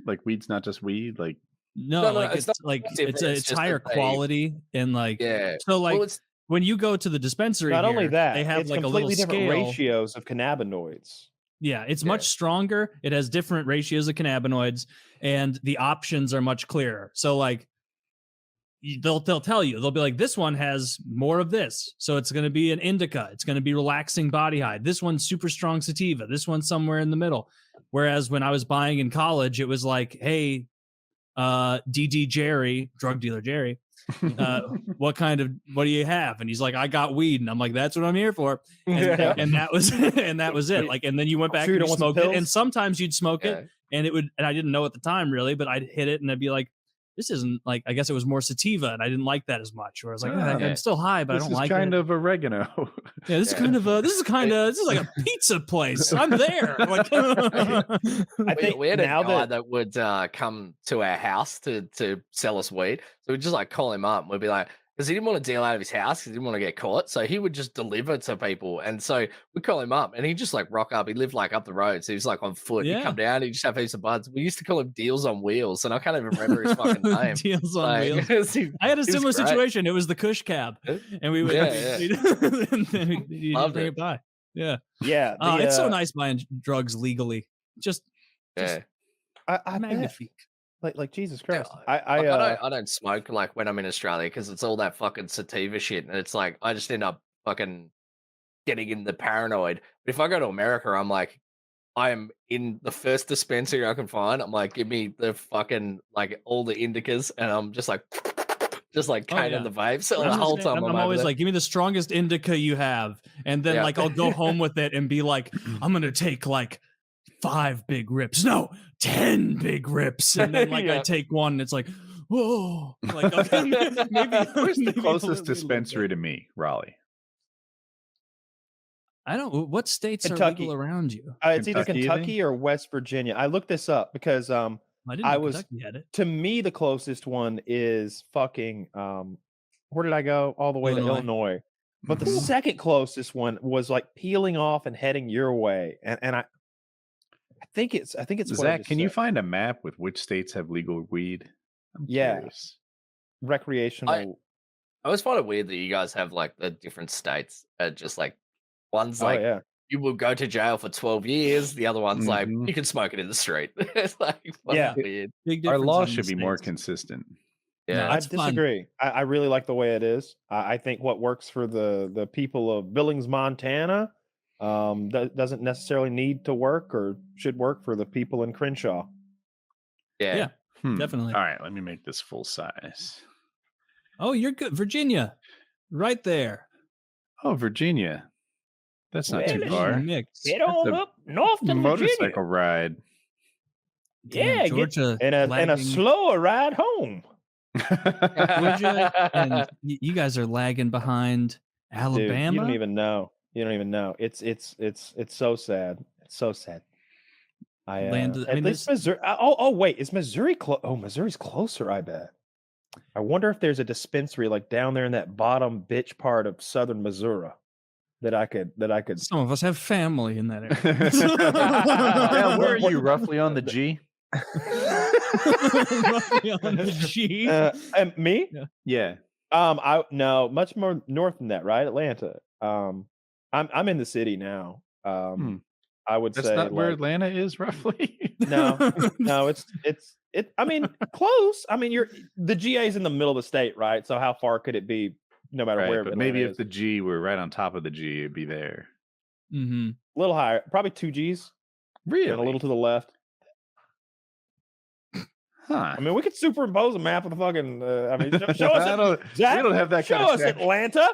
Like weed's not just weed. Like No, No, like it's it's not like different, it's it's just higher that they- quality and like Yeah. so like Well, it's when you go to the dispensary Not only here, that, they have it's like a completely little different scale. ratios of cannabinoids. Yeah, it's much stronger. It has different ratios of cannabinoids, and the options are much clearer. So, like, they'll tell you, they'll be like, this one has more of this, so it's going to be an indica. It's going to be relaxing body high. This one's super strong sativa. This one's somewhere in the middle. Whereas when I was buying in college, it was like, hey, DD Jerry, drug dealer Jerry, what do you have? And he's like, I got weed. And I'm like, that's what I'm here for. And that was it. Like, and then you went back and you smoked it. And sometimes you'd smoke it and I didn't know at the time really, but I'd hit it and I'd be like, this isn't like, I guess it was more sativa and I didn't like that as much. Where I was like, I'm still high, but I don't like it. This is kind of oregano. Yeah, this is like a pizza place. I'm there. Like, I think we had a guy that would come to our house to sell us weed. So we'd just like call him up and we'd be like, because he didn't want to deal out of his house because he didn't want to get caught. So he would just deliver to people. And so we'd call him up and he'd just like rock up. He lived like up the road. So he was like on foot. He'd come down, he'd just have heaps of buds. We used to call him Deals on Wheels. And I can't even remember his fucking name. Deals on Wheels. I had a similar situation. It was the Kush cab. And we would and then he'd bring it by. Yeah. Yeah. It's so nice buying drugs legally. Just magnifique. Like Jesus Christ. I don't smoke like when I'm in Australia because it's all that fucking sativa shit, and it's like I just end up fucking getting in the paranoid. But if I go to America, I'm like, I am in the first dispensary I can find. I'm like, give me the fucking like all the indicas, and I'm just like caning the vapes. So the whole time I'm always like, give me the strongest indica you have, and then like I'll go home with it and be like, I'm gonna take like 5 big rips. No, 10 big rips. And then like I take one and it's like, whoa, like okay, maybe Where's the maybe closest a little dispensary bit. to me? Raleigh. I don't. What states are Kentucky. legal around you? It's either Kentucky, you think? Kentucky or West Virginia. I looked this up because I didn't know Kentucky had it. to me the closest one is fucking where did I go? All the way to Illinois. But the second closest one was like peeling off and heading your way. And I think it's what I Zach, just can you said. find a map with which states have legal weed? I'm curious. Recreational. I always find it weird that you guys have like the different states. Just like one's like you will go to jail for 12 years. The other one's like you can smoke it in the street. It's like weird. Our law should be more consistent. Yeah, I disagree. I really like the way it is. I think what works for the people of Billings, Montana, doesn't necessarily need to work or should work for the people in Crenshaw. Yeah. Definitely. All right, let me make this full size. Oh, you're good. Virginia, right there. Oh, Virginia. That's not too far. Get on up north to motorcycle Virginia. ride. Yeah, Georgia and a slower ride home. Georgia, and you guys are lagging behind Alabama. Dude, you don't even know. It's so sad. It's so sad. At least Missouri. Wait, is Missouri close? Oh, Missouri's closer. I bet. I wonder if there's a dispensary like down there in that bottom bitch part of southern Missouri that I could. Some of us have family in that area. Yeah, where are you? Roughly on the G? Roughly on the G. And me? Yeah. No, much more north than that, right? Atlanta. I'm in the city now. I would That's say not where Atlanta is roughly. No, it's I mean, close. I mean, the GA is in the middle of the state, right? So how far could it be? No matter where. But maybe if the G were right on top of the G, it'd be there. Mm-hmm. A little higher, probably 2 Gs. Really? And a little to the left. Huh. I mean, we could superimpose a map of the fucking. I mean, show us. We don't have that show kind of us tech. Atlanta.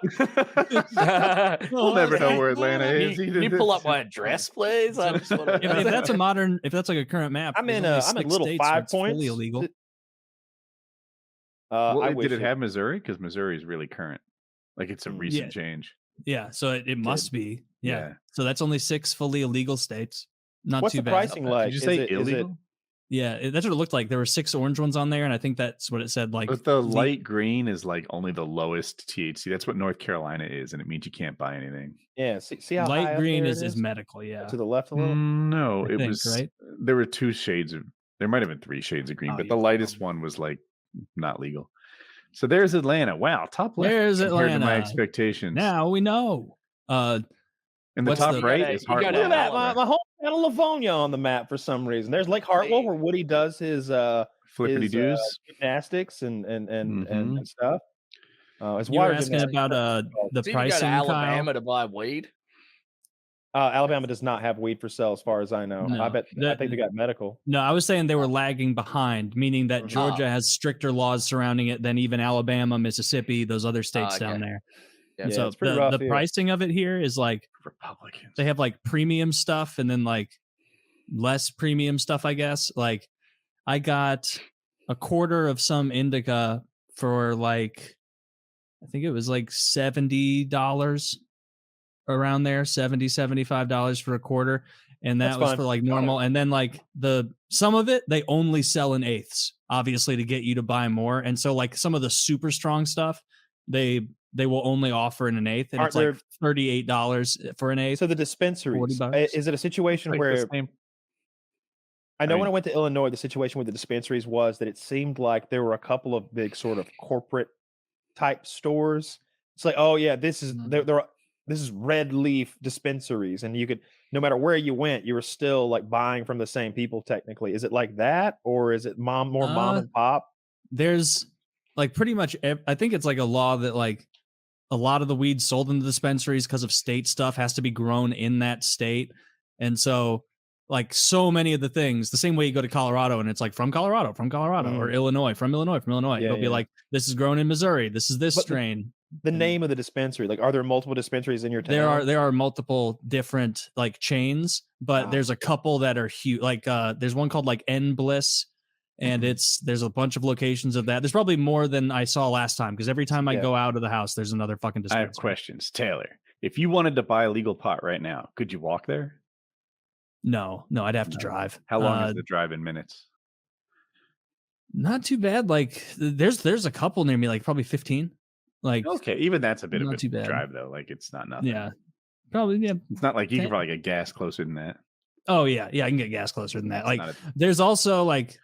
We'll never know where Atlanta is. Can you pull up my address, please? I just want to. If that's a modern, if that's like a current map, I'm in there's only 6 little states where 5 it's fully points. illegal. Did it have Missouri? Because Missouri is really current. Like it's a recent change. Yeah, so it must be. Yeah. So that's only 6 fully illegal states. Not What's too the bad. pricing like? Did you say illegal? Yeah, that's what it looked like. There were 6 orange ones on there, and I think that's what it said. Like, but the light green is like only the lowest THC. That's what North Carolina is, and it means you can't buy anything. Yeah, see how light high green up is medical. Yeah, to the left a little. No, I it think, was right. There were 2 shades of. There might have been 3 shades of green, but the lightest one was like not legal. So there's Atlanta. Wow, top left. There's compared Atlanta. to my expectations. Now we know. In the top right is Look Harley. at that, my hometown of Livonia on the map for some reason. There's Lake Hartwell where Woody does his Flippity doos, gymnastics and stuff. It's You were asking about the So you pricing. go to Alabama Kyle? to buy weed. Alabama does not have weed for sale, as far as I know. No. I think they got medical. No, I was saying they were lagging behind, meaning that Georgia has stricter laws surrounding it than even Alabama, Mississippi, those other states down there. Yeah, so it's pretty rough the here. pricing of it here is like Republicans. They have like premium stuff and then like less premium stuff, I guess. Like I got a quarter of some indica for like, I think it was like $70 around there, $75 for a quarter. And that was for like normal. And then like some of it, they only sell in eighths, obviously, to get you to buy more. And so like some of the super strong stuff, they will only offer in an eighth, and it's like $38 for an eighth. So the dispensaries, is it a situation where I know when I went to Illinois, the situation with the dispensaries was that it seemed like there were a couple of big sort of corporate type stores. It's like, oh yeah, this is this is red leaf dispensaries, and you could, no matter where you went, you were still like buying from the same people. Technically, is it like that, or is it mom and pop? There's like pretty much, I think it's like a law that like a lot of the weed sold in the dispensaries because of state stuff has to be grown in that state. And so like so many of the things, the same way you go to Colorado and it's like from Colorado, or Illinois, from Illinois. It'll be like, this is grown in Missouri. This is this strain. The name of the dispensary, like, are there multiple dispensaries in your town? There are multiple different like chains, but there's a couple that are huge. Like there's one called like N Bliss, and there's a bunch of locations of that. There's probably more than I saw last time because every time I go out of the house, there's another fucking dispensary. I have questions, Taylor. If you wanted to buy legal pot right now, could you walk there? No, I'd have to drive. How long is the drive in minutes? Not too bad. Like there's a couple near me, like probably 15. Like okay, even that's a bit of a too bad. drive though. Like it's not nothing. Yeah, probably. Yeah, it's not like you can probably get gas closer than that. Oh yeah, I can get gas closer than that. Like there's also like,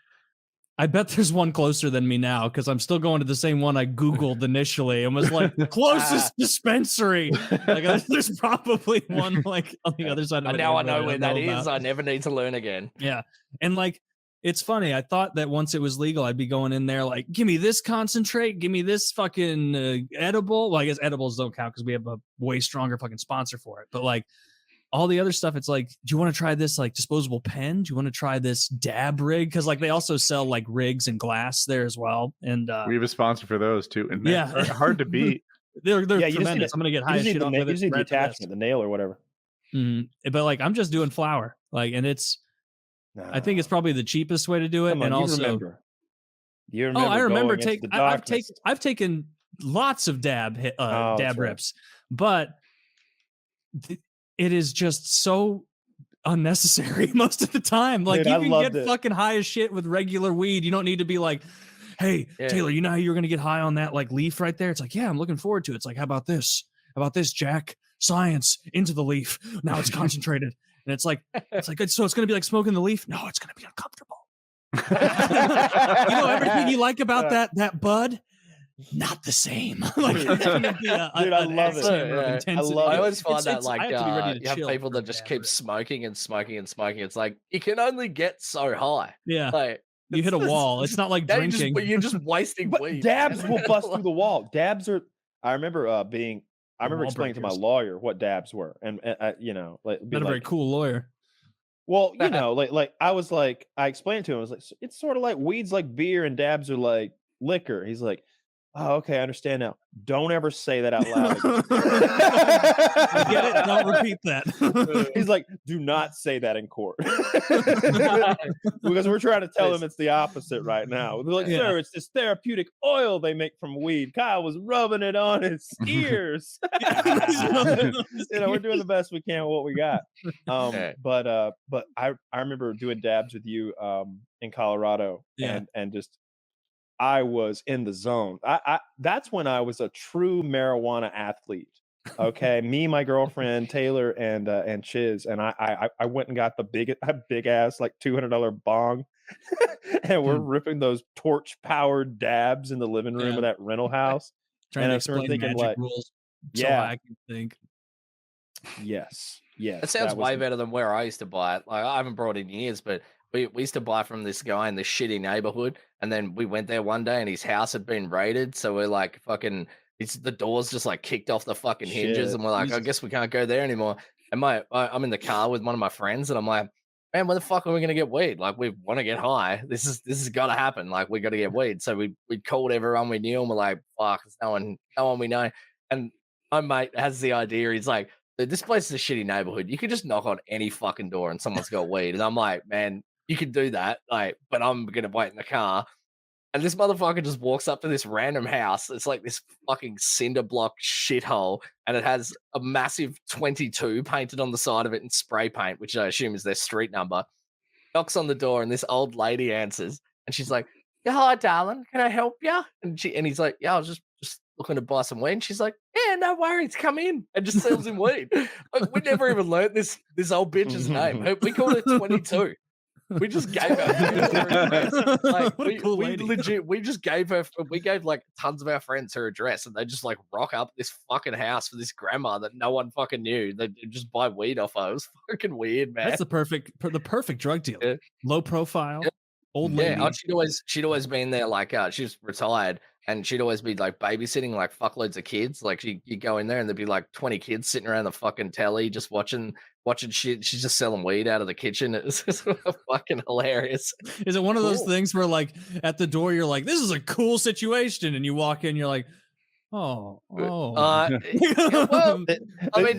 I bet there's one closer than me now because I'm still going to the same one I Googled initially and was like closest dispensary. Like there's probably one like on the other side of it. Now I know where that is. I never need to learn again. Yeah. And like, it's funny. I thought that once it was legal, I'd be going in there like, give me this concentrate, give me this fucking edible. Well, I guess edibles don't count because we have a way stronger fucking sponsor for it. But like, all the other stuff, it's like, do you want to try this like disposable pen? Do you want to try this dab rig? Because like they also sell like rigs and glass there as well. And we have a sponsor for those too. And yeah, hard to beat. they're tremendous. I'm gonna get high shit off of it. You just need the attachment, the nail or whatever. But like I'm just doing flour. Like, and it's I think it's probably the cheapest way to do it. Come on, and also you remember I remember taking I've taken lots of dab rips, but it is just so unnecessary most of the time. Like, dude, you can get fucking high as shit with regular weed. You don't need to be like, hey, Taylor, you know how you're going to get high on that like leaf right there? It's like, yeah, I'm looking forward to it. It's like, how about this? How about this, Jack? Science into the leaf. Now it's concentrated. And it's like, so it's going to be like smoking the leaf? No, it's going to be uncomfortable. You know, everything you like about that bud? Not the same. Like, it's gonna be dude, I love it. I always find that like you have people that just keep smoking and smoking and smoking. It's like you can only get so high. Yeah, like you hit a wall. It's not like drinking. You're just wasting weed. Dabs will bust through the wall. Dabs are. I remember explaining to my lawyer what dabs were, and you know, like not a very cool lawyer. Well, you know, like I was like, I explained to him, I was like, it's sort of like weed's like beer and dabs are like liquor. He's like, oh, okay, I understand now. Don't ever say that out loud. I get it. Don't repeat that. He's like, do not say that in court. Because we're trying to tell him it's the opposite right now. They're like, sir, it's this therapeutic oil they make from weed. Kyle was rubbing it on his ears. You know, we're doing the best we can with what we got. But I remember doing dabs with you in Colorado and just I was in the zone. That's when I was a true marijuana athlete. Okay, me, my girlfriend Taylor, and Chiz, and I went and got the big ass like $200 bong, and we're ripping those torch powered dabs in the living room of that rental house. Trying to explain magic like, rules. So I can think. Yes. It sounds way better than where I used to buy it. Like I haven't brought it in years, but we used to buy from this guy in this shitty neighborhood, and then we went there one day and his house had been raided, so we're like fucking the doors just like kicked off the fucking hinges, and we're like, I guess we can't go there anymore. And I'm in the car with one of my friends, and I'm like, man, when the fuck are we gonna get weed? Like, we want to get high. This has got to happen. Like, we got to get weed. So we called everyone we knew, and we're like, fuck, there's no one we know. And my mate has the idea. He's like, this place is a shitty neighborhood. You could just knock on any fucking door and someone's got weed. And I'm like, man, you could do that, like, but I'm gonna wait in the car. And this motherfucker just walks up to this random house. It's like this fucking cinder block shithole, and it has a massive 22 painted on the side of it in spray paint, which I assume is their street number. Knocks on the door, and this old lady answers, and she's like, "Yeah, hi, darling. Can I help you?" And he's like, "Yeah, I was just looking to buy some weed." And she's like, "Yeah, no worries, come in," and just sells him weed. Like, we never even learned this old bitch's name. We called her 22. We just gave her like we just gave like tons of our friends her address, and they just like rock up this fucking house for this grandma that no one fucking knew. They just buy weed off her. It was fucking weird, man. That's the perfect drug deal. Yeah. Low profile, old lady. Yeah, she'd always been there. Like she's retired, and she'd always be like babysitting like fuckloads of kids. Like you go in there, and there'd be like 20 kids sitting around the fucking telly just watching shit. She's just selling weed out of the kitchen. It's just fucking hilarious. Is it one of those things where like at the door you're like, this is a cool situation, and you walk in, you're like, Oh. Well, I mean,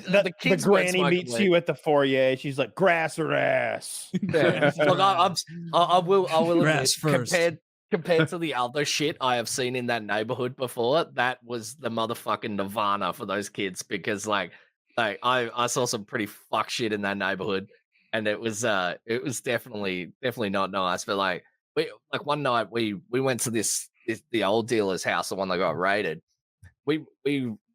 the kids the granny meets you at the foyer. She's like, grass or ass. Yeah. Look, I will Grass admit, first. compared to the other shit I have seen in that neighborhood before, that was the motherfucking nirvana for those kids, because like I saw some pretty fuck shit in that neighborhood, and it was definitely not nice. But like one night we went to the old dealer's house, the one that got raided. We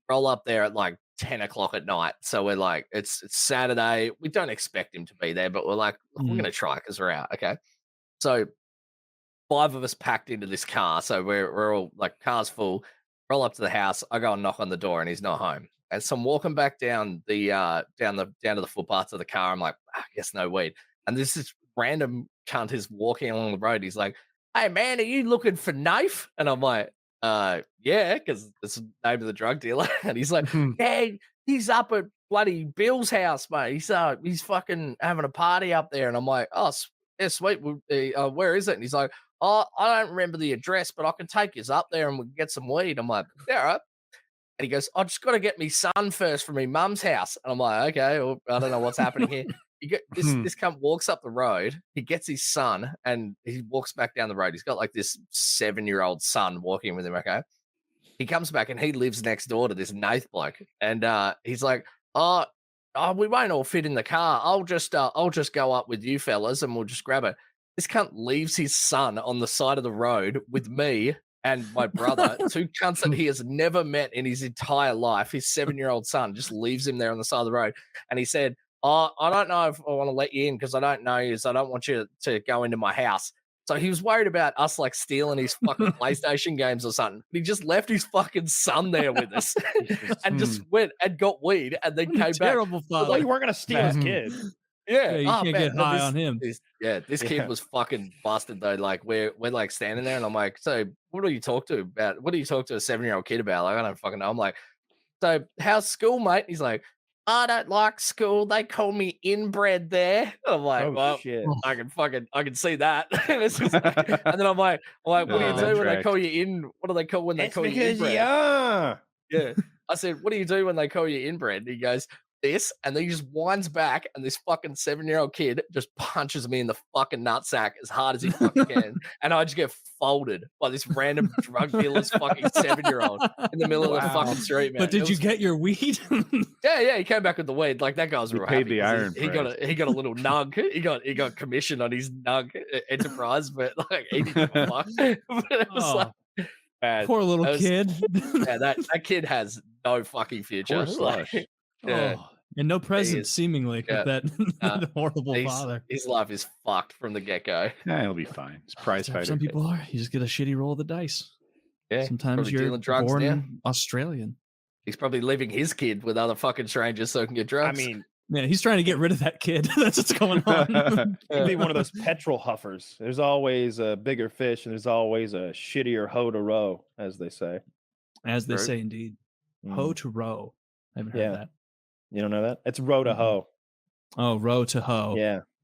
roll up there at like 10 o'clock at night. So we're like, it's Saturday. We don't expect him to be there, but we're like, we're gonna try because we're out. Okay. So 5 of us packed into this car. So we're all like, car's full. Roll up to the house. I go and knock on the door and he's not home. And so I'm walking back down the down to the footpath of the car. I'm like, I guess no weed. And this random cunt is walking along the road. He's like, hey man, are you looking for knife? And I'm like, yeah, because it's the name of the drug dealer. And he's like, yeah, he's up at bloody Bill's house, mate. He's fucking having a party up there. And I'm like, oh yeah, sweet. Where is it? And he's like, oh, I don't remember the address, but I can take you up there and we can get some weed. I'm like, yeah, all right. And he goes, I just got to get me son first from my mum's house. And I'm like, okay, well, I don't know what's happening here. This cunt walks up the road. He gets his son and he walks back down the road. He's got like this 7-year-old son walking with him. Okay. He comes back and he lives next door to this Nath bloke. And he's like, oh, we won't all fit in the car. I'll just go up with you fellas and we'll just grab it. This cunt leaves his son on the side of the road with me and my brother, 2 cunts that he has never met in his entire life. His 7-year-old son just leaves him there on the side of the road. And he said, oh, I don't know if I want to let you in because I don't know you, so I don't want you to go into my house. So he was worried about us like stealing his fucking PlayStation games or something. He just left his fucking son there with us and just went and got weed and then came back. Terrible father. Well, you weren't going to steal his kid. Yeah, you can't get high on him. This kid was fucking busted though. Like we're like standing there and I'm like, so what do you talk to about? What do you talk to a 7-year-old kid about? Like, I don't fucking know. I'm like, so how's school, mate? He's like, I don't like school. They call me inbred there. I'm like, Oh, well, shit. I can see that. And then I'm like, what do you do when they call you in? What do they call when they It's call you because inbred? yeah. Yeah. I said, what do you do when they call you inbred? And he goes, this, and then he just winds back, and this fucking 7-year-old kid just punches me in the fucking nutsack as hard as he fucking can, and I just get folded by this random drug dealer's fucking 7-year-old in the middle of the fucking street, man. But did you get your weed? Yeah, he came back with the weed. Like that guy was real paid happy the 'cause iron he got a little nug. He got commission on his nug enterprise, but like he didn't give a fuck. But it was like, man, Poor little kid. yeah, that kid has no fucking future. Poor Like, Slush. yeah. And no presence, is. seemingly, Yeah. with that horrible father. His life is fucked from the get go. Yeah, he'll be fine. It's prize fighter. Some people are. You just get a shitty roll of the dice. Yeah, Sometimes probably you're dealing drugs born now. Australian. He's probably leaving his kid with other fucking strangers so he can get I drugs. mean, Yeah, he's trying to get rid of that kid. That's what's going on. he'd be one of those petrol huffers. There's always a bigger fish, and there's always a shittier hoe to row, as they say. As they Right. say, indeed. Hoe to row. I haven't heard Yeah. that. You don't know that? It's row to hoe. Oh, row to hoe.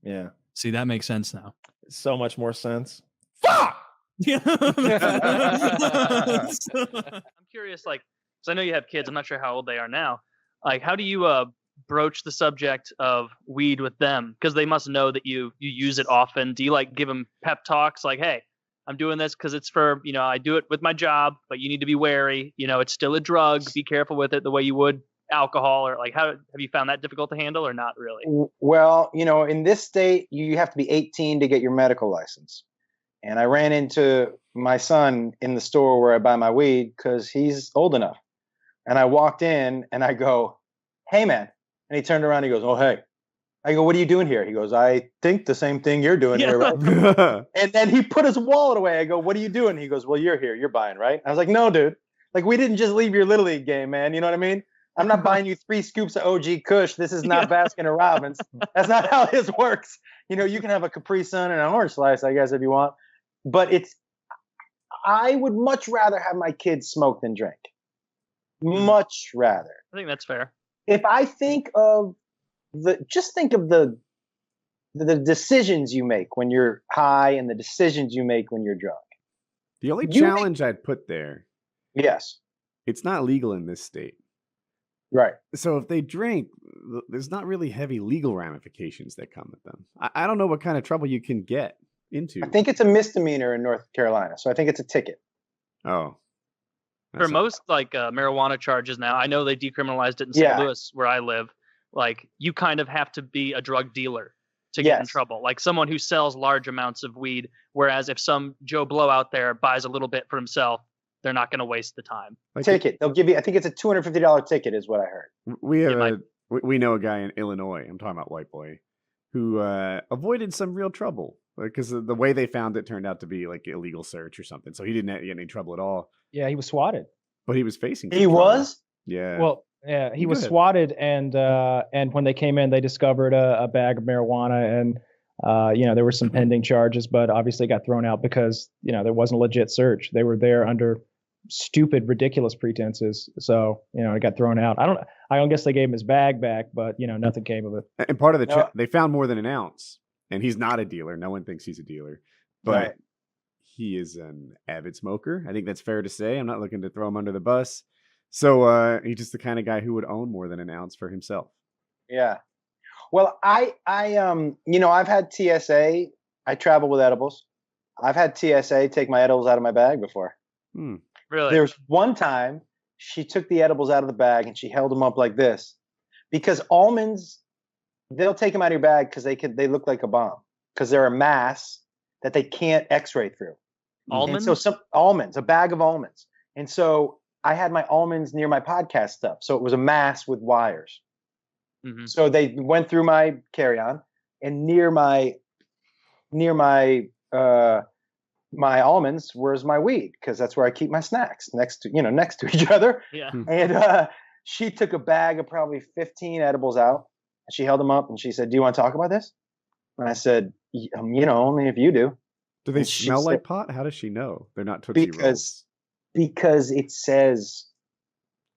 Yeah. See, that makes sense now. So much more sense. Yeah. I'm curious, like, because I know you have kids. I'm not sure how old they are now. Like, how do you broach the subject of weed with them? Because they must know that you use it often. Do you like give them pep talks like, hey, I'm doing this because it's for, I do it with my job, but you need to be wary. It's still a drug. Be careful with it the way you would alcohol, or like, how have you found that difficult to handle or not really? Well, in this state, you have to be 18 to get your medical license. And I ran into my son in the store where I buy my weed because he's old enough. And I walked in and I go, hey, man. And he turned around and he goes, oh, hey. I go, what are you doing here? He goes, I think the same thing you're doing here, right? And then he put his wallet away. I go, what are you doing? He goes, well, you're here. You're buying, right? I was like, no, dude. Like, we didn't just leave your Little League game, man. You know what I mean? I'm not buying you 3 scoops of OG Kush. This is not Baskin and Robbins. That's not how this works. You can have a Capri Sun and an orange slice, I guess, if you want. But I would much rather have my kids smoke than drink. Much rather. I think that's fair. If I think of the decisions you make when you're high and the decisions you make when you're drunk. The only challenge I'd put there. Yes. it's not legal in this state. Right. So if they drink, there's not really heavy legal ramifications that come with them. I don't know what kind of trouble you can get into. I think it's a misdemeanor in North Carolina, so I think it's a ticket. Oh. For most like marijuana charges now, I know they decriminalized it in St. Louis where I live. Like you kind of have to be a drug dealer to get in trouble. Like someone who sells large amounts of weed. Whereas if some Joe Blow out there buys a little bit for himself, they're not going to waste the time. Ticket. They'll give you, I think it's a $250 ticket is what I heard. We know a guy in Illinois, I'm talking about white boy, who avoided some real trouble because the way they found it turned out to be like illegal search or something. So he didn't get any trouble at all. Yeah, he was swatted. But he was facing. He was? Yeah. Well, yeah, he was swatted, and when they came in, they discovered a bag of marijuana, and there were some pending charges, but obviously got thrown out because there wasn't a legit search. They were there under stupid, ridiculous pretenses, so it got thrown out. I don't guess they gave him his bag back, but nothing came of it. And part of the they found more than an ounce, and he's not a dealer. No one thinks he's a dealer, but he is an avid smoker. I think that's fair to say. I'm not looking to throw him under the bus. So he's just the kind of guy who would own more than an ounce for himself. Yeah. Well, I've had TSA. I travel with edibles. I've had TSA take my edibles out of my bag before. Really? There was one time she took the edibles out of the bag and she held them up like this, because almonds, they'll take them out of your bag because they look like a bomb because they're a mass that they can't X-ray through. Almonds? And so a bag of almonds. And so I had my almonds near my podcast stuff. So it was a mass with wires. Mm-hmm. So they went through my carry-on, and near my almonds was my weed, because that's where I keep my snacks next to each other. Yeah. And she took a bag of probably 15 edibles out, and she held them up and she said, "Do you want to talk about this?" And I said, "Only if you do." Do they smell like pot? How does she know they're not Tootsie Rolls? Because it says,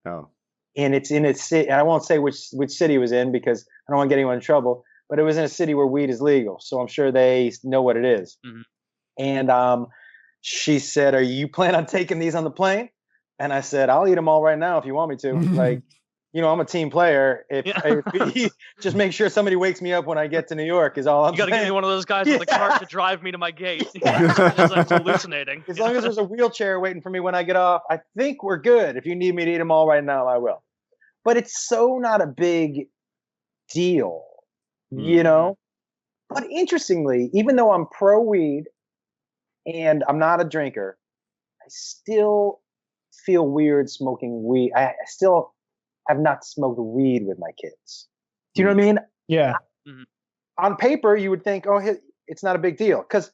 and it's in a city, and I won't say which city it was in because I don't want to get anyone in trouble, but it was in a city where weed is legal, so I'm sure they know what it is. Mm-hmm. And she said, "Are you plan on taking these on the plane?" And I said, "I'll eat them all right now if you want me to." Like, I'm a team player. If just make sure somebody wakes me up when I get to New York is all I'm saying. You got to give me one of those guys with a cart to drive me to my gate. As I'm hallucinating. As long as there's a wheelchair waiting for me when I get off, I think we're good. If you need me to eat them all right now, I will. But it's so not a big deal, But interestingly, even though I'm pro weed and I'm not a drinker, I still feel weird smoking weed. I still have not smoked weed with my kids. Do you know what I mean? Yeah. On paper, you would think, it's not a big deal because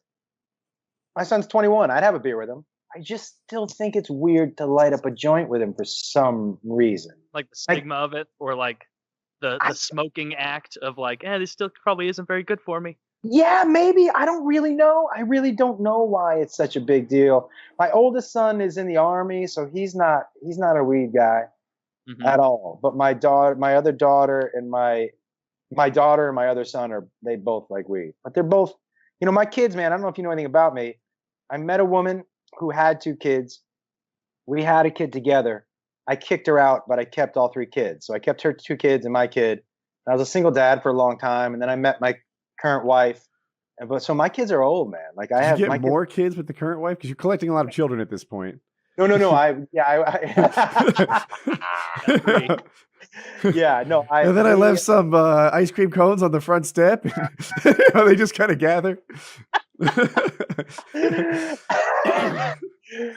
my son's 21. I'd have a beer with him. I just still think it's weird to light up a joint with him for some reason. Like the stigma of it, or like the smoking act of like, this still probably isn't very good for me. Yeah, maybe. I don't really know. I really don't know why it's such a big deal. My oldest son is in the Army, so he's not a weed guy at all. But my other daughter and my daughter and my other son they both like weed. But they're both, my kids, man, I don't know if you know anything about me. I met a woman who had 2 kids. We had a kid together. I kicked her out, but I kept all 3 kids. So I kept her 2 kids and my kid. I was a single dad for a long time, and then I met my current wife. So my kids are old, man. Like I have more kids with the current wife because you're collecting a lot of children at this point. No. Yeah, no. And then I left some ice cream cones on the front step. They just kind of gather.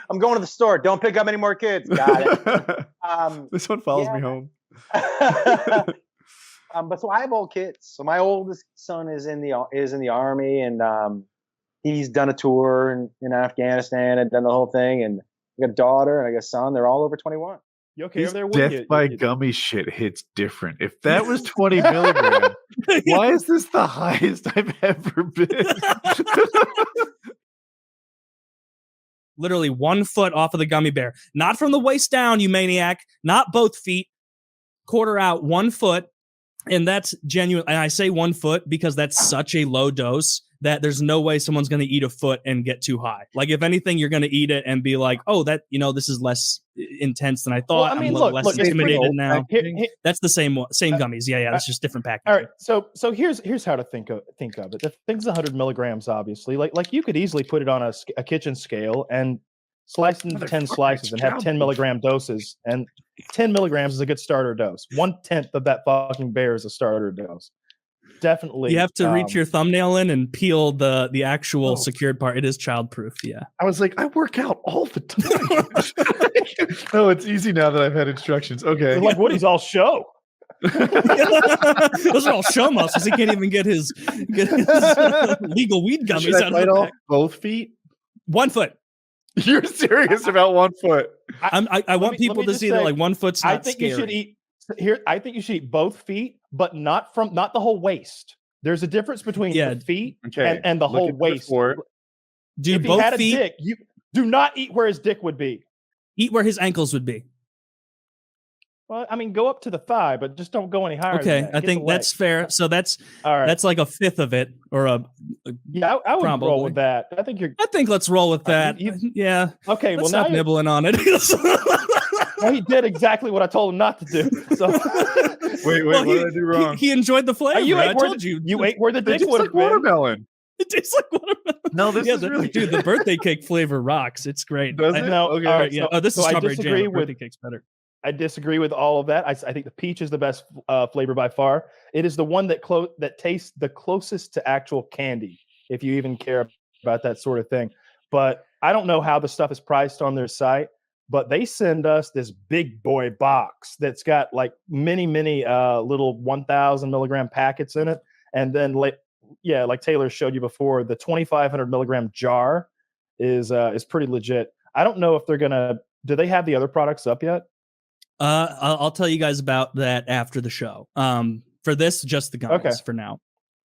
I'm going to the store. Don't pick up any more kids. Got it. This one follows me home. But so I have old kids. So my oldest son is in the Army, and he's done a tour in Afghanistan and done the whole thing. And I got a daughter and I got a son. They're all over 21. You okay over there? Death by gummy shit hits different. If that was 20 milligrams, why is this the highest I've ever been? Literally 1 foot off of the gummy bear. Not from the waist down, you maniac. Not both feet. Quarter out, 1 foot. And that's genuine. And I say 1 foot because that's such a low dose that there's no way someone's going to eat a foot and get too high. Like if anything, you're going to eat it and be like, oh, that, this is less, intense than I thought. Well, I mean, I'm a little less look, it's intimidated pretty- now. Here- That's the same gummies. Yeah, that's just different packaging. All right, so here's how to think of it. The thing's 100 milligrams, obviously. Like you could easily put it on a kitchen scale and slice it into 10 slices and have 10 milligram doses. And 10 milligrams is a good starter dose. 1/10 of that fucking bear is a starter dose. Definitely. You have to reach your thumbnail in and peel the actual secured part. It is childproof. Yeah. I was like, I work out all the time. No, it's easy now that I've had instructions. Okay. Like Woody's all show. Those are all show muscles. He can't even get his legal weed gummies Should I out bite of the off pack. both feet? 1 foot. You're serious about 1 foot? I want people to see that like 1 foot's not I think scary. you should eat here. I think you should eat both feet, but not the whole waist. There's a difference between the feet and the whole waist. Dude, if both he had a feet. dick, you do not eat where his dick would be. Eat where his ankles would be. Well, I mean, go up to the thigh, but just don't go any higher. Okay, than that. I Get think the that's leg. fair. So that's All right. that's like a fifth of it, or a Yeah, I would roll probably. with that. I think you're. I think let's roll with that. Yeah. Okay, Let's well stop now nibbling on it. well, he did exactly what I told him not to do. So Wait, Well, what did I do wrong? He enjoyed the flavor. you I ate where told you. you ate where the It dick tastes would like have been. watermelon. It tastes like watermelon. No, this Yeah, is really dude. The birthday cake flavor rocks. It's great. Does I it? No, Okay. all right. Yeah. So, Oh, this is so I strawberry disagree jam. with. Birthday cake's better. I disagree with all of that. I think the peach is the best flavor by far. It is the one that tastes the closest to actual candy, if you even care about that sort of thing. But I don't know how the stuff is priced on their site, but they send us this big boy box that's got like many little 1,000 milligram packets in it, and then like Taylor showed you before, the 2,500 milligram jar is pretty legit. I don't know if they're gonna. Do they have the other products up yet? I'll tell you guys about that after the show. For this, just the gummies for now.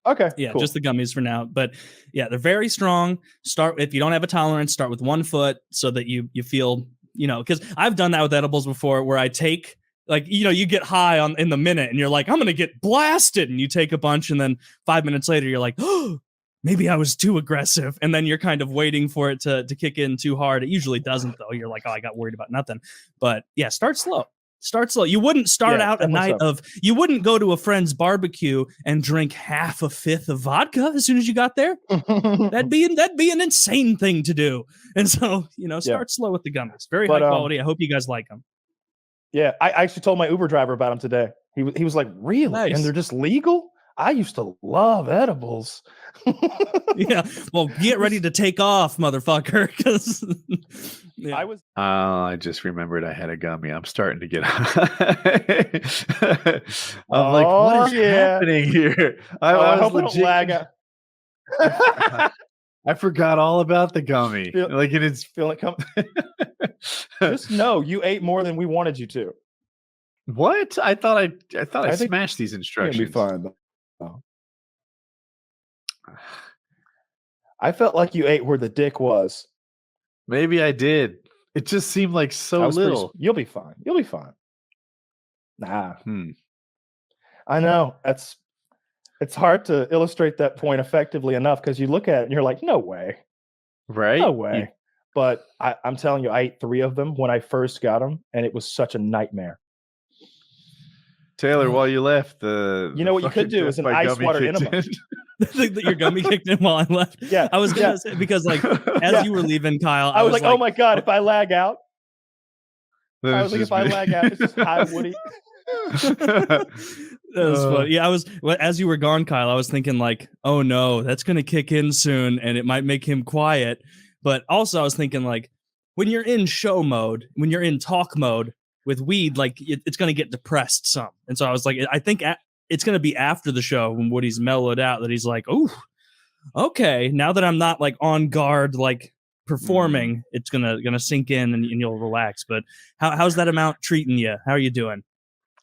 Okay. Yeah, cool. just the gummies for now. But yeah, they're very strong. Start if you don't have a tolerance, start with 1 foot so that you feel, because I've done that with edibles before where I take you get high in the minute and you're like, I'm gonna get blasted, and you take a bunch and then 5 minutes later you're like, oh, maybe I was too aggressive, and then you're kind of waiting for it to kick in too hard. It usually doesn't though. You're like, oh, I got worried about nothing. But yeah, start slow. Start slow. You wouldn't start out a night you wouldn't go to a friend's barbecue and drink half a fifth of vodka as soon as you got there. That'd be an insane thing to do. And so, start slow with the gummies. Very high quality. I hope you guys like them. Yeah, I actually told my Uber driver about them today. He was like, really? Nice. And they're just legal? I used to love edibles. Yeah. Well, get ready to take off, motherfucker. Because I just remembered I had a gummy. I'm starting to get high. I'm like, what is happening here? I hope I don't lag out. I forgot all about the gummy. Feel it come. Just know you ate more than we wanted you to. What? I thought I smashed these instructions. It'll be fine. Oh. I felt like you ate where the dick was. Maybe I did. It just seemed like so little. You'll be fine. You'll be fine. Nah. I know. It's hard to illustrate that point effectively enough because you look at it and you're like, no way. Right? No way. But I'm telling you, I ate 3 of them when I first got them, and it was such a nightmare. Taylor, while you left, what you could do is an ice water enema. Your gummy kicked in while I left. Yeah, I was gonna say, because as you were leaving, Kyle, I was like, oh my god, if I lag out, I was like, if I lag out, it's just hi, Woody. That was funny. Yeah, as you were gone, Kyle, I was thinking like, oh no, that's gonna kick in soon, and it might make him quiet. But also, I was thinking like, when you're in show mode, when you're in talk mode with weed, like it's gonna get depressed some. And so I was like, I think it's gonna be after the show when Woody's mellowed out that he's like, oh, okay, now that I'm not like on guard, like performing, it's gonna sink in and you'll relax. But how's that amount treating you? How are you doing?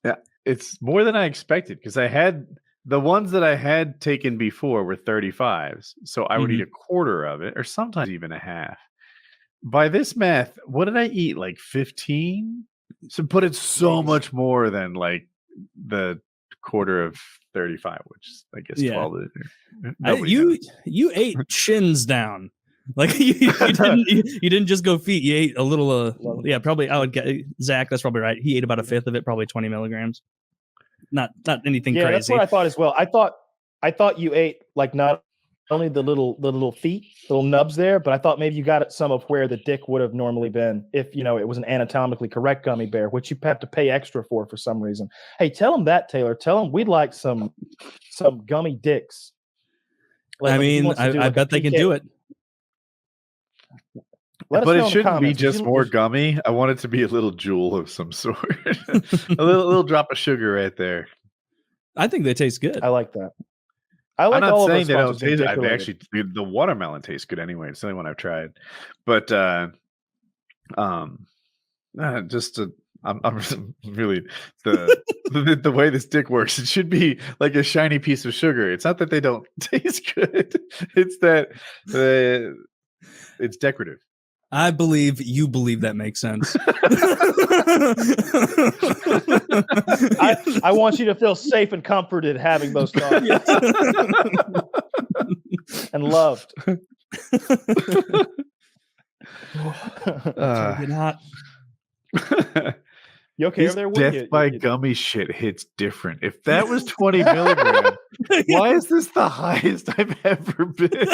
Yeah, it's more than I expected because I had the ones that I had taken before were 35s, so I would eat a quarter of it, or sometimes even a half. By this math, what did I eat? Like 15? So, but it's so much more than like the quarter of 35, which is I guess 12. You ate shins down. Like you didn't just go feet. You ate a little. Yeah, probably. I would get Zach. That's probably right. He ate about a fifth of it, probably 20 milligrams. Not anything crazy. That's what I thought as well. I thought you ate like not only the little feet, little nubs there, but I thought maybe you got some of where the dick would have normally been if it was an anatomically correct gummy bear, which you have to pay extra for some reason. Hey, tell them that, Taylor. Tell them we'd like some gummy dicks. I mean, I bet they can do it. But it shouldn't be just more gummy. I want it to be a little jewel of some sort. a little drop of sugar right there. I think they taste good. I like that. I'm not saying they don't taste. The watermelon tastes good anyway. It's the only one I've tried. But I'm really the way this dick works. It should be like a shiny piece of sugar. It's not that they don't taste good. It's that it's decorative. I believe you believe that makes sense. I want you to feel safe and comforted having those thoughts. And loved. Not. You okay over there? Death by gummy shit hits different. If that was 20 milligrams, why is this the highest I've ever been?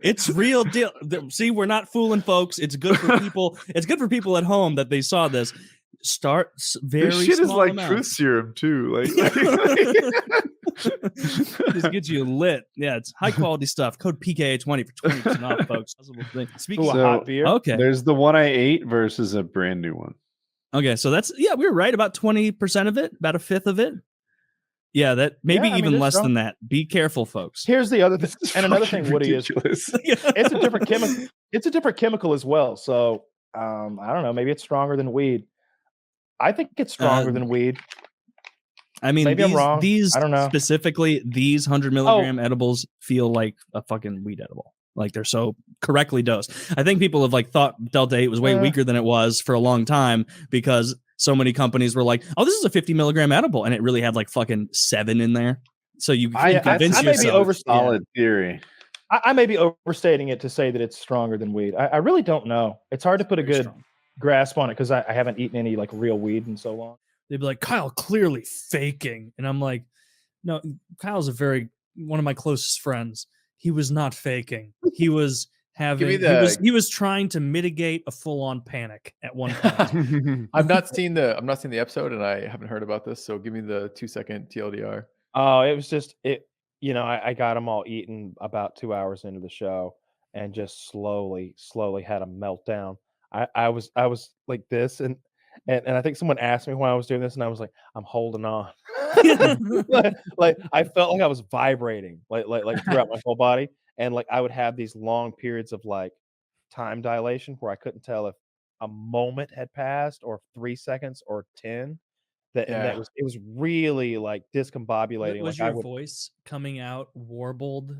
It's real deal. See, we're not fooling folks. It's good for people. It's good for people at home that they saw this. Start very this shit small is like amounts. truth serum too. Like just gets you lit. Yeah, it's high quality stuff. Code PKA20 for 20% off, folks. Speaking of hot beer, okay. There's the one I ate versus a brand new one. Okay, so that's we were right about 20% of it, about a fifth of it. Yeah, that maybe even less than that. Be careful, folks. Here's the other thing, and another thing, Woody, is it's a different chemical. It's a different chemical as well. So I don't know. Maybe it's stronger than weed. I think it's stronger than weed. I mean, maybe I'm wrong. These I don't know. Specifically, these 100 milligram edibles feel like a fucking weed edible. Like they're so correctly dosed. I think people have thought Delta 8 was way weaker than it was for a long time because so many companies were like, "Oh, this is a 50 milligram edible," and it really had fucking 7 in there. So you convince yourself. Solid theory. I may be overstating it to say that it's stronger than weed. I really don't know. It's hard to put a good grasp on it because I haven't eaten any real weed in so long. They'd be like, "Kyle clearly faking," and I'm like, "No, Kyle's one of my closest friends. He was not faking. He was having. He was trying to mitigate a full-on panic at one point." I've not seen the episode, and I haven't heard about this. So give me the 2-second TLDR. Oh, it was just it. I got them all eaten about 2 hours into the show, and just slowly had a meltdown. I was like this, and I think someone asked me why I was doing this, and I was like, I'm holding on. like I felt like I was vibrating, like throughout my whole body, and I would have these long periods of time dilation where I couldn't tell if a moment had passed or 3 seconds or 10. It was really discombobulating. Was your voice coming out warbled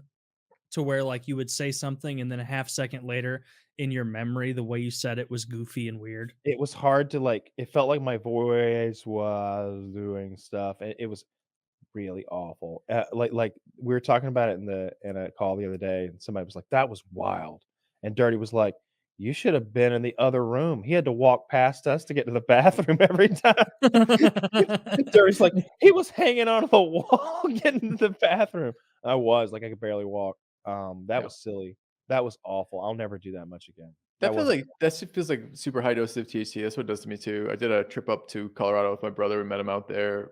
to where you would say something and then a half second later in your memory the way you said it was goofy and weird? It was hard to it felt like my voice was doing stuff. It was really awful. Like we were talking about it in a call the other day, and somebody was like, "That was wild," and Dirty was like, "You should have been in the other room. He had to walk past us to get to the bathroom every time." Dirty's like, "He was hanging on the wall getting to the bathroom." I was I could barely walk. That was silly. That was awful. I'll never do that much again. That feels like super high dose of THC. That's what it does to me too. I did a trip up to Colorado with my brother. We met him out there.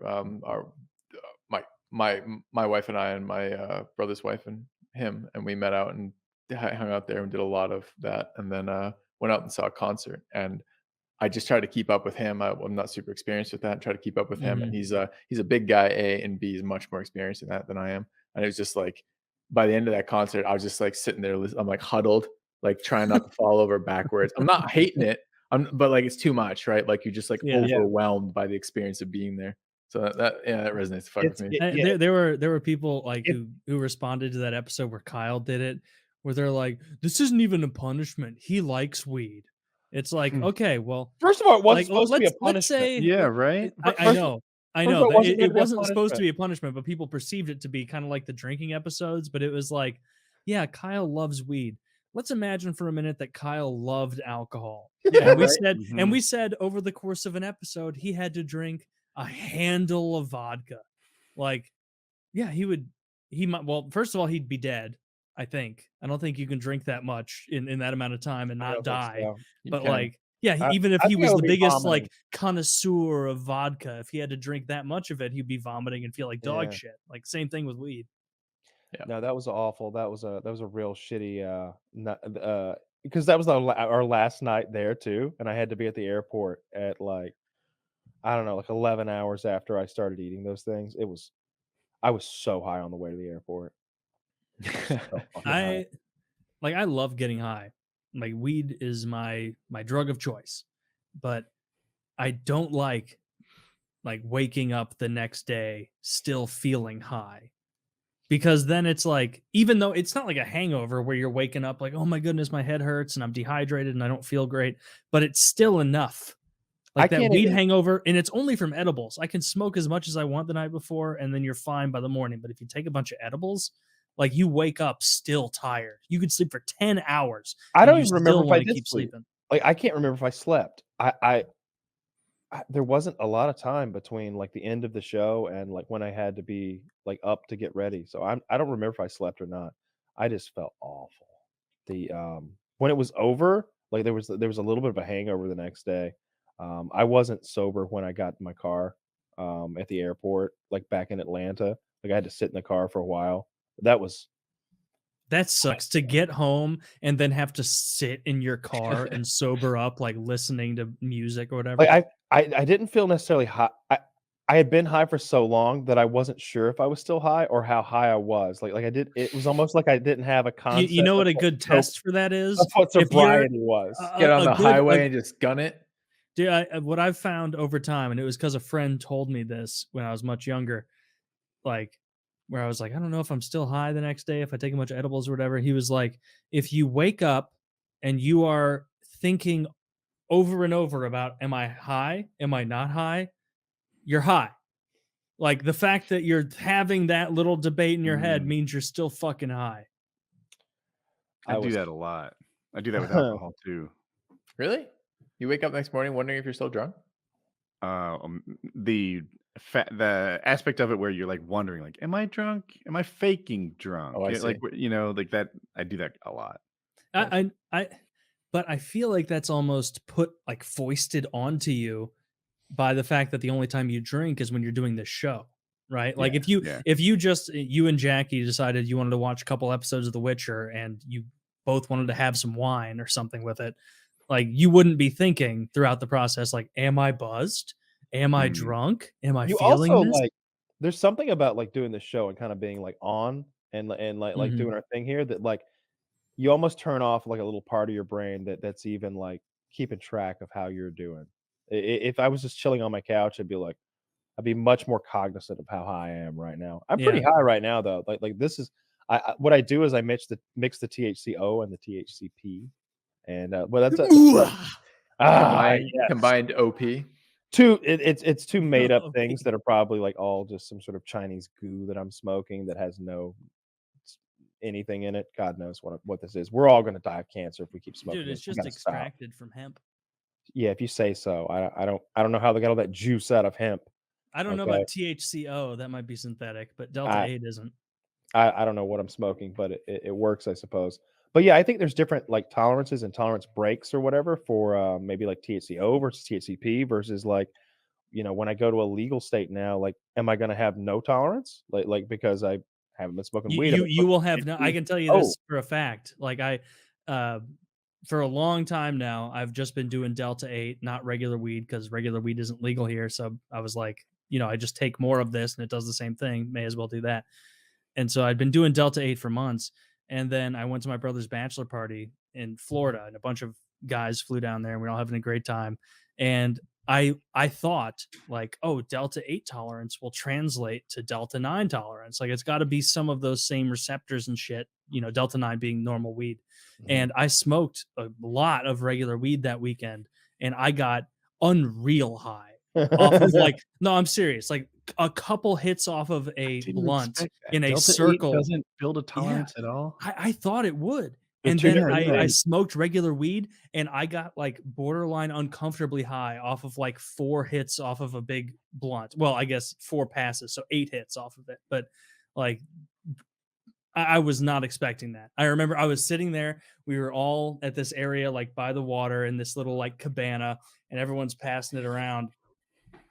My wife and I and my brother's wife and him, and we met out and hung out there and did a lot of that, and then went out and saw a concert. And I just tried to keep up with him. I'm not super experienced with that. Try to keep up with him, and he's a big guy. A and B is much more experienced in that than I am. And it was just by the end of that concert, I was just sitting there. I'm huddled, trying not to fall over backwards. I'm not hating it, but it's too much, right? You're just overwhelmed by the experience of being there. So that resonates with me. There were people who responded to that episode where Kyle did it, where they're like, "This isn't even a punishment. He likes weed." It's okay, well, first of all, it wasn't supposed to be a punishment. Yeah, right. I know. It wasn't supposed to be a punishment, but people perceived it to be kind of like the drinking episodes. But it was yeah, Kyle loves weed. Let's imagine for a minute that Kyle loved alcohol. Yeah, and we right? said, Mhm. and we said over the course of an episode, he had to drink a handle of vodka. Like, yeah, he might, well, first of all, he'd be dead. I think. I don't think you can drink that much in that amount of time and I not don't think die. so. You But can. like, yeah, I- even if I he think I was would the be biggest vomiting. like connoisseur of vodka, if he had to drink that much of it, he'd be vomiting and feel like dog Yeah. shit. Like same thing with weed. No, that was awful. That was a real shitty because that was our last night there too, and I had to be at the airport at like I don't know, like 11 hours after I started eating those things. I was so high on the way to the airport. So fucking high. I love getting high. Like weed is my drug of choice. But I don't like waking up the next day still feeling high. Because then it's like, even though it's not like a hangover where you're waking up like, oh my goodness, my head hurts and I'm dehydrated and I don't feel great, but it's still enough. Like I that can't weed even- hangover, and it's only from edibles. I can smoke as much as I want the night before, and then you're fine by the morning. But if you take a bunch of edibles, like you wake up still tired. You could sleep for 10 hours. I and don't you even remember still if I wanna did keep sleep. sleeping. Like I can't remember if I slept. There wasn't a lot of time between like the end of the show and like when I had to be like up to get ready. So I don't remember if I slept or not. I just felt awful. The when it was over, like there was a little bit of a hangover the next day. I wasn't sober when I got in my car at the airport, like back in Atlanta. Like I had to sit in the car for a while. That sucks to get home and then have to sit in your car and sober up, like listening to music or whatever. Like I didn't feel necessarily high. I had been high for so long that I wasn't sure if I was still high or how high I was. Like I did. It was almost like I didn't have a concept. You know what of a good so- test for that is? of what If you're- sobriety was. Get on a the good- highway a- and just gun it. Dude, what I've found over time, and it was because a friend told me this when I was much younger, like where I was like, I don't know if I'm still high the next day if I take a bunch of edibles or whatever. He was like, if you wake up and you are thinking over and over about, am I high? Am I not high? You're high. Like the fact that you're having that little debate in your head means you're still fucking high. I do that a lot. I do that with alcohol too. Really? You wake up next morning wondering if you're still drunk? The aspect of it where you're like wondering, like, am I drunk? Am I faking drunk? Oh, I Yeah, like see. like that. I do that a lot. But I feel like that's almost foisted onto you by the fact that the only time you drink is when you're doing this show, right? Like if you and Jackie decided you wanted to watch a couple episodes of The Witcher and you both wanted to have some wine or something with it, like you wouldn't be thinking throughout the process, like, am I buzzed? Am I drunk? Am I feeling also this? like there's something about like doing the show and kind of being like on and like doing our thing here that like you almost turn off like a little part of your brain that's even like keeping track of how you're doing. If I was just chilling on my couch, I'd be much more cognizant of how high I am right now. I'm pretty high right now though. Like this is what I do is I mix the THCO and the THCP, and well that's combined OP. It's two made up things that are probably like all just some sort of Chinese goo that I'm smoking that has no anything in it. God knows what this is. We're all going to die of cancer if we keep smoking. Dude, it's this. We just gotta stop. extracted from hemp. Yeah, if you say so. I don't know how they got all that juice out of hemp. I don't know about THCO. That might be synthetic, but Delta 8 isn't. I don't know what I'm smoking, but it works, I suppose. But yeah, I think there's different like tolerances and tolerance breaks or whatever for maybe like THCO versus THCP versus like, when I go to a legal state now, like, am I going to have no tolerance? Like because I haven't been smoking weed. You will have no. I can tell you this for a fact. Like for a long time now, I've just been doing Delta 8, not regular weed, because regular weed isn't legal here. So I was like, I just take more of this and it does the same thing. May as well do that. And so I'd been doing Delta 8 for months. And then I went to my brother's bachelor party in Florida, and a bunch of guys flew down there and we were all having a great time. And I thought like, oh, Delta 8 tolerance will translate to Delta 9 tolerance. Like it's got to be some of those same receptors and shit, Delta 9 being normal weed. Mm-hmm. And I smoked a lot of regular weed that weekend and I got unreal high off of no, I'm serious. Like a couple hits off of a Didn't blunt expect that. in a Delta 8 circle. doesn't build a tolerance at all. I thought it would. They're And too then different I things. smoked regular weed and I got like borderline uncomfortably high off of like 4 hits off of a big blunt. Well, I guess 4 passes, so 8 hits off of it. But like I was not expecting that. I remember I was sitting there. We were all at this area like by the water in this little like cabana, and everyone's passing it around.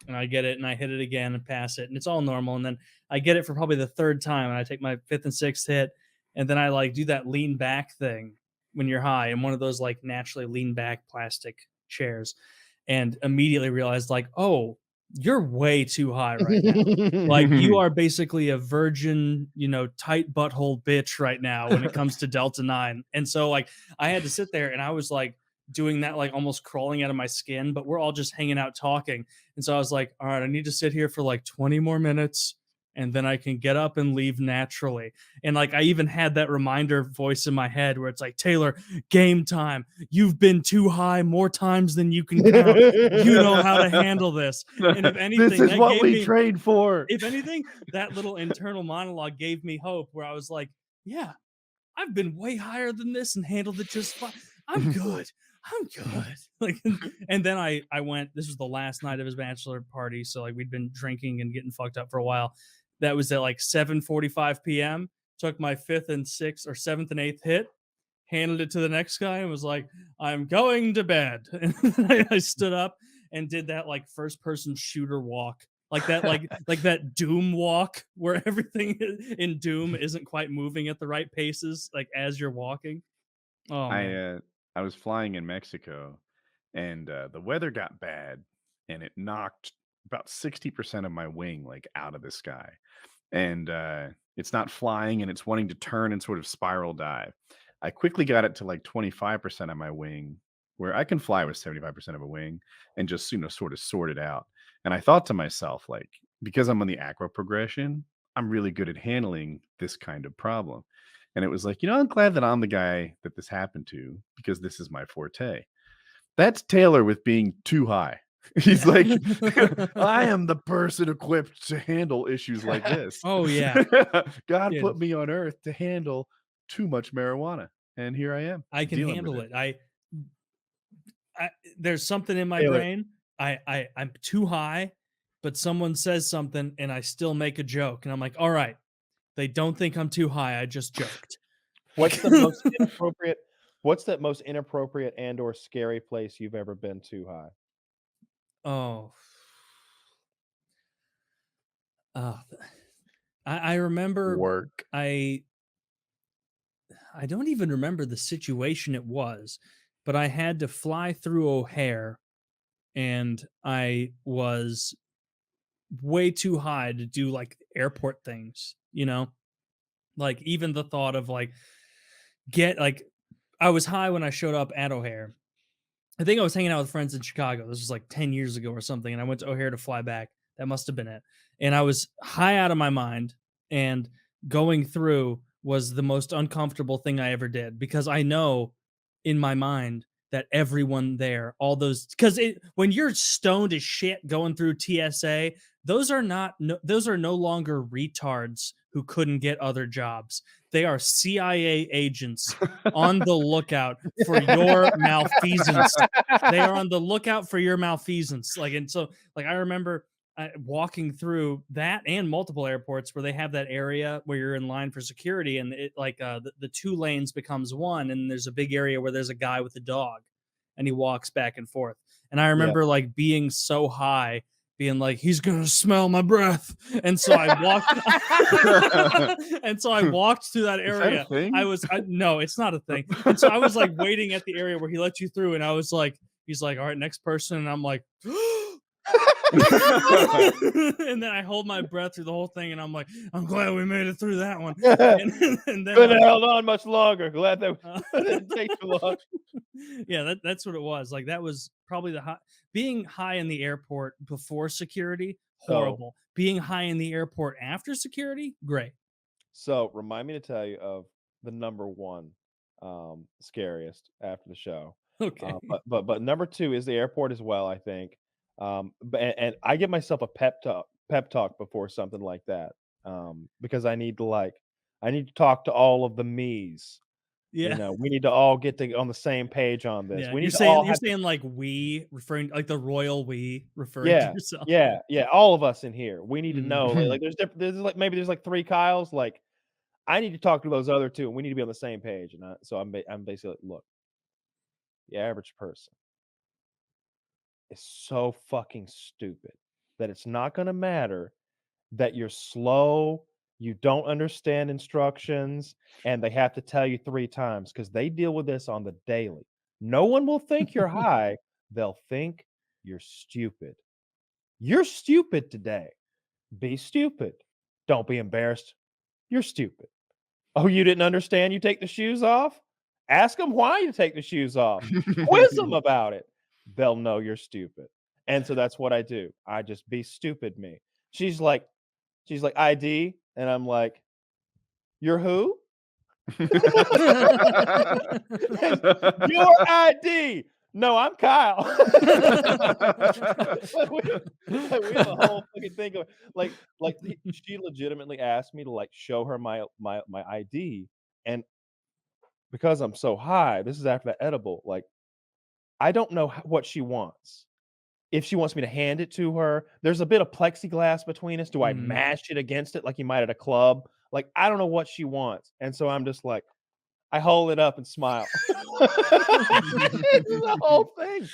And I get it and I hit it again and pass it, and it's all normal. And then I get it for probably the 3rd time, and I take my 5th and 6th hit, and then I like do that lean back thing when you're high in one of those like naturally lean back plastic chairs, and immediately realized like, oh, you're way too high right now. Like you are basically a virgin, tight butthole bitch right now when it comes to Delta 9. And so like I had to sit there and I was like doing that, like almost crawling out of my skin, but we're all just hanging out talking. And so I was like, all right, I need to sit here for like 20 more minutes and then I can get up and leave naturally. And like I even had that reminder voice in my head where it's like, Taylor, game time. You've been too high more times than you can count. You know how to handle this. And if anything, this is that what gave we me, trained for. If anything, that little internal monologue gave me hope where I was like, yeah, I've been way higher than this and handled it just fine. I'm good. I'm good. Like, and then I went, this was the last night of his bachelor party. So like we'd been drinking and getting fucked up for a while. That was at like 7:45 p.m. Took my 5th and 6th or 7th and 8th hit, handed it to the next guy and was like, I'm going to bed. And I stood up and did that like first person shooter walk. Like that, like that Doom walk where everything in Doom isn't quite moving at the right paces, like as you're walking. Oh man. I was flying in Mexico, and the weather got bad, and it knocked about 60% of my wing like out of the sky, and it's not flying, and it's wanting to turn and sort of spiral dive. I quickly got it to like 25% of my wing, where I can fly with 75% of a wing, and just sort of sort it out. And I thought to myself, like, because I'm on the acro progression, I'm really good at handling this kind of problem. And it was like, I'm glad that I'm the guy that this happened to, because this is my forte. That's Taylor with being too high. He's like, I am the person equipped to handle issues like this. Oh yeah. God put me on earth to handle too much marijuana. And here I am. I can handle it. I there's something in my Taylor. brain. I'm too high, but someone says something and I still make a joke. And I'm like, all right, they don't think I'm too high. I just joked. What's the most inappropriate? What's that most inappropriate and or scary place you've ever been too high? Oh. I remember Work. I don't even remember the situation it was, but I had to fly through O'Hare and I was way too high to do like airport things, Like even the thought of like I was high when I showed up at O'Hare. I think I was hanging out with friends in Chicago. This was like 10 years ago or something. And I went to O'Hare to fly back. That must have been it. And I was high out of my mind. And going through was the most uncomfortable thing I ever did, because I know in my mind that everyone there, all those, because when you're stoned as shit going through TSA, those are no longer retards who couldn't get other jobs. They are CIA agents on the lookout for your malfeasance. They are on the lookout for your malfeasance. I remember walking through that and multiple airports where they have that area where you're in line for security, and it the 2 lanes becomes one, and there's a big area where there's a guy with a dog and he walks back and forth. And I remember like being so high, being like, he's gonna smell my breath. And so I walked through that area. Is that a thing? No, it's not a thing. And so I was like waiting at the area where he let you through, and I was like, he's like, all right, next person. And I'm like, and then I hold my breath through the whole thing, and I'm like, I'm glad we made it through that one. And then couldn't have held on much longer. Glad that didn't take too long. Yeah, that's what it was. Like that was probably being high in the airport before security, horrible. Being high in the airport after security, great. So remind me to tell you of the number 1 scariest after the show. Okay. But number 2 is the airport as well, I think. And I give myself a pep talk pep talk before something like that, because I need to talk to all of the me's. Yeah. You know, we need to all get on the same page on this. Yeah, We you're need to all saying like we referring like the royal we referring to yeah, yourself. yeah, all of us in here. We need to know. Mhm. Like there's like maybe there's like 3 Kyles. Like I need to talk to those other 2, and we need to be on the same page. And I'm basically like, look, the average person is so fucking stupid that it's not going to matter that you're slow, you don't understand instructions, and they have to tell you 3 times because they deal with this on the daily. No one will think you're high. They'll think you're stupid. You're stupid today. Be stupid. Don't be embarrassed. You're stupid. Oh, you didn't understand you take the shoes off? Ask them why you take the shoes off. Quiz them about it. They'll know you're stupid. And so that's what I do. I just be stupid me. She's like ID, and I'm like, you're who? Your ID. No, I'm Kyle. we have a whole fucking thing of she legitimately asked me to like show her my ID, and because I'm so high, this is after the edible. Like, I don't know what she wants. If she wants me to hand it to her, there's a bit of plexiglass between us. Do I mash it against it like you might at a club? Like, I don't know what she wants. And so I'm just like, I hold it up and smile. It's the whole thing.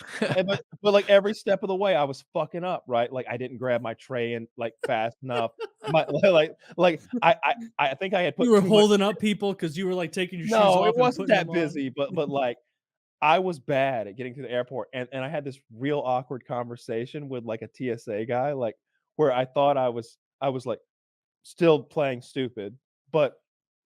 But like every step of the way, I was fucking up, right? Like I didn't grab my tray and like fast enough. I think I had put. You were holding up people because you were like taking your shoes off. No, it and wasn't putting that them on. busy, but like I was bad at getting to the airport, and I had this real awkward conversation with like a TSA guy, like where I thought I was like still playing stupid, but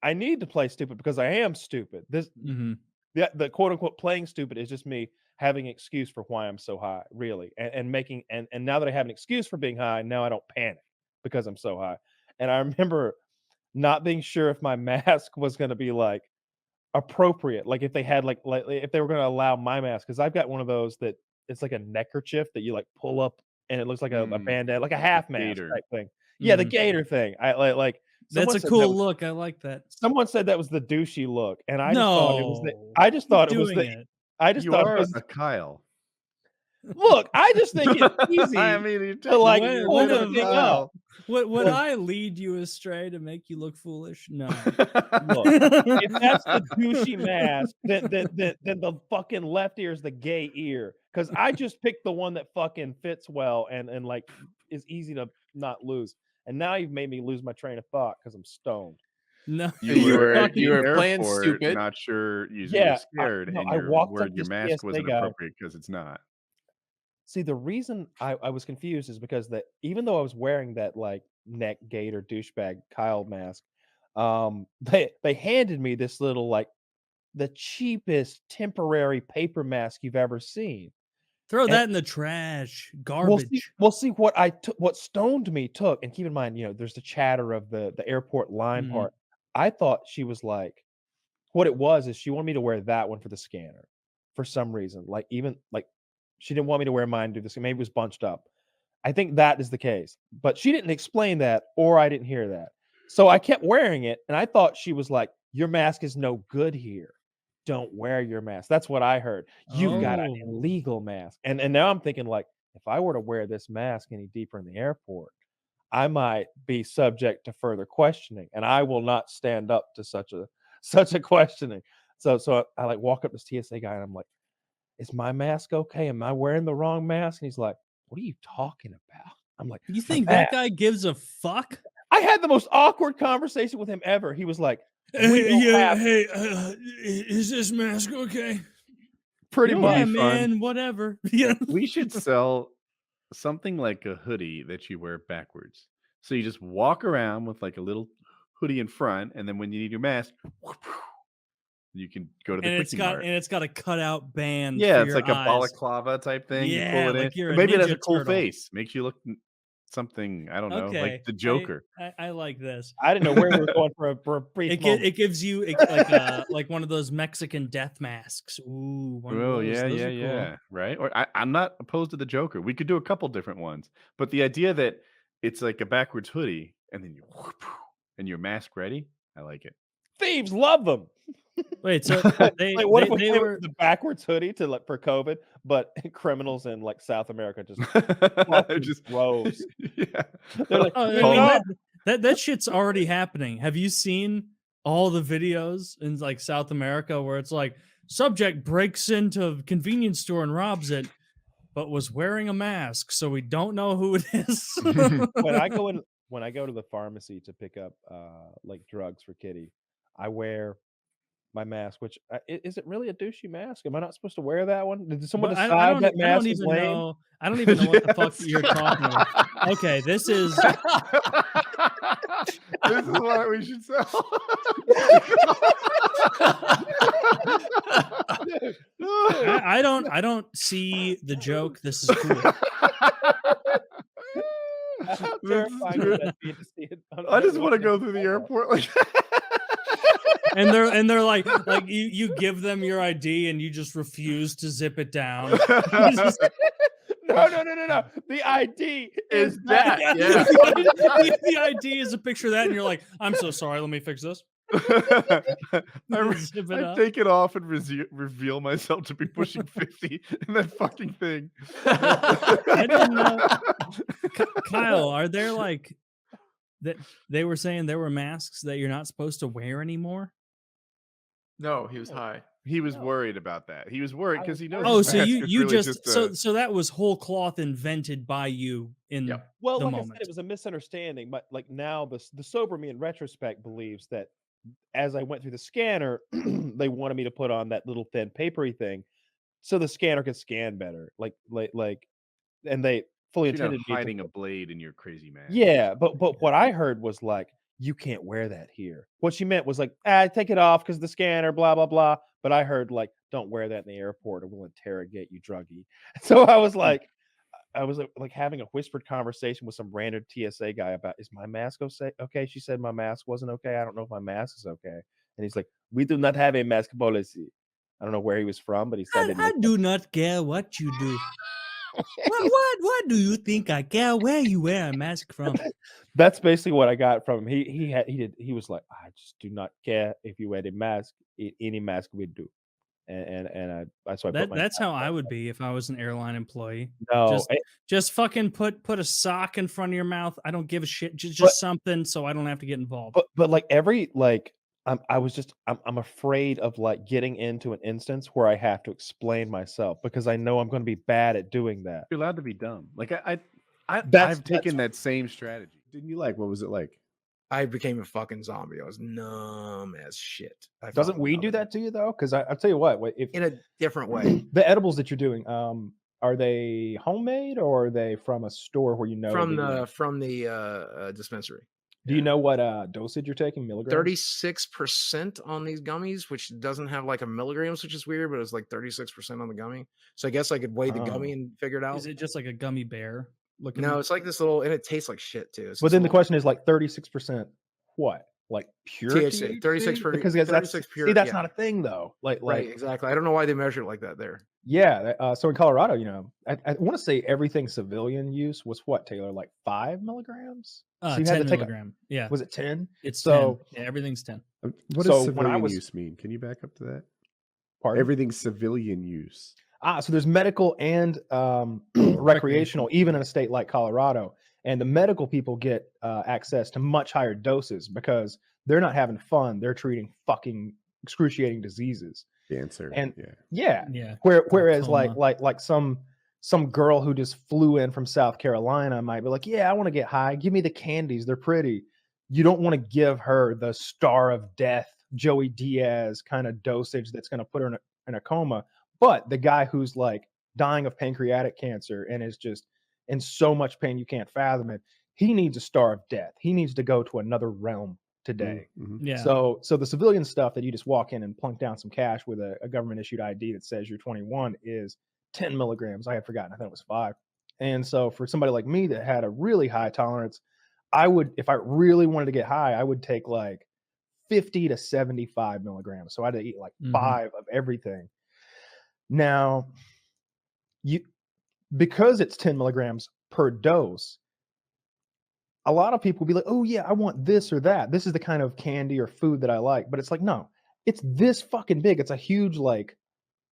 I need to play stupid because I am stupid. The quote unquote playing stupid is just me having an excuse for why I'm so high, really, and making and now that I have an excuse for being high, now I don't panic because I'm so high. And I remember not being sure if my mask was going to be like appropriate, like if they had like if they were going to allow my mask, because I've got one of those that it's like a neckerchief that you like pull up and it looks like a bandana, like a half mask type thing. Yeah, the gator thing. I like. That's a cool look. I like that. Someone said that was the douchey look, and I just No, thought it keep was doing the. it. I just You thought are it was a Kyle. Look, I just think it's easy I mean, you're to like taking your pull little the thing Kyle. up. Would I lead you astray to make you look foolish? No. Look, if that's the douchey mask, then the fucking left ear is the gay ear. Because I just picked the one that fucking fits well and like is easy to not lose. And now you've made me lose my train of thought because I'm stoned. No, You were playing airport, stupid. not sure you Yeah, were scared, and I your walked word up your this mask TSA wasn't guy. appropriate because it's not. See, the reason I was confused is because that even though I was wearing that like neck gator douchebag Kyle mask, they handed me this little like the cheapest temporary paper mask you've ever seen. Throw And that in the trash. Garbage. We'll see what I took. What stoned me took, and keep in mind, there's the chatter of the airport line part. I thought she was like, what it was is she wanted me to wear that one for the scanner, for some reason. Like even like she didn't want me to wear mine to do this. Maybe it was bunched up. I think that is the case, but she didn't explain that, or I didn't hear that. So I kept wearing it, and I thought she was like, "Your mask is no good here. Don't wear your mask." That's what I heard. You've got an illegal mask, and now I'm thinking like, if I were to wear this mask any deeper in the airport, I might be subject to further questioning, and I will not stand up to such a questioning. So I like walk up to this TSA guy, and I'm like, "Is my mask okay? Am I wearing the wrong mask?" And he's like, "What are you talking about?" I'm like, You think that guy gives a fuck? I had the most awkward conversation with him ever. He was like, is this mask okay? Pretty Yeah, much, man, whatever. Yeah. We should sell something like a hoodie that you wear backwards. So you just walk around with like a little hoodie in front, and then when you need your mask, you can go to the And Quickie Mart. it's got a cutout band. Yeah, for it's your like a eyes. balaclava type thing. Yeah, you pull it like in. you're a Maybe it has Ninja a cool Turtle. face. Makes you look something, I don't know, like the Joker. I like this. I didn't know where we were going for a brief moment. It gives you like one of those Mexican death masks. Ooh, one of Oh, those. yeah, Those yeah, are cool. yeah. Right? Or I'm not opposed to the Joker. We could do a couple different ones. But the idea that it's like a backwards hoodie, and then and your mask ready. I like it. Thieves love them. Wait, so they what if we they came were with the backwards hoodie to like for COVID, but criminals in like South America just Just droves. yeah. They're like, Oh, I mean, that shit's already happening. Have you seen all the videos in like South America where it's like subject breaks into a convenience store and robs it, but was wearing a mask, so we don't know who it is. when I go to the pharmacy to pick up like drugs for Kitty, I wear my mask. Which is it really a douchey mask? Am I not supposed to wear that one? Did someone But decide that I mask don't is even lame? know. I don't even know what the fuck you're talking about. Okay, this is. This is what we should sell. I don't see the joke. This is cool. How terrifying would that be to see it on I just everyone want to in go through the airport like And they're like you give them your ID and you just refuse to zip it down. No. The ID is that. Yeah. The ID is a picture of that, and you're like, I'm so sorry. Let me fix this. I Zip it up. take it off and reveal myself to be pushing 50 in that fucking thing. I didn't know. Kyle, are there like that? They were saying there were masks that you're not supposed to wear anymore. No, he was high. He was worried about that. He was worried because he knows. Oh, his so mask you is you really just a- so that was whole cloth invented by you in Well, the like moment. I said, it was a misunderstanding. But like now, the sober me in retrospect believes that as I went through the scanner, they wanted me to put on that little thin papery thing, so the scanner could scan better. And they fully You're not intended me to hiding a blade in your crazy mask. Yeah, but what I heard was like, you can't wear that here. What she meant was like, take it off because the scanner, blah blah blah. But I heard like, don't wear that in the airport or we'll interrogate you, druggie. So I was like having a whispered conversation with some random TSA guy about, is my mask okay? She said my mask wasn't okay. I don't know if my mask is okay. And he's like, we do not have a mask policy. I don't know where he was from, but he said I do not care what you do. What do you think I care where you wear a mask from? That's basically what I got from him. He was like, I just do not care if you wear a mask. Any mask we do, and that's why That's how I would be if I was an airline employee. No, just fucking put a sock in front of your mouth. I don't give a shit. Just something so I don't have to get involved. But I'm afraid of like getting into an instance where I have to explain myself because I know I'm going to be bad at doing that. You're allowed to be dumb. Like I've taken that same strategy. Didn't you like? What was it like? I became a fucking zombie. I was numb as shit. Doesn't weed do that to you though? Because I'll tell you what, if in a different way. The edibles that you're doing, are they homemade or are they from a store where you know from the dispensary? Do you know what dosage you're taking? Milligrams? 36% on these gummies, which doesn't have like a milligrams, which is weird, but it's like 36% on the gummy. So I guess I could weigh the gummy and figure it out. Is it just like a gummy bear? No, it's like this little, and it tastes like shit too. But then the question is like 36%. What? Like pure THC? 36 pure. Because that's 36 pure. See, that's yeah. not a thing though. Right, exactly. I don't know why they measure it like that there. Yeah. So in Colorado, I want to say everything civilian use was what, Taylor? Like 5 milligrams? So you 10 had to take milligram. Yeah. Was it 10? It's so 10. Yeah, everything's 10. What does civilian use mean? Can you back up to that? Pardon? Everything's civilian use. So there's medical and recreational, even in a state like Colorado. And the medical people get access to much higher doses because they're not having fun. They're treating fucking excruciating diseases. Cancer. And yeah. Whereas like some girl who just flew in from South Carolina might be like, yeah, I want to get high. Give me the candies. They're pretty. You don't want to give her the star of death, Joey Diaz kind of dosage that's going to put her in a coma. But the guy who's like dying of pancreatic cancer and is just in so much pain you can't fathom it, he needs a star of death. He needs to go to another realm today. Mm-hmm. Yeah. So the civilian stuff that you just walk in and plunk down some cash with a government issued ID that says you're 21 is 10 milligrams. I had forgotten. I thought it was 5. And so for somebody like me that had a really high tolerance, I would, if I really wanted to get high, I would take like 50 to 75 milligrams. So I had to eat like 5 of everything. Now, because it's 10 milligrams per dose, a lot of people will be like, oh yeah, I want this or that. This is the kind of candy or food that I like. But it's like, no, it's this fucking big. It's a huge like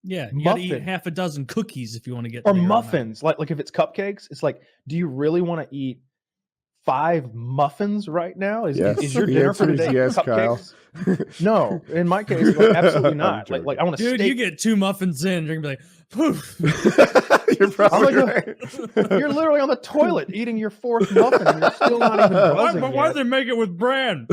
Yeah, you gotta eat muffin. half a dozen cookies if you want to get Or bigger on that. muffins. Like if it's cupcakes, it's like, do you really want to eat 5 muffins right now? Is your The dinner for answer is today yes, Kyle. cupcakes? No, in my case, like, absolutely not. I'm Like I want to Dude, steak. you get 2 muffins in, you're gonna be like, poof. You're probably I'm right. You're literally on the toilet eating your 4th muffin, and you're still not even buzzing Why yet. do they make it with bran?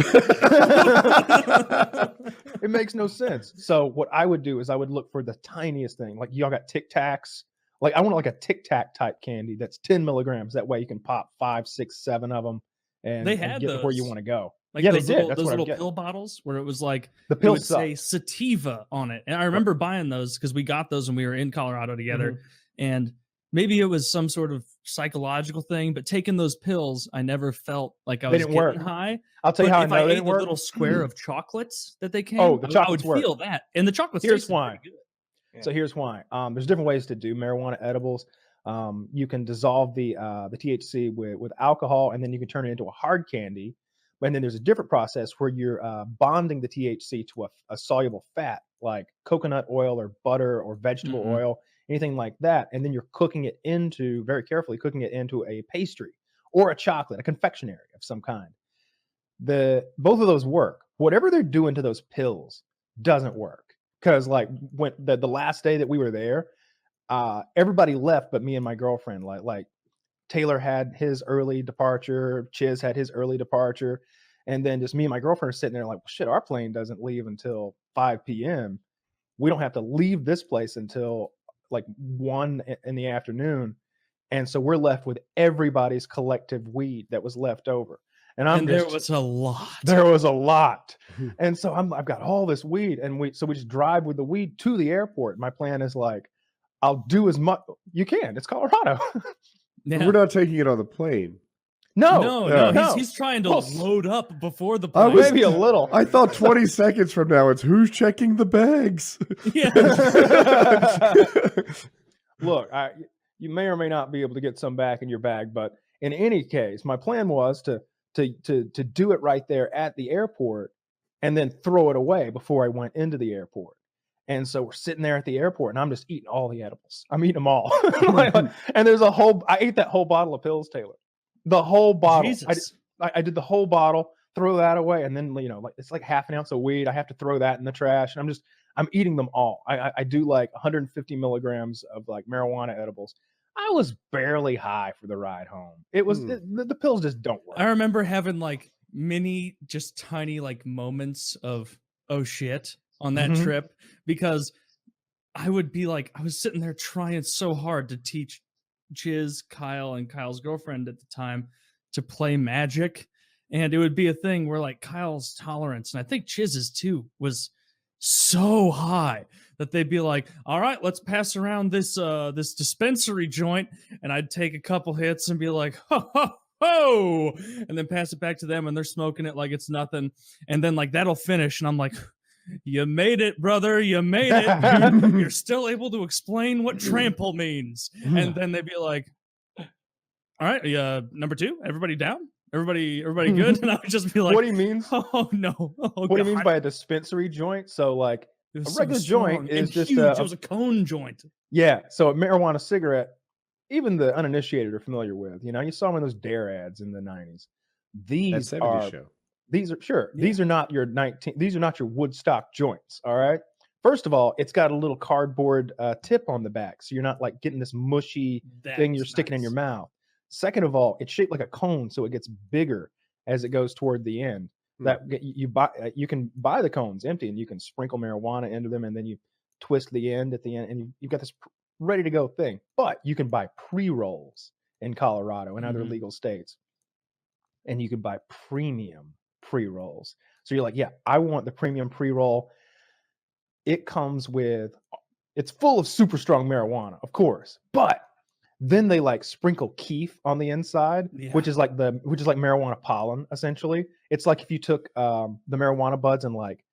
It makes no sense. So what I would do is I would look for the tiniest thing. Like y'all got Tic Tacs. Like I want like a Tic Tac type candy that's 10 milligrams. That way you can pop 5, 6, 7 of them and, They and had get to where you those. want to go. Like Yeah, those they did. little, That's those what I little would get. pill bottles where it was like The it pills would say suck. sativa on it. And I remember buying those because we got those when we were in Colorado together. Mhm. And maybe it was some sort of psychological thing, but taking those pills, I never felt like I They was didn't getting work. high. I'll tell you But how I if know I they ate didn't the work. little square of chocolates that they came, Oh, the I would chocolates work. feel that. And the chocolates Here's tasted why. pretty good. So here's why. There's different ways to do marijuana edibles. You can dissolve the THC with alcohol, and then you can turn it into a hard candy. And then there's a different process where you're bonding the THC to a soluble fat, like coconut oil or butter or vegetable Mhm. oil, anything like that. And then you're cooking it into, very carefully, cooking it into a pastry or a chocolate, a confectionery of some kind. Both of those work. Whatever they're doing to those pills doesn't work. Because like when the last day that we were there, everybody left but me and my girlfriend. Like Taylor had his early departure, Chiz had his early departure, and then just me and my girlfriend are sitting there like, well, shit, our plane doesn't leave until 5 p.m. We don't have to leave this place until like 1 in the afternoon. And so we're left with everybody's collective weed that was left over. And there was a lot. There was a lot. And so I've got all this weed, and we just drive with the weed to the airport. My plan is like, I'll do as much you can. It's Colorado. Yeah. We're not taking it on the plane. No. He's trying to load up before the I plane. was- Maybe a little. I thought 20 seconds from now, it's who's checking the bags. Yeah. Look, you may or may not be able to get some back in your bag, but in any case, my plan was to do it right there at the airport and then throw it away before I went into the airport. And so we're sitting there at the airport, and I'm just eating all the edibles. I'm eating them all. And there's I ate that whole bottle of pills, Taylor. The whole bottle. Jesus. I did the whole bottle, throw that away, and then like it's like half an ounce of weed. I have to throw that in the trash, and I'm eating them all. I do like 150 milligrams of like marijuana edibles. I was barely high for the ride home. It was the pills just don't work. I remember having like many, just tiny like moments of oh shit on that Mhm. trip because I would be like, I was sitting there trying so hard to teach Chiz, Kyle, and Kyle's girlfriend at the time to play Magic. And it would be a thing where like Kyle's tolerance, and I think Chiz's too, was so high that they'd be like, all right, let's pass around this this dispensary joint. And I'd take a couple hits and be like, ho, ho, ho, and then pass it back to them, and they're smoking it like it's nothing. And then like that'll finish, and I'm like, you made it, brother. You made it. You're still able to explain what trample means. And then they'd be like, all right, number 2, everybody down? Everybody good? And I would just be like, what do you mean? Oh no. Oh, What do you mean God. by a dispensary joint? So like It a was so regular strong joint is and just huge. It was a cone joint. yeah. So a marijuana cigarette, even the uninitiated are familiar with. You know, you saw them in those Dare ads in the 90s. These That 70s are show. these are sure. These are not your these are not your Woodstock joints. All right. First of all, it's got a little cardboard tip on the back, so you're not like getting this mushy thing you're sticking in your mouth. Second of all, it's shaped like a cone, so it gets bigger as it goes toward the end. That you can buy the cones empty, and you can sprinkle marijuana into them, and then you twist the end at the end, and you've got this ready to go thing. But you can buy pre-rolls in Colorado and other legal states, and you can buy premium pre-rolls. So you're like, yeah, I want the premium pre-roll. It comes with, it's full of super strong marijuana, of course, but then they like sprinkle keef on the inside, which is like marijuana pollen. Essentially, it's like if you took the marijuana buds and like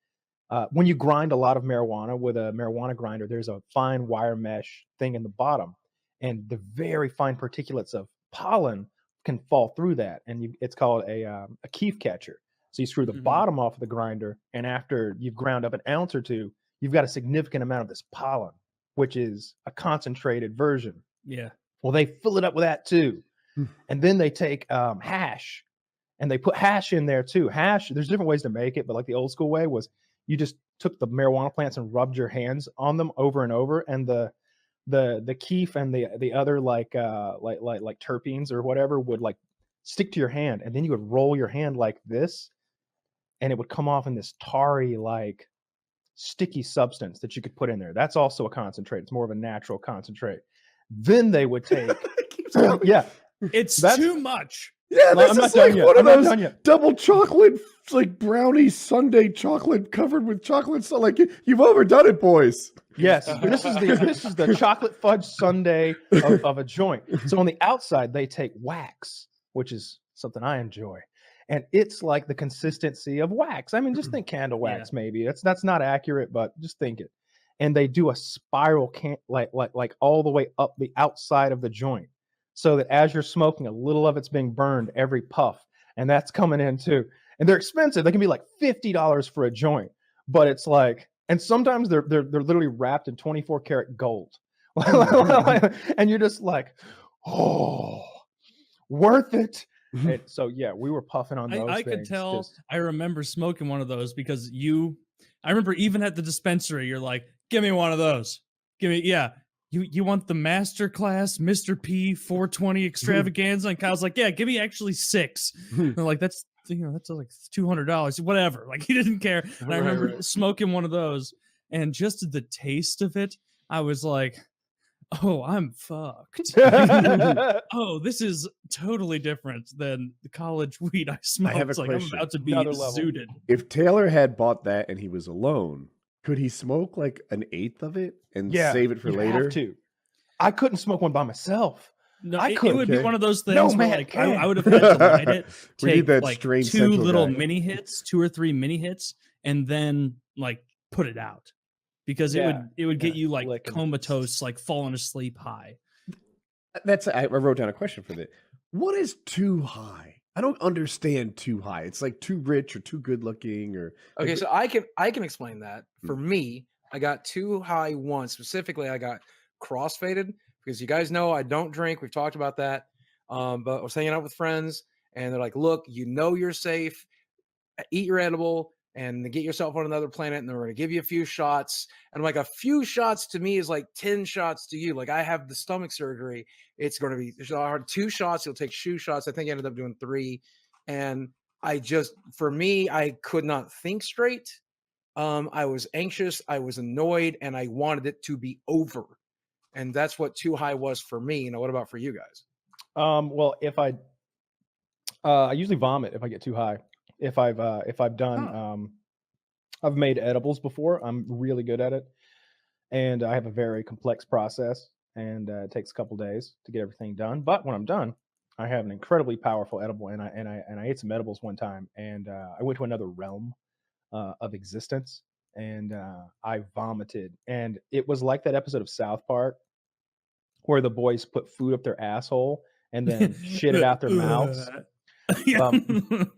when you grind a lot of marijuana with a marijuana grinder, there's a fine wire mesh thing in the bottom, and the very fine particulates of pollen can fall through that, and it's called a Hіgh catcher. So you screw the bottom off of the grinder, and after you've ground up an ounce or two, you've got a significant amount of this pollen, which is a concentrated version. Yeah. Well, they fill it up with that too, and then they take hash, and they put hash in there too. Hash, there's different ways to make it, but like the old school way was you just took the marijuana plants and rubbed your hands on them over and over, and the Hіgh and the other like terpenes or whatever would like stick to your hand, and then you would roll your hand like this, and it would come off in this tarry, like sticky substance that you could put in there. That's also a concentrate. It's more of a natural concentrate. Then they would take, yeah, it's too much. Yeah, Well, this I'm is not like done yet. one I'm of not those done yet. double chocolate, like brownie sundae chocolate covered with chocolate. So like you've overdone it, boys. Yes, this is the chocolate fudge sundae of a joint. So on the outside they take wax, which is something I enjoy, and it's like the consistency of wax. I mean, just think candle wax. Maybe that's not accurate, but just think it. And they do a spiral like all the way up the outside of the joint, so that as you're smoking, a little of it's being burned every puff, and that's coming in too. And they're expensive. They can be like $50 for a joint, but it's like, and sometimes they're literally wrapped in 24 karat gold, and you're just like, oh, worth it. And so yeah, we were puffing on those. I could tell. I remember smoking one of those because I remember even at the dispensary, you're like, give me one of those. Give me, yeah. You want the master class Mr. P 420 extravaganza? And Kyle's like, yeah, give me actually 6. And they're like, that's like $200, whatever. Like he didn't care. And I remember smoking one of those, and just the taste of it, I was like, oh, I'm fucked. Oh, this is totally different than the college weed I smoked. I have a Oh, like question. I'm about to be zooted. If Taylor had bought that and he was alone, could he smoke like an eighth of it and save it for you later? have to. I couldn't smoke one by myself. No, I it couldn't. would be one of those things No where man like can. I would have had to light it, We need take that like strange 2 central little guy. mini hits, 2 or 3 mini hits, and then like put it out, because it would get you like comatose, like falling asleep high. I wrote down a question for that. What is too high? I don't understand too high. It's like too rich or too good looking or Okay, like, so I can explain that. For me, I got too high once. Specifically, I got crossfaded because you guys know I don't drink. We've talked about that. But I was hanging out with friends, and they're like, "Look, you're safe. Eat your edible and get yourself on another planet, and they're going to give you a few shots." And I'm like, a few shots to me is like 10 shots to you. Like I have the stomach surgery. It's going to be 2 shots. You'll take 2 shots. I think I ended up doing 3. And for me, I could not think straight. I was anxious. I was annoyed, and I wanted it to be over. And that's what too high was for me. What about for you guys? Well, if I usually vomit if I get too high. If I've done I've made edibles before. I'm really good at it, and I have a very complex process, and it takes a couple days to get everything done. But when I'm done, I have an incredibly powerful edible, and I ate some edibles one time, and I went to another realm of existence, and I vomited, and it was like that episode of South Park where the boys put food up their asshole and then shit it out their mouths.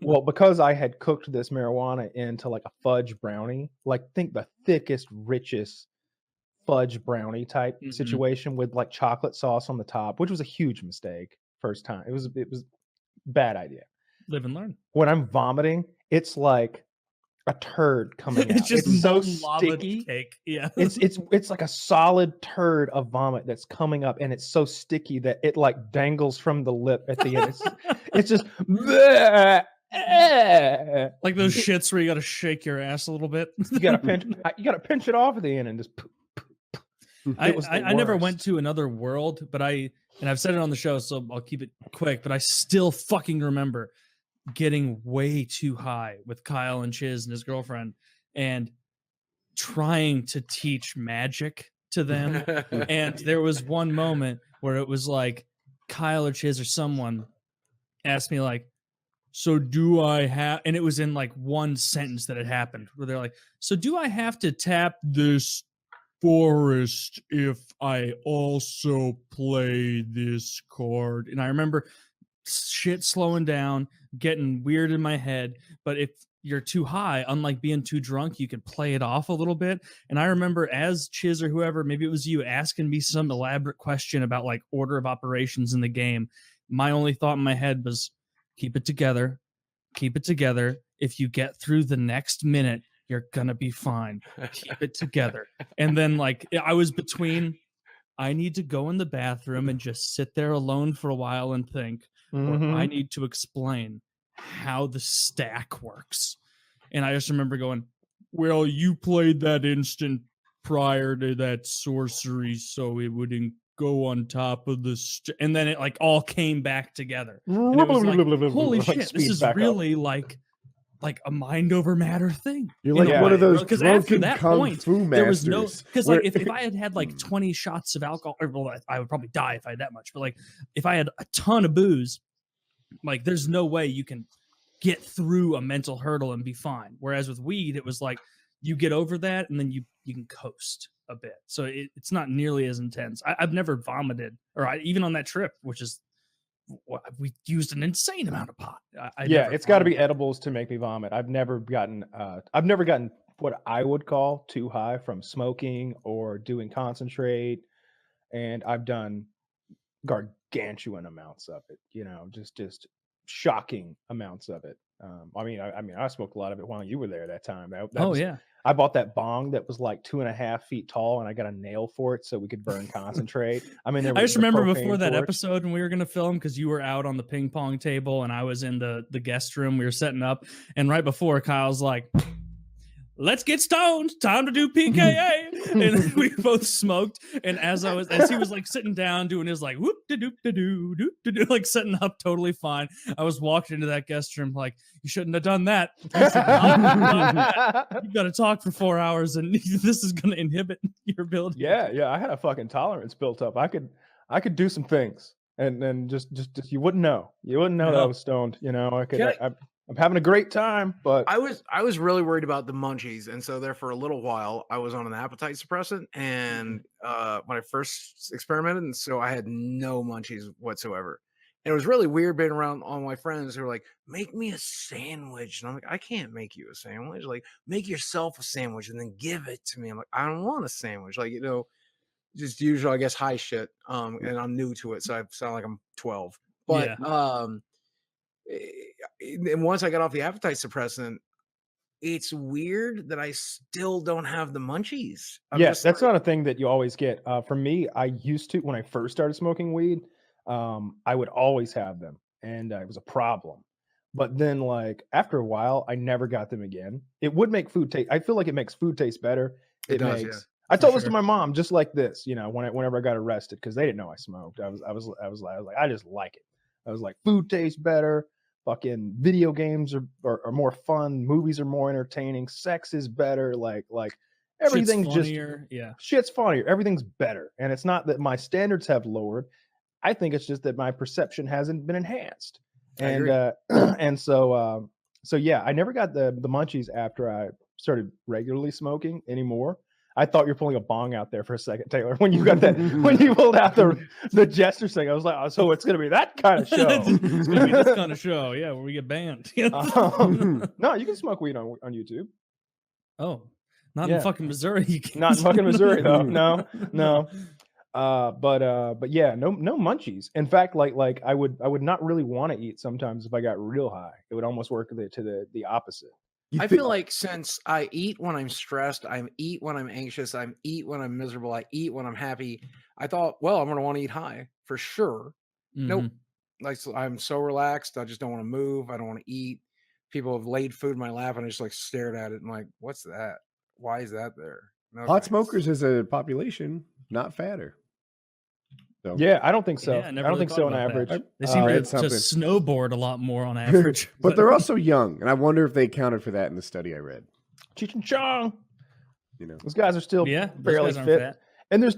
Well, because I had cooked this marijuana into like a fudge brownie, like think the thickest, richest fudge brownie type situation with like chocolate sauce on the top, which was a huge mistake first time. It was bad idea. Live and learn. When I'm vomiting, it's like a turd coming out. It's just so molten lava sticky. cake. Yeah. It's like a solid turd of vomit that's coming up, and it's so sticky that it like dangles from the lip at the end. It's just like those shits where you got to shake your ass a little bit. You got to pinch it off at the end and just. I never went to another world, but I've said it on the show, so I'll keep it quick. But I still fucking remember getting way too high with Kyle and Chiz and his girlfriend, and trying to teach magic to them. And there was one moment where it was like Kyle or Chiz or someone asked me like, so do I have, and it was in like one sentence that had happened where they're like, so do I have to tap this forest if I also play this chord? And I remember shit slowing down, getting weird in my head. But if you're too high, unlike being too drunk, you can play it off a little bit. And I remember as Chiz or whoever, maybe it was you, asking me some elaborate question about like order of operations in the game. My only thought in my head was, keep it together. Keep it together. If you get through the next minute, you're gonna be fine. Keep it together. And then like I was between, I need to go in the bathroom and just sit there alone for a while and think, or I need to explain how the stack works. And I just remember going, well, you played that instant prior to that sorcery, so it wouldn't go on top of the and then it like all came back together. And it was like, holy shit, this is really like a mind over matter thing. You're like one of those because after drunken that kung point, fu there was no masters. because like if I had like 20 shots of alcohol, well, I would probably die if I had that much. But like if I had a ton of booze, like there's no way you can get through a mental hurdle and be fine. Whereas with weed, it was like you get over that and then you can coast a bit. So it's not nearly as intense. I've never vomited, or even on that trip, which is we used an insane amount of pot. It's got to be edibles to make me vomit. I've never gotten what I would call too high from smoking or doing concentrate, and I've done gargantuan amounts of it. You know, just shocking amounts of it. I smoked a lot of it while you were there that time. I bought that bong that was like 2.5 feet tall, and I got a nail for it so we could burn concentrate. I just remember before that episode when we were going to film, because you were out on the ping pong table and I was in the guest room. We were setting up, and right before, Kyle's like, let's get stoned. Time to do PKA. And we both smoked. And as he was like sitting down doing his like whoop de doop de doo doop de doo, like setting up totally fine, I was walking into that guest room like, you shouldn't have done that. You've got to talk for 4 hours, and this is going to inhibit your ability. Yeah, I had a fucking tolerance built up. I could do some things, and then just you wouldn't know. You wouldn't know that I was stoned. You know, I'm having a great time, but I was really worried about the munchies, and so there for a little while I was on an appetite suppressant, and when I first experimented, and so I had no munchies whatsoever. And it was really weird being around all my friends who were like, "Make me a sandwich," and I'm like, "I can't make you a sandwich. Like, make yourself a sandwich and then give it to me." I'm like, "I don't want a sandwich." Like, you know, just usual, I guess, high shit. And I'm new to it, so I sound like I'm 12. But and once I got off the appetite suppressant, it's weird that I still don't have the munchies. That's not a thing that you always get. For me, I used to, when I first started smoking weed, I would always have them, and it was a problem. But then, like after a while, I never got them again. It would make food taste. I feel like it makes food taste better. It does, makes. yeah. I told this to my mom just like this, you know, whenever I got arrested, because they didn't know I smoked. I was like, I just like it. I was like, food tastes better. Fucking video games are more fun. Movies are more entertaining. Sex is better. Like everything's shit's funnier. Everything's better. And it's not that my standards have lowered. I think it's just that my perception hasn't been enhanced. And so yeah, I never got the munchies after I started regularly smoking anymore. I thought you're pulling a bong out there for a second, Taylor. When you got that, when you pulled out the jester thing, I was like, oh, so it's gonna be that kind of show. It's gonna be this kind of show, yeah, where we get banned. No, you can smoke weed on YouTube. Oh, not in fucking Missouri. You can't. Not in fucking Missouri though. No. But yeah, no munchies. In fact, like I would not really want to eat sometimes if I got real high. It would almost work to the opposite. I feel like since I eat when I'm stressed, I eat when I'm anxious, I eat when I'm miserable, I eat when I'm happy, I thought, well, I'm going to want to eat high for sure. Nope. Like, I'm so relaxed. I just don't want to move. I don't want to eat. People have laid food in my lap and I just like stared at it and like, what's that? Why is that there? No Hot smokers as a population, not fatter. So. Yeah, I don't think so. Yeah, I don't think so on average. They seem to snowboard a lot more on average. But they're also young, and I wonder if they accounted for that in the study I read. Cheech and Chong. You know, those guys are still fairly fit. Fat. And there's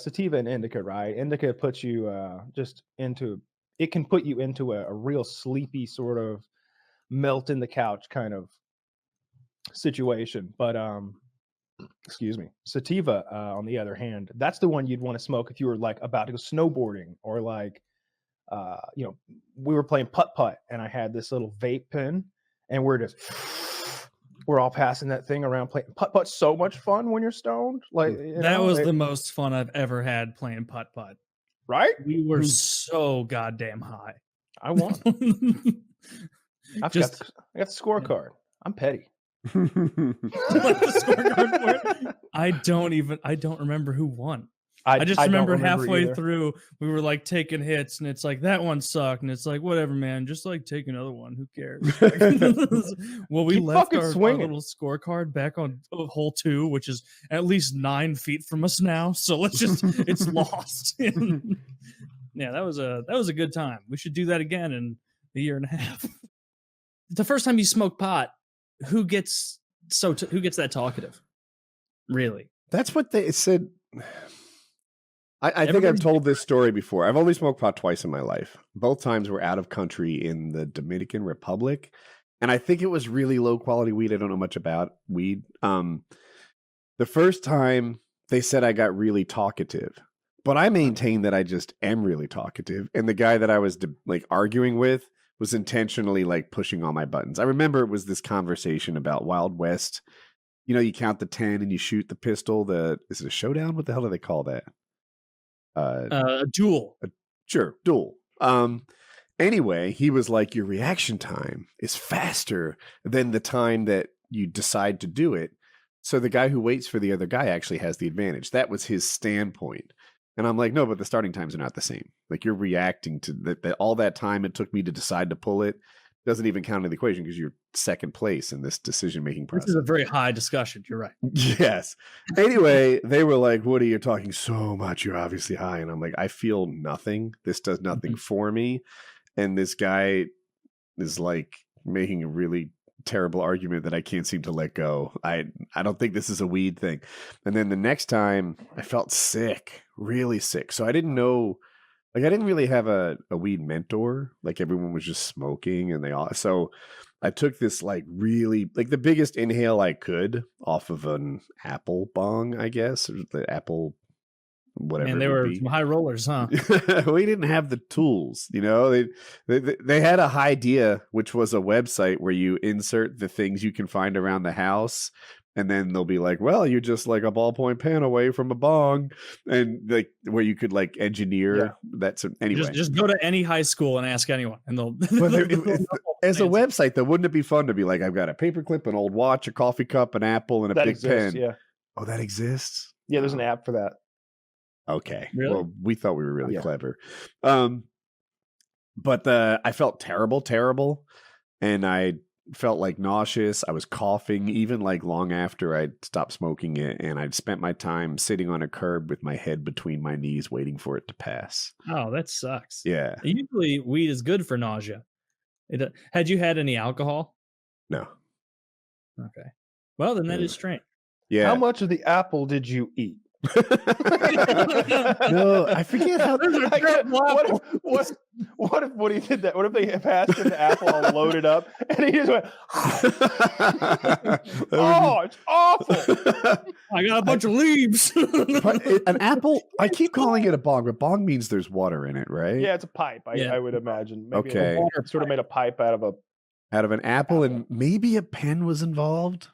sativa and indica, right? Indica puts you it can put you into a real sleepy sort of melt in the couch kind of situation. But sativa, on the other hand, that's the one you'd want to smoke if you were like about to go snowboarding or like you know, we were playing putt-putt, and I had this little vape pen, and we're all passing that thing around playing putt-putt's so much fun when you're stoned. Like, that was the most fun I've ever had playing putt-putt. Right? We were so goddamn high. I won. I got the scorecard. I'm petty. I don't remember who won. I just remember halfway through we were like taking hits, and it's like that one sucked, and it's like whatever, man, just like take another one. Who cares? Well, we left our little scorecard back on hole 2, which is at least 9 feet from us now. So let's just it's lost. Yeah, that was a good time. We should do that again in a year and a half. The first time you smoke pot, who gets that talkative? Really? That's what they said. I think I've told this story before. I've only smoked pot twice in my life. Both times were out of country in the Dominican Republic. And I think it was really low quality weed. I don't know much about weed. The first time they said I got really talkative, but I maintain that I just am really talkative. And the guy that I was like arguing with was intentionally like pushing all my buttons. I remember it was this conversation about Wild West. You know, you count the 10 and you shoot the pistol. Is it a showdown? What the hell do they call that? A duel. Sure, duel. Anyway, he was like, your reaction time is faster than the time that you decide to do it. So the guy who waits for the other guy actually has the advantage. That was his standpoint. And I'm like, no, but the starting times are not the same. Like, you're reacting to that all that time it took me to decide to pull it doesn't even count in the equation because you're second place in this decision-making process. This is a very high discussion. You're right. Yes. Anyway, they were like, Woody, you're talking so much. You're obviously high. And I'm like, I feel nothing. This does nothing for me. And this guy is like making a really terrible argument that I can't seem to let go. I don't think this is a weed thing. And then the next time I felt sick, really sick. So I didn't know. Like, I didn't really have a weed mentor. Like, everyone was just smoking, and so I took this like really like the biggest inhale I could off of an apple bong, I guess, or the apple whatever. And they were some high rollers, huh? We didn't have the tools, you know. They had a Hidea, which was a website where you insert the things you can find around the house. And then they'll be like, well, you're just like a ballpoint pen away from a bong. And like where you could like engineer that. So anyway. Just go to any high school and ask anyone. And they'll as a website, though, wouldn't it be fun to be like, I've got a paperclip, an old watch, a coffee cup, an apple, and a big pen. Yeah. Oh, that exists? Yeah, there's an app for that. Okay. Really? Well, we thought we were really clever. But I felt terrible. And I felt like nauseous. I was coughing even like long after I'd stopped smoking it, and I'd spent my time sitting on a curb with my head between my knees waiting for it to pass. Oh, that sucks. Yeah. Usually weed is good for nausea. Had you had any alcohol? No. Okay. Well, then that is strange. Yeah. How much of the apple did you eat? No, I forget how. What if Woody did that? What if they passed him the apple all loaded up and he just went, oh, it's awful. I got a bunch of leaves. An apple, I keep calling it a bong, but bong means there's water in it, right? Yeah, it's a pipe, I would imagine. Maybe okay. Water sort of made a pipe out of an apple, and maybe a pen was involved.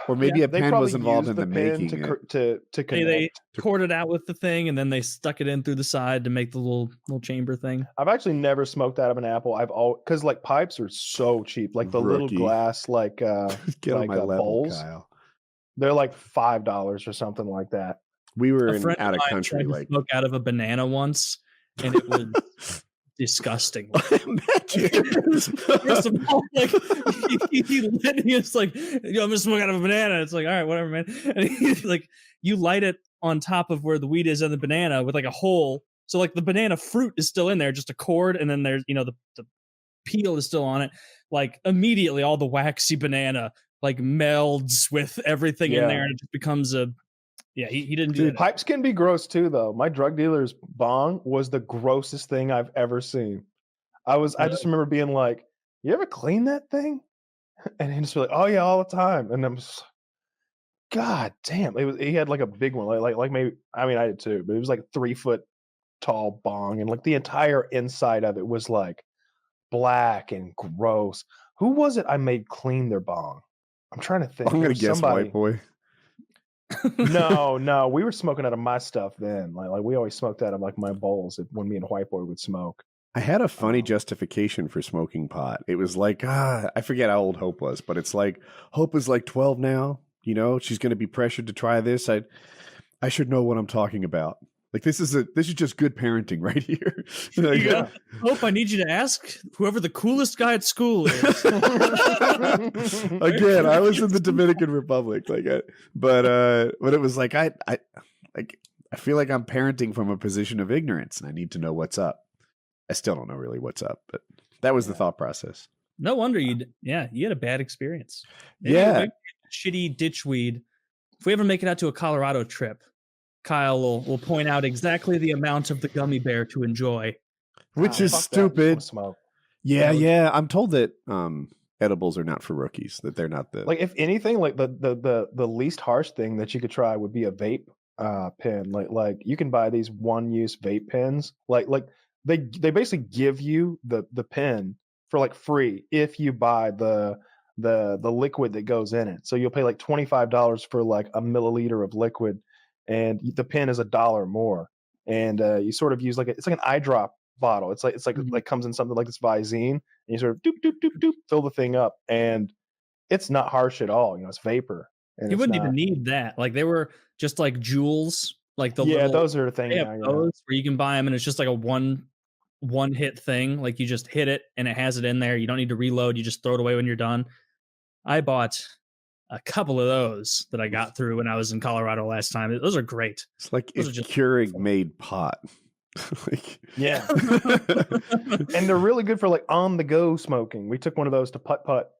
Or maybe a pen was involved in the making to connect. They poured it out with the thing, and then they stuck it in through the side to make the little chamber thing. I've actually never smoked out of an apple. Because like pipes are so cheap, like the little glass like Get on my level, bowls. Kyle. They're like $5 or something like that. We were out of country, like smoke out of a banana once, and it was disgusting. First of all, like he was like, "Yo, I'm gonna smoke out of a banana." It's like, all right, whatever, man. And he's like, you light it on top of where the weed is in the banana with like a hole, so like the banana fruit is still in there, just a cord, and then there's the peel is still on it. Like immediately, all the waxy banana like melds with everything in there, and it just becomes a. Yeah, he didn't do that. Pipes can be gross too, though. My drug dealer's bong was the grossest thing I've ever seen. I just remember being like, "You ever clean that thing?" And he just was like, "Oh yeah, all the time." And I'm just, God damn! He had like a big one, like maybe. I mean, I did too, but it was like 3 foot tall bong, and like the entire inside of it was like black and gross. Who was it I made clean their bong? I'm trying to think. I'm gonna guess somebody. White Boy. No, we were smoking out of my stuff then. Like we always smoked out of like my bowls when me and White Boy would smoke. I had a funny justification for smoking pot. It was like, I forget how old Hope was, but it's like Hope is like 12 now. You know, she's going to be pressured to try this. I should know what I'm talking about. Like this is just good parenting right here. Like, yeah. Hope, I need you to ask whoever the coolest guy at school is. Again, I was in the Dominican Republic, but it was like I feel like I'm parenting from a position of ignorance, and I need to know what's up. I still don't know really what's up, but that was the thought process. No wonder you had a bad experience. Maybe shitty ditch weed. If we ever make it out to a Colorado trip, Kyle will point out exactly the amount of the gummy bear to enjoy, which is stupid. Yeah. I'm told that edibles are not for rookies. That they're not the like. If anything, like the least harsh thing that you could try would be a vape pen. Like you can buy these one-use vape pens. Like they basically give you the pen for like free if you buy the liquid that goes in it. So you'll pay like $25 for like a milliliter of liquid, and the pen is $1 more. And you sort of use it's like an eye drop bottle. It's like comes in something like this Visine, and you sort of doop doop doop doop fill the thing up, and it's not harsh at all. You know, it's vapor. You wouldn't even need that. Like they were just like jewels, like the little, those are the thing. Those where you can buy them, and it's just like a one hit thing. Like you just hit it and it has it in there. You don't need to reload. You just throw it away when you're done. I bought a couple of those that I got through when I was in Colorado last time. Those are great. It's like if Keurig made pot. Yeah. And they're really good for like on the go smoking. We took one of those to putt,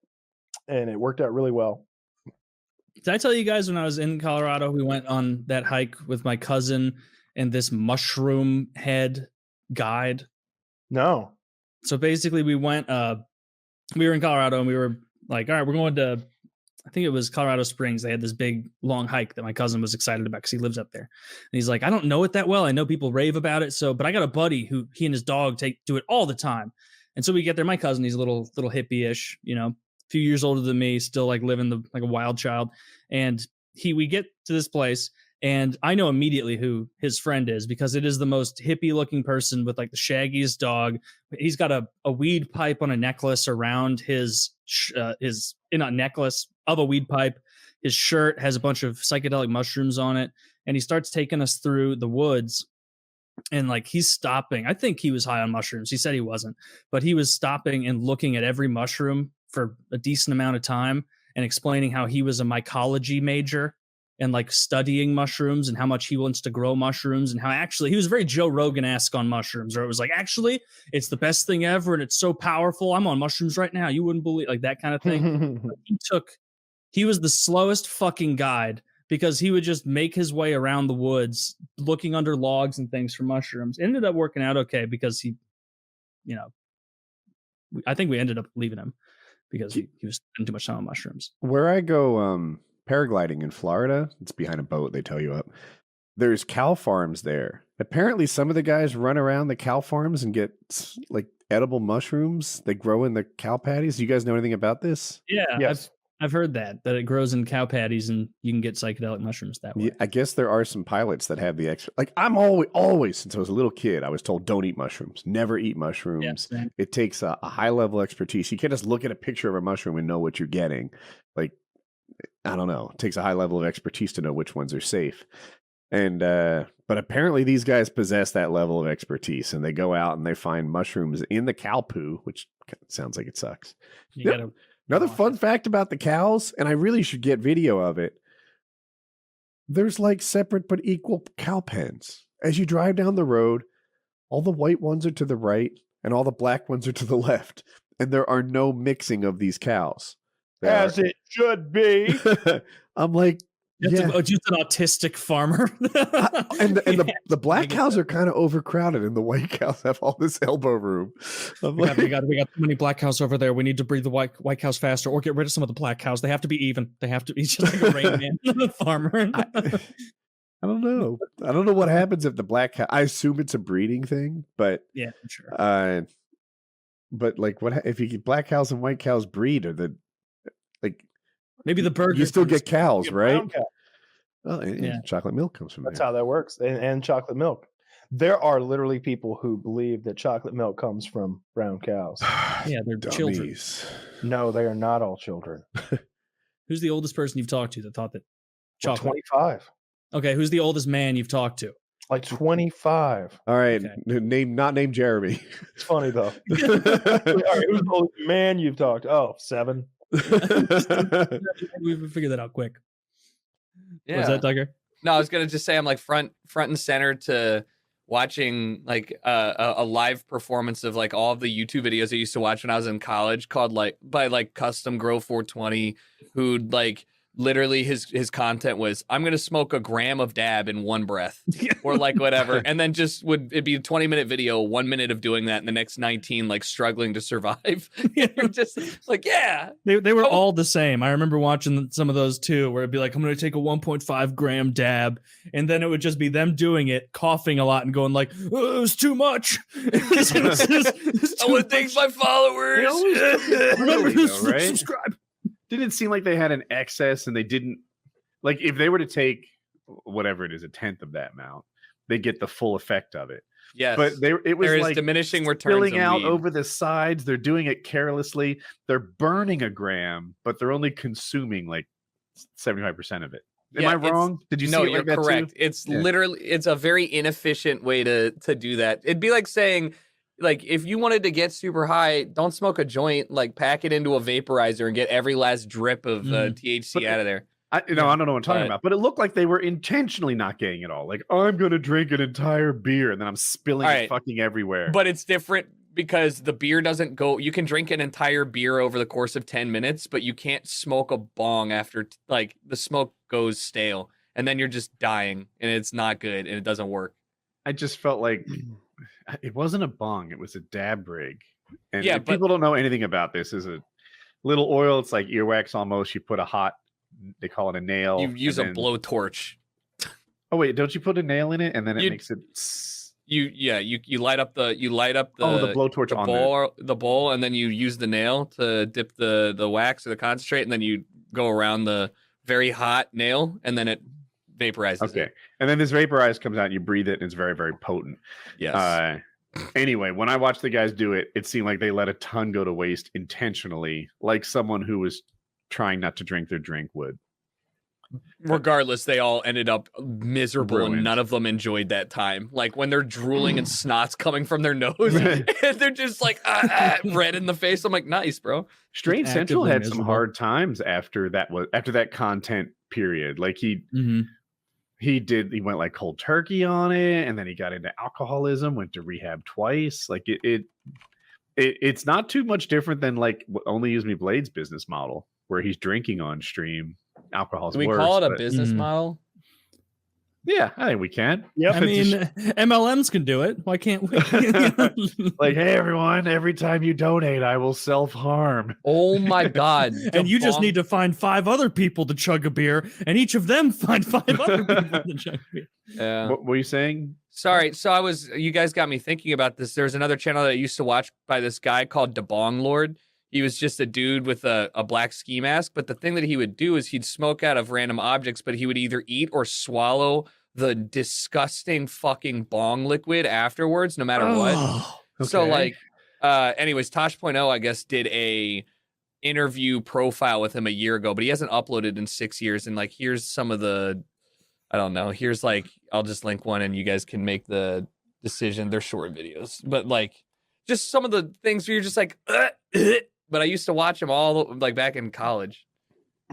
and it worked out really well. Did I tell you guys when I was in Colorado, we went on that hike with my cousin and this mushroom head guide? No. So basically we went, we were in Colorado and we were like, all right, we're going to, I think it was Colorado Springs. They had this big long hike that my cousin was excited about because he lives up there. And he's like, I don't know it that well. I know people rave about it. But I got a buddy who he and his dog do it all the time. And so we get there. My cousin, he's a little hippie-ish, you know, a few years older than me, still like living like a wild child. And we get to this place, and I know immediately who his friend is because it is the most hippie looking person with like the shaggiest dog. He's got a weed pipe on a necklace around his in a necklace of a weed pipe. His shirt has a bunch of psychedelic mushrooms on it, and he starts taking us through the woods. And like he's stopping. I think he was high on mushrooms. He said he wasn't, but he was stopping and looking at every mushroom for a decent amount of time and explaining how he was a mycology major and like studying mushrooms and how much he wants to grow mushrooms, and how actually he was very Joe Rogan-esque on mushrooms, or it was like, actually it's the best thing ever and it's so powerful. I'm on mushrooms right now. You wouldn't believe, like that kind of thing. He was the slowest fucking guide because he would just make his way around the woods looking under logs and things for mushrooms. It ended up working out okay because he, you know, I think we ended up leaving him because he was spending too much time on mushrooms. Where I go paragliding in Florida, it's behind a boat, they tell you up. There's cow farms there. Apparently some of the guys run around the cow farms and get like edible mushrooms they grow in the cow patties. Do you guys know anything about this? Yeah. Yes. I've heard that it grows in cow patties and you can get psychedelic mushrooms that way. Yeah, I guess there are some pilots that have the extra. Like I'm always since I was a little kid, I was told don't eat mushrooms, never eat mushrooms. Yeah, it takes a high level expertise. You can't just look at a picture of a mushroom and know what you're getting. Like I don't know, it takes a high level of expertise to know which ones are safe. And but apparently these guys possess that level of expertise, and they go out and they find mushrooms in the cow poo, which sounds like it sucks. Another fun fact about the cows, and I really should get video of it. There's like separate but equal cow pens. As you drive down the road, all the white ones are to the right and all the black ones are to the left. And there are no mixing of these cows. As it should be. I'm like, just an autistic farmer. and the black cows are kind of overcrowded, and the white cows have all this elbow room. We got too many black cows over there. We need to breed the white cows faster, or get rid of some of the black cows. They have to be even. They have to be just like a Rain Man farmer. I don't know. I don't know what happens if the black cow. I assume it's a breeding thing, but yeah, sure. But like, what if you get black cows and white cows breed, or the like? Maybe the burger. You still get cows, right? Cow. Oh, and chocolate milk comes from That's there. how that works, and chocolate milk. There are literally people who believe that chocolate milk comes from brown cows. Yeah, they're children. No, they are not all children. Who's the oldest person you've talked to that thought that chocolate? 25. Okay, who's the oldest man you've talked to? Like 25. All right, not named Jeremy. It's funny though. All right, who's the oldest man you've talked? Oh, 7. We figured that out quick. Yeah. Was that Tucker? No, I was gonna just say I'm like front and center to watching like a live performance of like all of the YouTube videos I used to watch when I was in college, called like by like Custom Grow 420, who'd like literally his content was, I'm gonna smoke a gram of dab in one breath or like whatever, and then just it'd be a 20-minute video, 1 minute of doing that, and the next 19 like struggling to survive. You're just like, yeah, they were all the same. I remember watching some of those too, where it'd be like, I'm gonna take a 1.5 gram dab, and then it would just be them doing it, coughing a lot, and going like, oh, it was too much. I want to thank my followers. Remember to right? subscribe. Didn't seem like they had an excess, and they didn't like if they were to take whatever it is, a tenth of that amount, they get the full effect of it. Yes, but it was there is like diminishing returns, spilling out weed over the sides. They're doing it carelessly. They're burning a gram, but they're only consuming like 75% of it. Am I wrong? Did you see it you're like that correct. too? It's literally, it's a very inefficient way to do that. It'd be like saying, like, if you wanted to get super high, don't smoke a joint, like pack it into a vaporizer and get every last drip of THC out of there. I don't know what I'm talking about, but it looked like they were intentionally not getting it all. Like, I'm going to drink an entire beer and then I'm spilling it fucking everywhere. But it's different because the beer doesn't go, you can drink an entire beer over the course of 10 minutes, but you can't smoke a bong after, like, the smoke goes stale and then you're just dying and it's not good and it doesn't work. I just felt like it wasn't a bong, it was a dab rig. And yeah, if people don't know anything about this, is a little oil. It's like earwax almost. You put a hot, they call it a nail. You use a blowtorch. Oh wait, don't you put a nail in it and then it makes it? You light up the the blowtorch the bowl, and then you use the nail to dip the wax or the concentrate, and then you go around the very hot nail, and then it vaporizes. Okay, and then this vaporize comes out, and you breathe it, and it's very, very potent. Yes. Anyway, when I watched the guys do it, it seemed like they let a ton go to waste intentionally, like someone who was trying not to drink their drink would. Regardless, they all ended up miserable, and none of them enjoyed that time. Like when they're drooling and snot's coming from their nose, and they're just like red in the face. I'm like, nice, bro. Strain Central had some hard times after that content period. Like he went like cold turkey on it, and then he got into alcoholism, went to rehab twice. Like it's not too much different than like Only Use Me Blade's business model, where he's drinking on stream. Alcohol's Do we worse, call it a business model? Yeah, I think we can. Yeah, I mean, MLMs can do it. Why can't we? Like, hey, everyone, every time you donate, I will self-harm. Oh my God. And you just need to find 5 other people to chug a beer, and each of them find 5 other people to chug a beer. Yeah. What were you saying? Sorry. So you guys got me thinking about this. There's another channel that I used to watch by this guy called Bong Lord. He was just a dude with a black ski mask. But the thing that he would do is he'd smoke out of random objects, but he would either eat or swallow the disgusting fucking bong liquid afterwards, no matter what. Okay. So like, anyways, Tosh.0, I guess, did a interview profile with him a year ago, but he hasn't uploaded in 6 years. And like, here's some of the, I don't know. Here's like, I'll just link one and you guys can make the decision. They're short videos, but like just some of the things where you're just like, but I used to watch them all like back in college.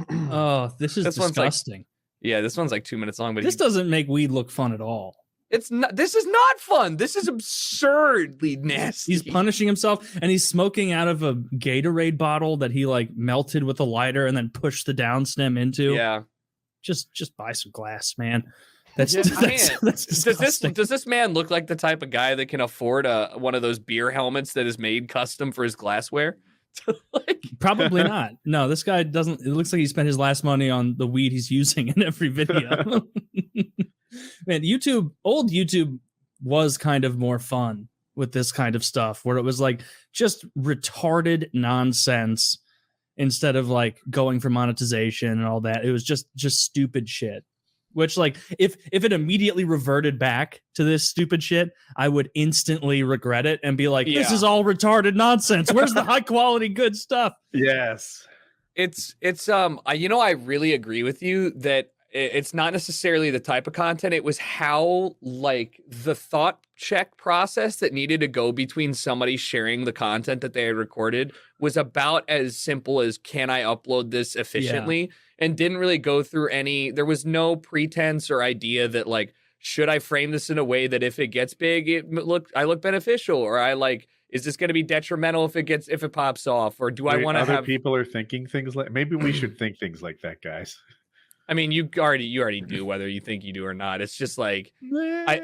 Oh, this is disgusting. Like, yeah, this one's like 2 minutes long, but this doesn't make weed look fun at all. It's not. This is not fun. This is absurdly nasty. He's punishing himself, and he's smoking out of a Gatorade bottle that he like melted with a lighter and then pushed the down stem into. Yeah, just buy some glass, man. That's disgusting. Does this man look like the type of guy that can afford one of those beer helmets that is made custom for his glassware? Probably not. No, this guy doesn't. It looks like he spent his last money on the weed he's using in every video. Man, old YouTube was kind of more fun with this kind of stuff, where it was like just retarded nonsense instead of like going for monetization and all that. It was just stupid shit. Which, like, if it immediately reverted back to this stupid shit, I would instantly regret it and be like, this is all retarded nonsense. Where's the high quality good stuff? Yes. It's I really agree with you that it's not necessarily the type of content. It was how, like, the thought check process that needed to go between somebody sharing the content that they had recorded was about as simple as, can I upload this efficiently? Yeah. And didn't really go through there was no pretense or idea that, like, should I frame this in a way that if it gets big, I look beneficial, or is this going to be detrimental if it pops off, or do I want to have people are thinking things like, maybe we should think things like that, guys. I mean, you already do, whether you think you do or not. It's just like, there's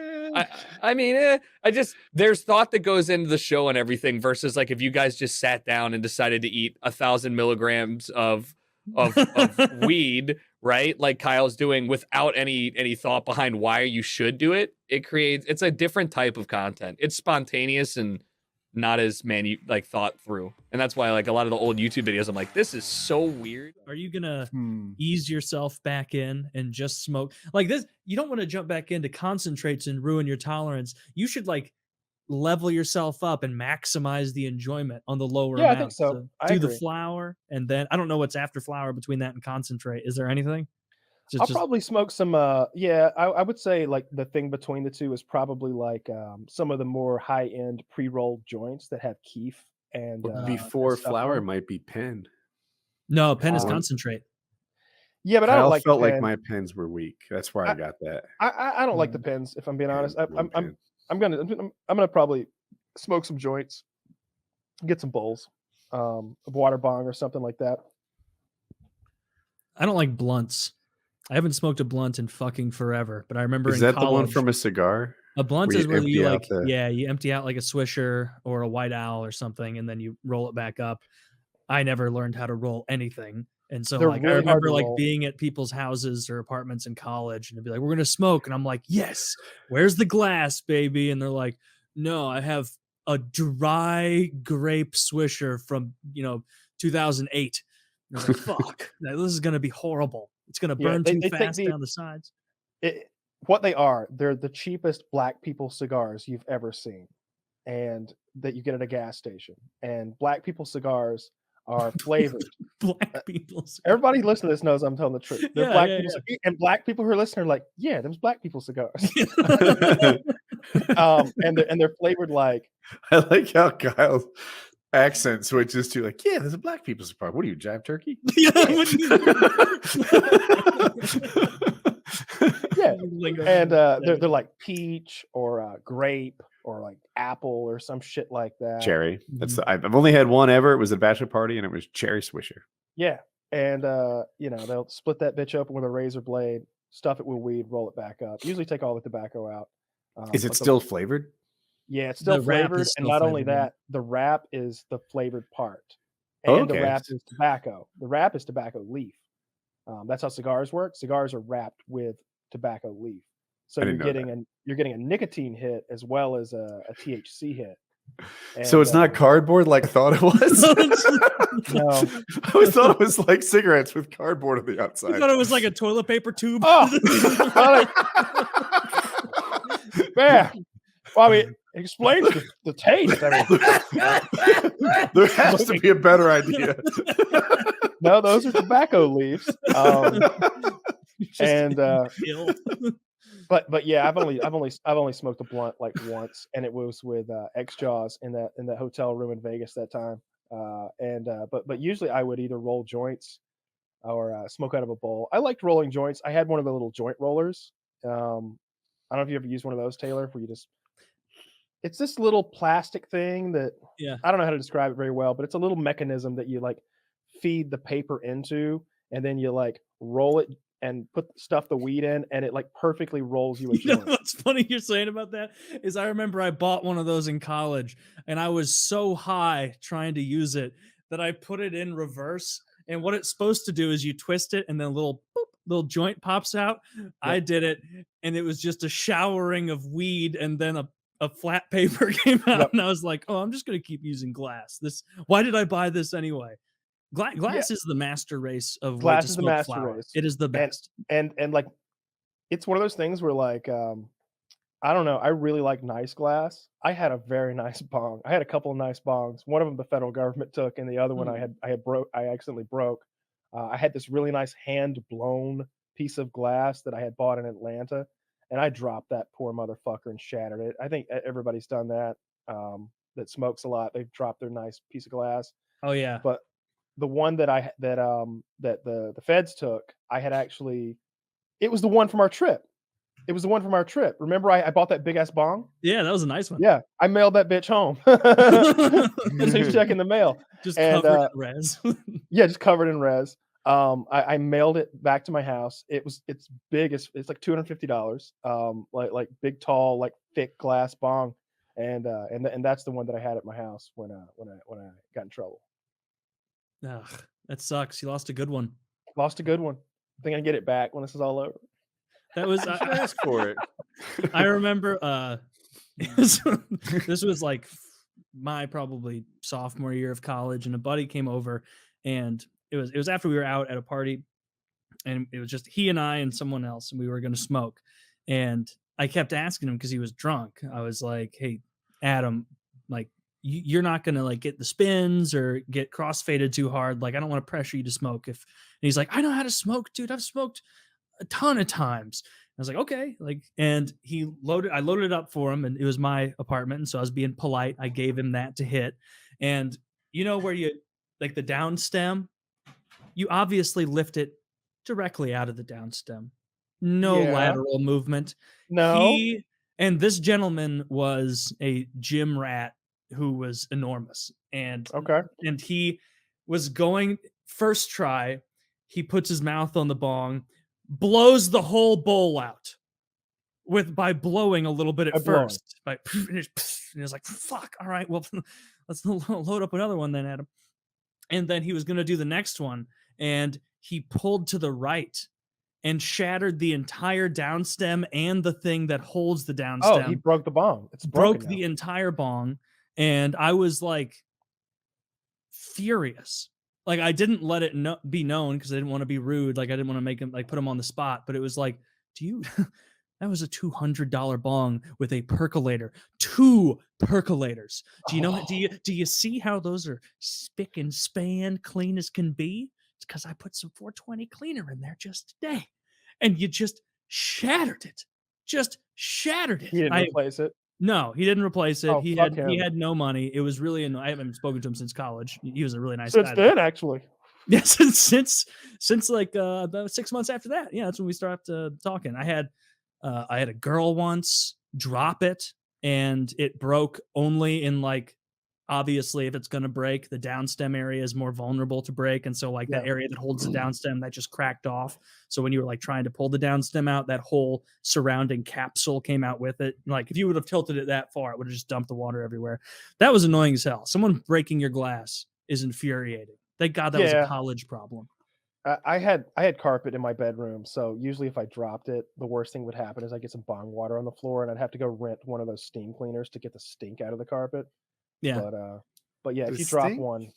thought that goes into the show and everything, versus like if you guys just sat down and decided to eat 1,000 milligrams of weed, right? Like Kyle's doing, without any thought behind why you should do it. It's a different type of content. It's spontaneous and not as thought through. And that's why, like, a lot of the old YouTube videos, I'm like, this is so weird. Are you gonna ease yourself back in and just smoke like this? You don't want to jump back into concentrates and ruin your tolerance. You should like level yourself up and maximize the enjoyment on the lower amount. I think so. Do the flower, and then I don't know what's after flower between that and concentrate. Is there anything? I'll probably smoke some. I would say like the thing between the two is probably like some of the more high end pre rolled joints that have Hіgh and before and flower might be pen. No, pen is concentrate. Yeah, but I don't like. Felt like my pens were weak. That's where I got that. I don't like the pens. If I'm being honest, I'm gonna probably smoke some joints, get some bowls, a water bong or something like that. I don't like blunts. I haven't smoked a blunt in fucking forever, but I remember is that the one from a cigar? A blunt is where you like, you empty out like a Swisher or a White Owl or something, and then you roll it back up. I never learned how to roll anything. And so like, really I remember like being at people's houses or apartments in college, and they'd be like, we're going to smoke. And I'm like, yes, where's the glass, baby? And they're like, no, I have a dry grape Swisher from, 2008. And I was like, fuck, this is going to be horrible. It's going to burn too fast down the sides. What they are, they're the cheapest black people cigars you've ever seen, and that you get at a gas station. And black people cigars are flavored. Black people. Everybody listening to this knows I'm telling the truth. They're black people, and black people who are listening are like, yeah, them's black people cigars. And they're flavored like. I like how Kyle's accent switches to like, yeah, there's a black people cigar. What are you, jive turkey? Yeah, and they're like peach or grape or like apple or some shit like that. Cherry. I've only had one ever. It was at a bachelor party, and it was cherry Swisher. Yeah, and they'll split that bitch open with a razor blade, stuff it with weed, roll it back up. Usually take all the tobacco out. Is it still flavored? Yeah, it's still flavored, and not only that, the wrap is the flavored part, and the wrap is tobacco. The wrap is tobacco leaf. That's how cigars work. Cigars are wrapped with tobacco leaf, so you're getting a nicotine hit as well as a THC hit. And, so it's not cardboard like I thought it was. No, I always thought it was like cigarettes with cardboard on the outside. I thought it was like a toilet paper tube. Oh, man. Well, I mean, it explains the taste. I mean, there has to be a better idea. No, those are tobacco leaves. But yeah, I've only smoked a blunt like once, and it was with X-Jaws in that hotel room in Vegas that time. But usually I would either roll joints or smoke out of a bowl. I liked rolling joints. I had one of the little joint rollers. I don't know if you ever used one of those, Taylor, where it's this little plastic thing that I don't know how to describe it very well, but it's a little mechanism that you like feed the paper into, and then you like roll it and stuff the weed in, and it like perfectly rolls you a joint. You know what's funny you're saying about that is I remember I bought one of those in college, and I was so high trying to use it that I put it in reverse. And what it's supposed to do is you twist it, and then little joint pops out. Yep. I did it, and it was just a showering of weed, and then a flat paper came out, and I was like, "Oh, I'm just gonna keep using glass. Why did I buy this anyway?" Glass is the master race of glass way to is the smoke master flower. race. It is the best, and like, it's one of those things where like, I don't know. I really like nice glass. I had a very nice bong. I had a couple of nice bongs. One of them the federal government took, and the other one I accidentally broke. I had this really nice hand blown piece of glass that I had bought in Atlanta, and I dropped that poor motherfucker and shattered it. I think everybody's done that. That smokes a lot. They've dropped their nice piece of glass. Oh yeah. But the one that the feds took, I had actually. It was the one from our trip. It was the one from our trip. Remember, I bought that big ass bong. Yeah, that was a nice one. Yeah, I mailed that bitch home. So he's checking the mail. Just covered in res. Yeah, just covered in res. I mailed it back to my house. It's big. It's like $250. Like big, tall, like thick glass bong, and that's the one that I had at my house when I got in trouble. Ugh, that sucks. You lost a good one. Lost a good one. I think I get it back when this is all over. That was I ask for it. I remember this was like my probably sophomore year of college, and a buddy came over, and it was after we were out at a party, and it was just he and I and someone else, and we were going to smoke. And I kept asking him because he was drunk. I was like, "Hey, Adam, like you're not going to like get the spins or get crossfaded too hard. Like I don't want to pressure you to smoke." And he's like, "I know how to smoke, dude. I've smoked a ton of times." I was like, "Okay." Like, and I loaded it up for him, and it was my apartment. And so I was being polite. I gave him that to hit. And you know where you like the down stem, you obviously lift it directly out of the down stem. No lateral movement. No. And this gentleman was a gym rat who was enormous. And he was going first try. He puts his mouth on the bong, blows the whole bowl out by blowing a little bit at first. And he was like, "Fuck, all right, well, let's load up another one then, Adam." And then he was going to do the next one, and he pulled to the right and shattered the entire down stem and the thing that holds the down stem. Oh, he broke the bong. It's broke the entire bong, and I was like furious. Like I didn't let it be known because I didn't want to be rude. Like I didn't want to make him like put him on the spot. But it was like, that was a $200 bong with a percolator, 2 percolators. Do you know? Do you see how those are spick and span, clean as can be? It's because I put some 420 cleaner in there just today, and you just shattered it. Just shattered it. He didn't replace it. No, he didn't replace it. Oh, he had no money. It was really annoying. I haven't spoken to him since college. He was a really nice guy. Since then, actually. Yeah, since like about 6 months after that. Yeah, that's when we started talking. I had a girl once drop it, and it broke only in like, obviously if it's going to break, the downstem area is more vulnerable to break, and so like that area that holds the downstem, that just cracked off. So when you were like trying to pull the downstem out, that whole surrounding capsule came out with it. Like if you would have tilted it that far, it would have just dumped the water everywhere. That was annoying as hell. Someone breaking your glass is infuriating. Thank God that was a college problem. I had carpet in my bedroom, so usually if I dropped it, the worst thing would happen is I get some bong water on the floor, and I'd have to go rent one of those steam cleaners to get the stink out of the carpet. Yeah, but yeah, if you drop one,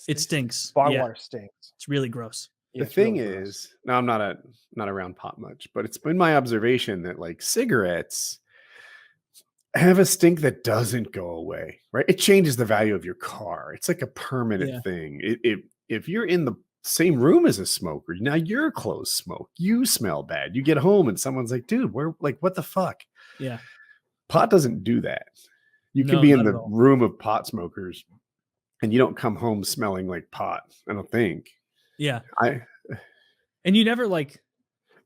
it stinks. Bong water stinks. It's really gross. The thing is, now I'm not around pot much, but it's been my observation that like cigarettes have a stink that doesn't go away, right? It changes the value of your car. It's like a permanent thing. If you're in the same room as a smoker, now your clothes smoke, you smell bad. You get home and someone's like, "Dude, what the fuck?" Yeah. Pot doesn't do that. You can be in the room of pot smokers and you don't come home smelling like pot, I don't think. Yeah. And you never like,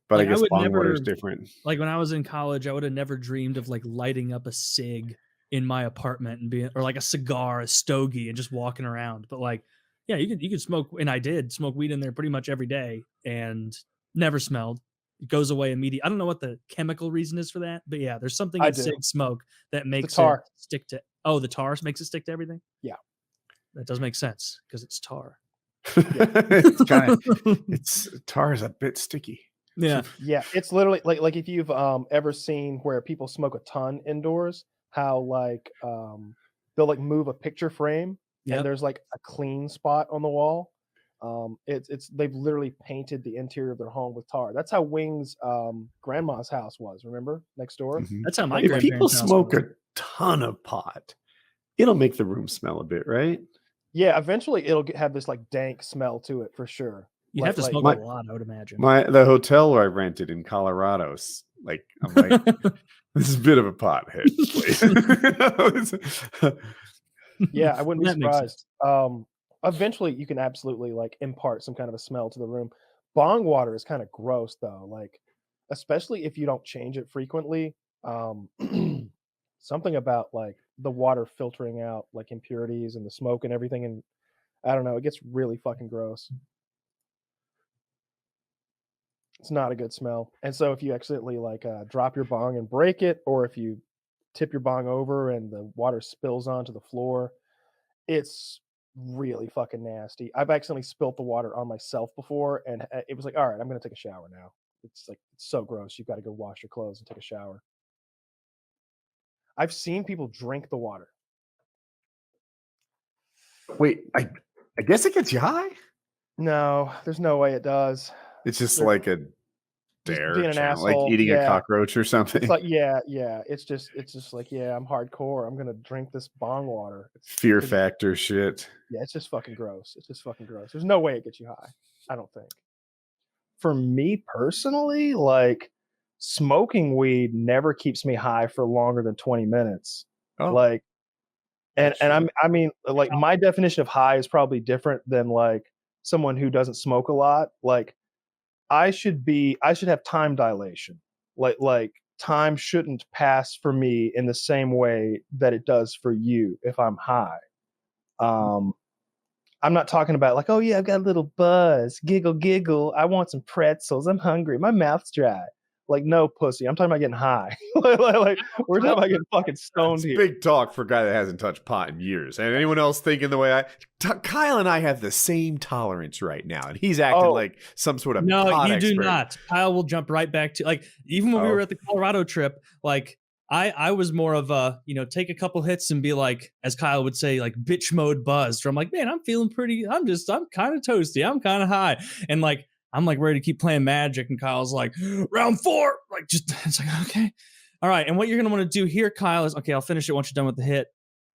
but I guess bong water is different. Like when I was in college, I would have never dreamed of like lighting up a cig in my apartment and being, or like a cigar, a stogie, and just walking around. But like, yeah, you could smoke, and I did smoke weed in there pretty much every day and never smelled. It goes away immediately. I don't know what the chemical reason is for that, but yeah, there's something in cig smoke that makes it stick to. Oh, the tar makes it stick to everything. Yeah, that does make sense because it's tar. Tar is a bit sticky. Yeah, it's literally like if you've ever seen where people smoke a ton indoors, how like they'll like move a picture frame and there's like a clean spot on the wall. It's they've literally painted the interior of their home with tar. That's how Wing's grandma's house was. Remember next door? That's how my If people grandparents' house smoke was. a ton of pot, it'll make the room smell a bit, right? Yeah, eventually it'll have this like dank smell to it for sure. You'd have to smoke a lot, I would imagine. The hotel where I rented in Colorado, like I'm like, this is a bit of a pothead place. Yeah, I wouldn't be That makes sense. surprised. Eventually you can absolutely like impart some kind of a smell to the room. Bong water is kind of gross though, like especially if you don't change it frequently. Something about like the water filtering out like impurities and the smoke and everything, and I don't know, it gets really fucking gross. It's not a good smell. And so if you accidentally like drop your bong and break it, or if you tip your bong over and the water spills onto the floor, it's really fucking nasty. I've accidentally spilt the water on myself before, and it was like, all right, I'm gonna take a shower now. It's like it's so gross. You've got to go wash your clothes and take a shower. I've seen people drink the water. Wait, I guess it gets you high. No, there's no way it does. It's just There- like a just dare, being an challenge, like asshole, eating a yeah. cockroach or something. It's like yeah. It's just like yeah, I'm hardcore. I'm gonna drink this bong water. Fear factor shit. Yeah, it's just fucking gross. It's just fucking gross. There's no way it gets you high. I don't think. For me personally, like smoking weed never keeps me high for longer than 20 minutes. Oh. Like, and I mean, like my definition of high is probably different than like someone who doesn't smoke a lot. Like, I should have time dilation. Like time shouldn't pass for me in the same way that it does for you if I'm high. I'm not talking about like, oh yeah, I've got a little buzz, giggle, giggle. I want some pretzels. I'm hungry. My mouth's dry. Like, no, pussy. I'm talking about getting high. like we're talking about getting fucking stoned It's here. big talk for a guy that hasn't touched pot in years. And anyone else thinking the way Kyle and I have the same tolerance right now, and he's acting like some sort of No, pot you expert. do not. Kyle will jump right back to like even when we were at the Colorado trip, like I was more of a, take a couple hits and be like, as Kyle would say, like bitch mode buzzed. Or I'm like, man, I'm feeling pretty. I'm kind of toasty. I'm kind of high. And like, I'm like ready to keep playing Magic. And Kyle's like, round 4. Like, it's like, okay. All right. And what you're going to want to do here, Kyle, is, okay, I'll finish it once you're done with the hit.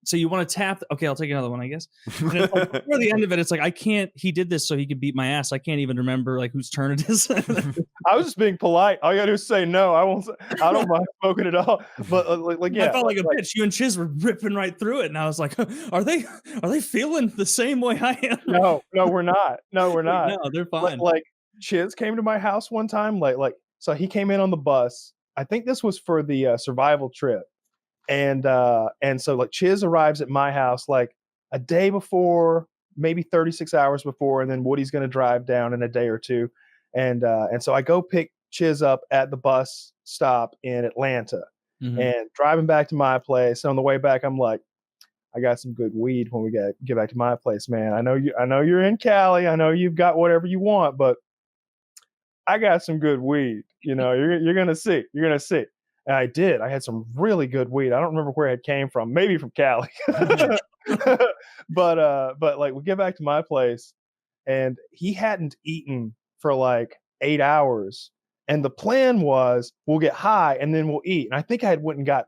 So you want to tap. Okay, I'll take another one, I guess. And it's like, before the end of it, it's like, I can't. He did this so he could beat my ass. I can't even remember like whose turn it is. I was just being polite. All you gotta do is say no. I won't. I don't mind smoking at all. But like yeah, I felt like a bitch. You and Chiz were ripping right through it, and I was like, "Are they feeling the same way I am?" No, we're not. No, we're not. No, they're fine. Like Chiz came to my house one time. Like so he came in on the bus. I think this was for the survival trip, and so like Chiz arrives at my house like a day before, maybe 36 hours before, and then Woody's gonna drive down in a day or two. And so I go pick Chiz up at the bus stop in Atlanta, and driving back to my place. On the way back, I'm like, I got some good weed when we get back to my place, man. I know you're in Cali. I know you've got whatever you want, but I got some good weed. You're gonna see. You're gonna see. And I did. I had some really good weed. I don't remember where it came from. Maybe from Cali. But like we get back to my place, and he hadn't eaten for like 8 hours. And the plan was we'll get high and then we'll eat. And I think I had went and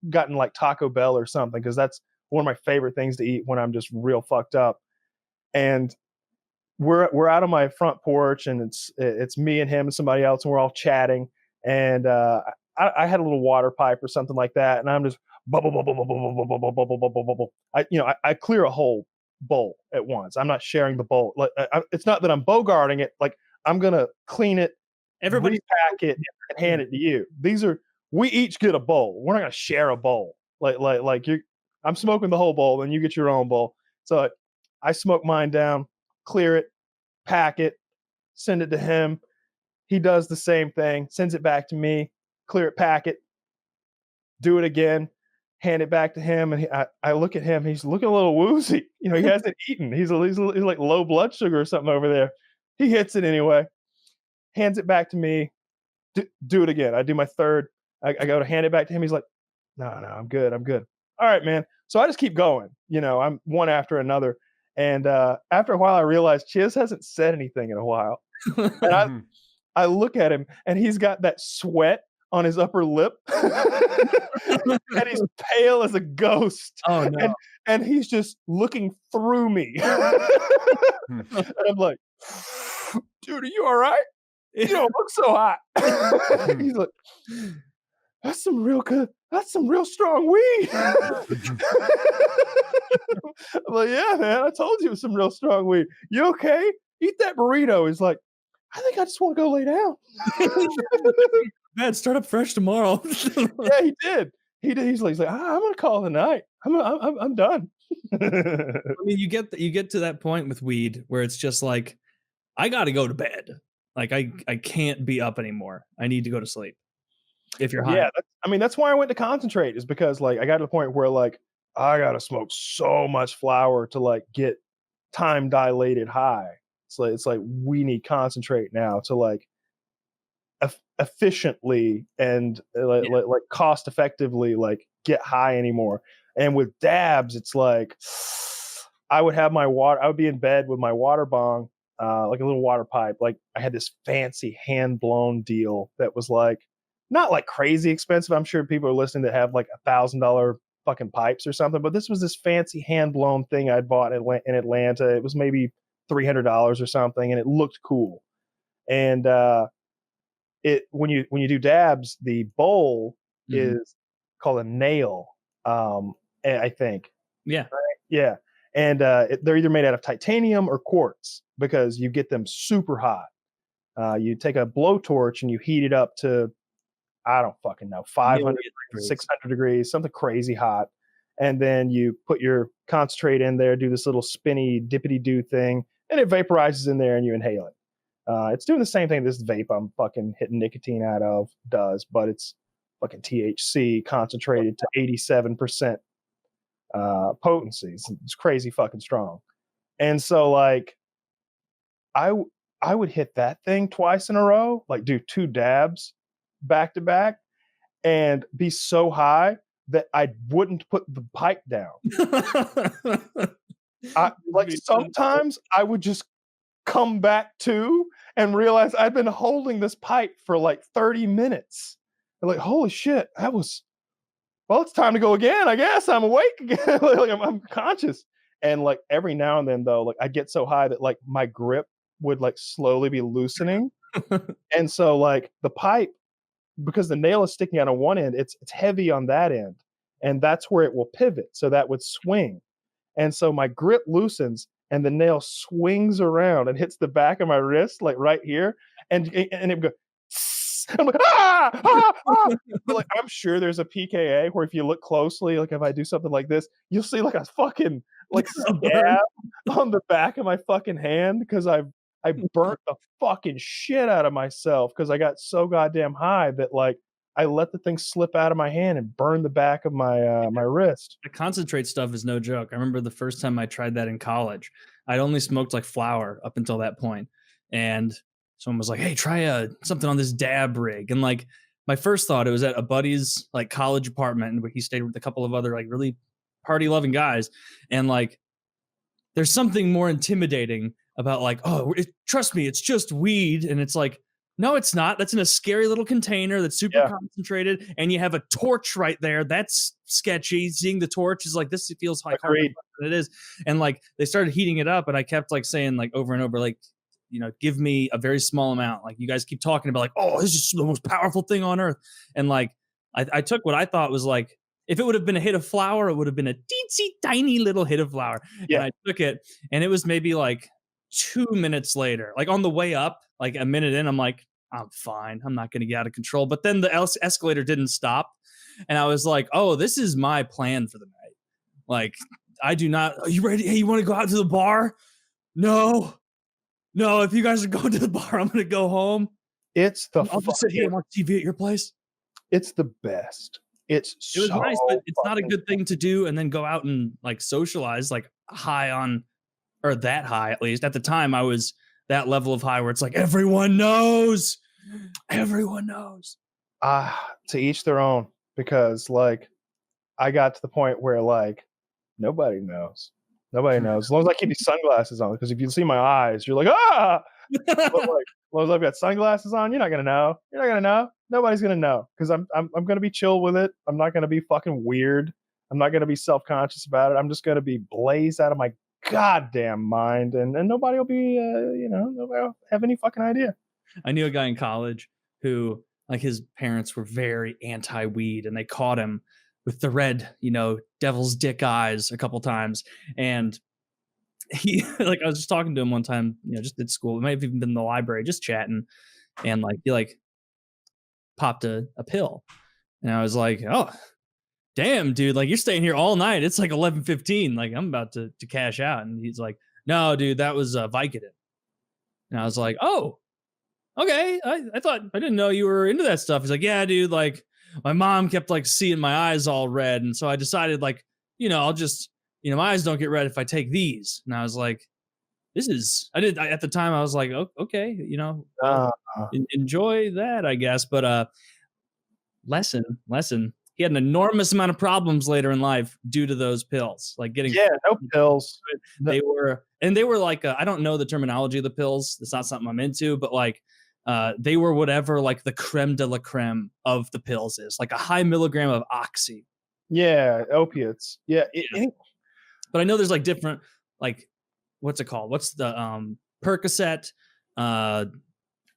gotten like Taco Bell or something, because that's one of my favorite things to eat when I'm just real fucked up. And we're out on my front porch, and it's me and him and somebody else, and we're all chatting. And I had a little water pipe or something like that, and I'm just bubble bubble bubble bubble bubble bubble bubble bubble. I clear a whole bowl at once. I'm not sharing the bowl. Like it's not that I'm bogarting it. Like I'm gonna clean it, everybody pack it, and hand it to you. We each get a bowl. We're not gonna share a bowl. I'm smoking the whole bowl, and you get your own bowl. So I smoke mine down, clear it, pack it, send it to him. He does the same thing, sends it back to me, clear it, pack it, do it again, hand it back to him. And I look at him, he's looking a little woozy. He hasn't eaten. He's like low blood sugar or something over there. He hits it anyway, hands it back to me, do it again. I do my third. I go to hand it back to him. He's like, no, I'm good. All right, man. So I just keep going. I'm one after another. And after a while, I realized Chiz hasn't said anything in a while. And I look at him, and he's got that sweat on his upper lip, and he's pale as a ghost. Oh no! And he's just looking through me. And I'm like, dude, are you all right? You don't look so hot. He's like, that's some real strong weed. I'm like, yeah, man, I told you it was some real strong weed. You okay? Eat that burrito. He's like, I think I just want to go lay down. Man, start up fresh tomorrow. Yeah, he did. He's like, I'm gonna call it a night. I'm done. I mean, you get to that point with weed where it's just like, I got to go to bed. Like I can't be up anymore. I need to go to sleep. If you're high. Yeah, that's why I went to concentrate, is because like I got to the point where like I gotta smoke so much flower to like get time dilated high. It's like we need concentrate now to like efficiently and like cost effectively like get high anymore. And with dabs, it's like I would be in bed with my water bong, like a little water pipe. Like I had this fancy hand blown deal that was like not like crazy expensive. I'm sure people are listening that have like $1,000 fucking pipes or something, but this was this fancy hand blown thing I'd bought in Atlanta. It was maybe $300 or something, and it looked cool. And when you do dabs, the bowl is called a nail, I think. Yeah. Right? Yeah. And they're either made out of titanium or quartz, because you get them super hot. You take a blowtorch and you heat it up to, I don't fucking know, 500 degrees, 600 degrees, something crazy hot. And then you put your concentrate in there, do this little spinny dippity do thing, and it vaporizes in there and you inhale it. It's doing the same thing this vape I'm fucking hitting nicotine out of does, but it's fucking THC concentrated to 87% potency. It's crazy fucking strong. And so like I would hit that thing twice in a row, like do 2 dabs back to back, and be so high that I wouldn't put the pipe down. Sometimes I would just come back to and realize I'd been holding this pipe for like 30 minutes. I'm like, holy shit, it's time to go again. I guess I'm awake again. Like I'm conscious. And like every now and then though, like I get so high that like my grip would like slowly be loosening. And so like the pipe, because the nail is sticking out on one end, it's heavy on that end, and that's where it will pivot. So that would swing. And so my grip loosens and the nail swings around and hits the back of my wrist, like right here. And it would go, I'm like, But like, I'm sure there's a PKA where if you look closely, like if I do something like this, you'll see like a fucking like scab on the back of my fucking hand, because I burnt the fucking shit out of myself because I got so goddamn high that like I let the thing slip out of my hand and burn the back of my my wrist. The concentrate stuff is no joke. I remember the first time I tried that in college. I'd only smoked like flower up until that point, and someone was like, "Hey, try something on this dab rig." And like my first thought, it was at a buddy's like college apartment where he stayed with a couple of other like really party loving guys, and like there's something more intimidating about like, oh, trust me, it's just weed. And it's like, no, it's not. That's in a scary little container that's super concentrated, and you have a torch right there. That's sketchy. Seeing the torch is like, this feels like harder than it is. And like they started heating it up, and I kept like saying like over and over, like, you know, give me a very small amount. Like you guys keep talking about like, oh, this is the most powerful thing on earth. And like I took what I thought was like, if it would have been a hit of flour, it would have been a teensy tiny little hit of flour. Yeah. And I took it, and it was maybe like 2 minutes later, like on the way up, like a minute in, I'm like, I'm fine. I'm not going to get out of control. But then the escalator didn't stop. And I was like, oh, this is my plan for the night. Like, I do not. Are you ready? Hey, you want to go out to the bar? No. If you guys are going to the bar, I'm going to go home. I'll just sit here and watch TV at your place. It's the best. It was nice, but it's not a good thing to do and then go out and like socialize like high on, or that high at least. At the time, I was that level of high where it's like everyone knows Everyone knows. To each their own, because like I got to the point where like nobody knows. Nobody knows. As long as I keep these sunglasses on, because if you see my eyes, you're like, ah. But like, as long as I've got sunglasses on, you're not gonna know. You're not gonna know. Nobody's gonna know because I'm gonna be chill with it. I'm not gonna be fucking weird. I'm not gonna be self-conscious about it. I'm just gonna be blazed out of my goddamn mind, and nobody will be, nobody will have any fucking idea. I knew a guy in college who, like, his parents were very anti-weed, and they caught him with the red, devil's dick eyes a couple times, and he like I was just talking to him one time, just at school. It might have even been in the library, just chatting, and like he like popped a pill, and I was like, oh, damn, dude, like you're staying here all night. It's like 11:15. Like I'm about to cash out, and he's like, no, dude, that was Vicodin, and I was like, oh, okay. I thought I didn't know you were into that stuff. He's like, yeah, dude, like my mom kept like seeing my eyes all red, and so I decided like, I'll just. My eyes don't get red if I take these. And I was like, at the time I was like, oh, okay, enjoy that, I guess. But lesson. He had an enormous amount of problems later in life due to those pills. Like getting no pills. They were like, I don't know the terminology of the pills. It's not something I'm into, but like they were whatever like the creme de la creme of the pills is, like a high milligram of oxy. Yeah, opiates. Yeah. But I know there's like different, like, what's it called? What's the Percocet? I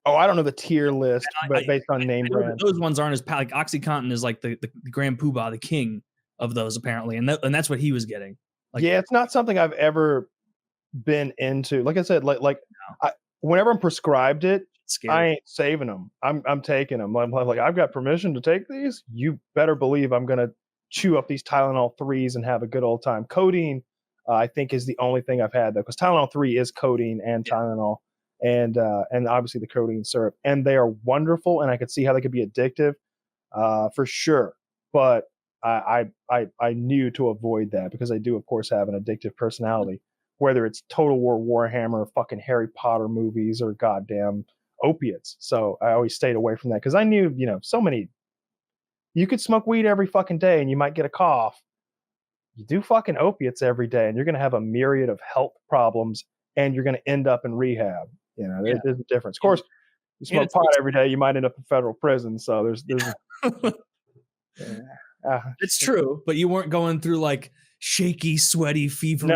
don't know the tier list, but based on name brand. Those ones aren't as like OxyContin is like the Grand Poobah, the king of those apparently, and that's what he was getting. Like, yeah, it's not something I've ever been into. Like I said, whenever I'm prescribed it, I ain't saving them. I'm taking them. I'm like, I've got permission to take these. You better believe I'm gonna chew up these Tylenol 3s and have a good old time. Codeine, I think, is the only thing I've had though, because Tylenol 3 is codeine and Tylenol, and obviously the codeine syrup, and they are wonderful, and I could see how they could be addictive, for sure. But I knew to avoid that because I do, of course, have an addictive personality, whether it's Total War Warhammer, fucking Harry Potter movies, or goddamn opiates. So I always stayed away from that because I knew, so many. You could smoke weed every fucking day and you might get a cough. You do fucking opiates every day and you're going to have a myriad of health problems and you're going to end up in rehab. There's a difference. Of course, you smoke pot every day, you might end up in federal prison. So there's it's true, but you weren't going through like shaky, sweaty, fever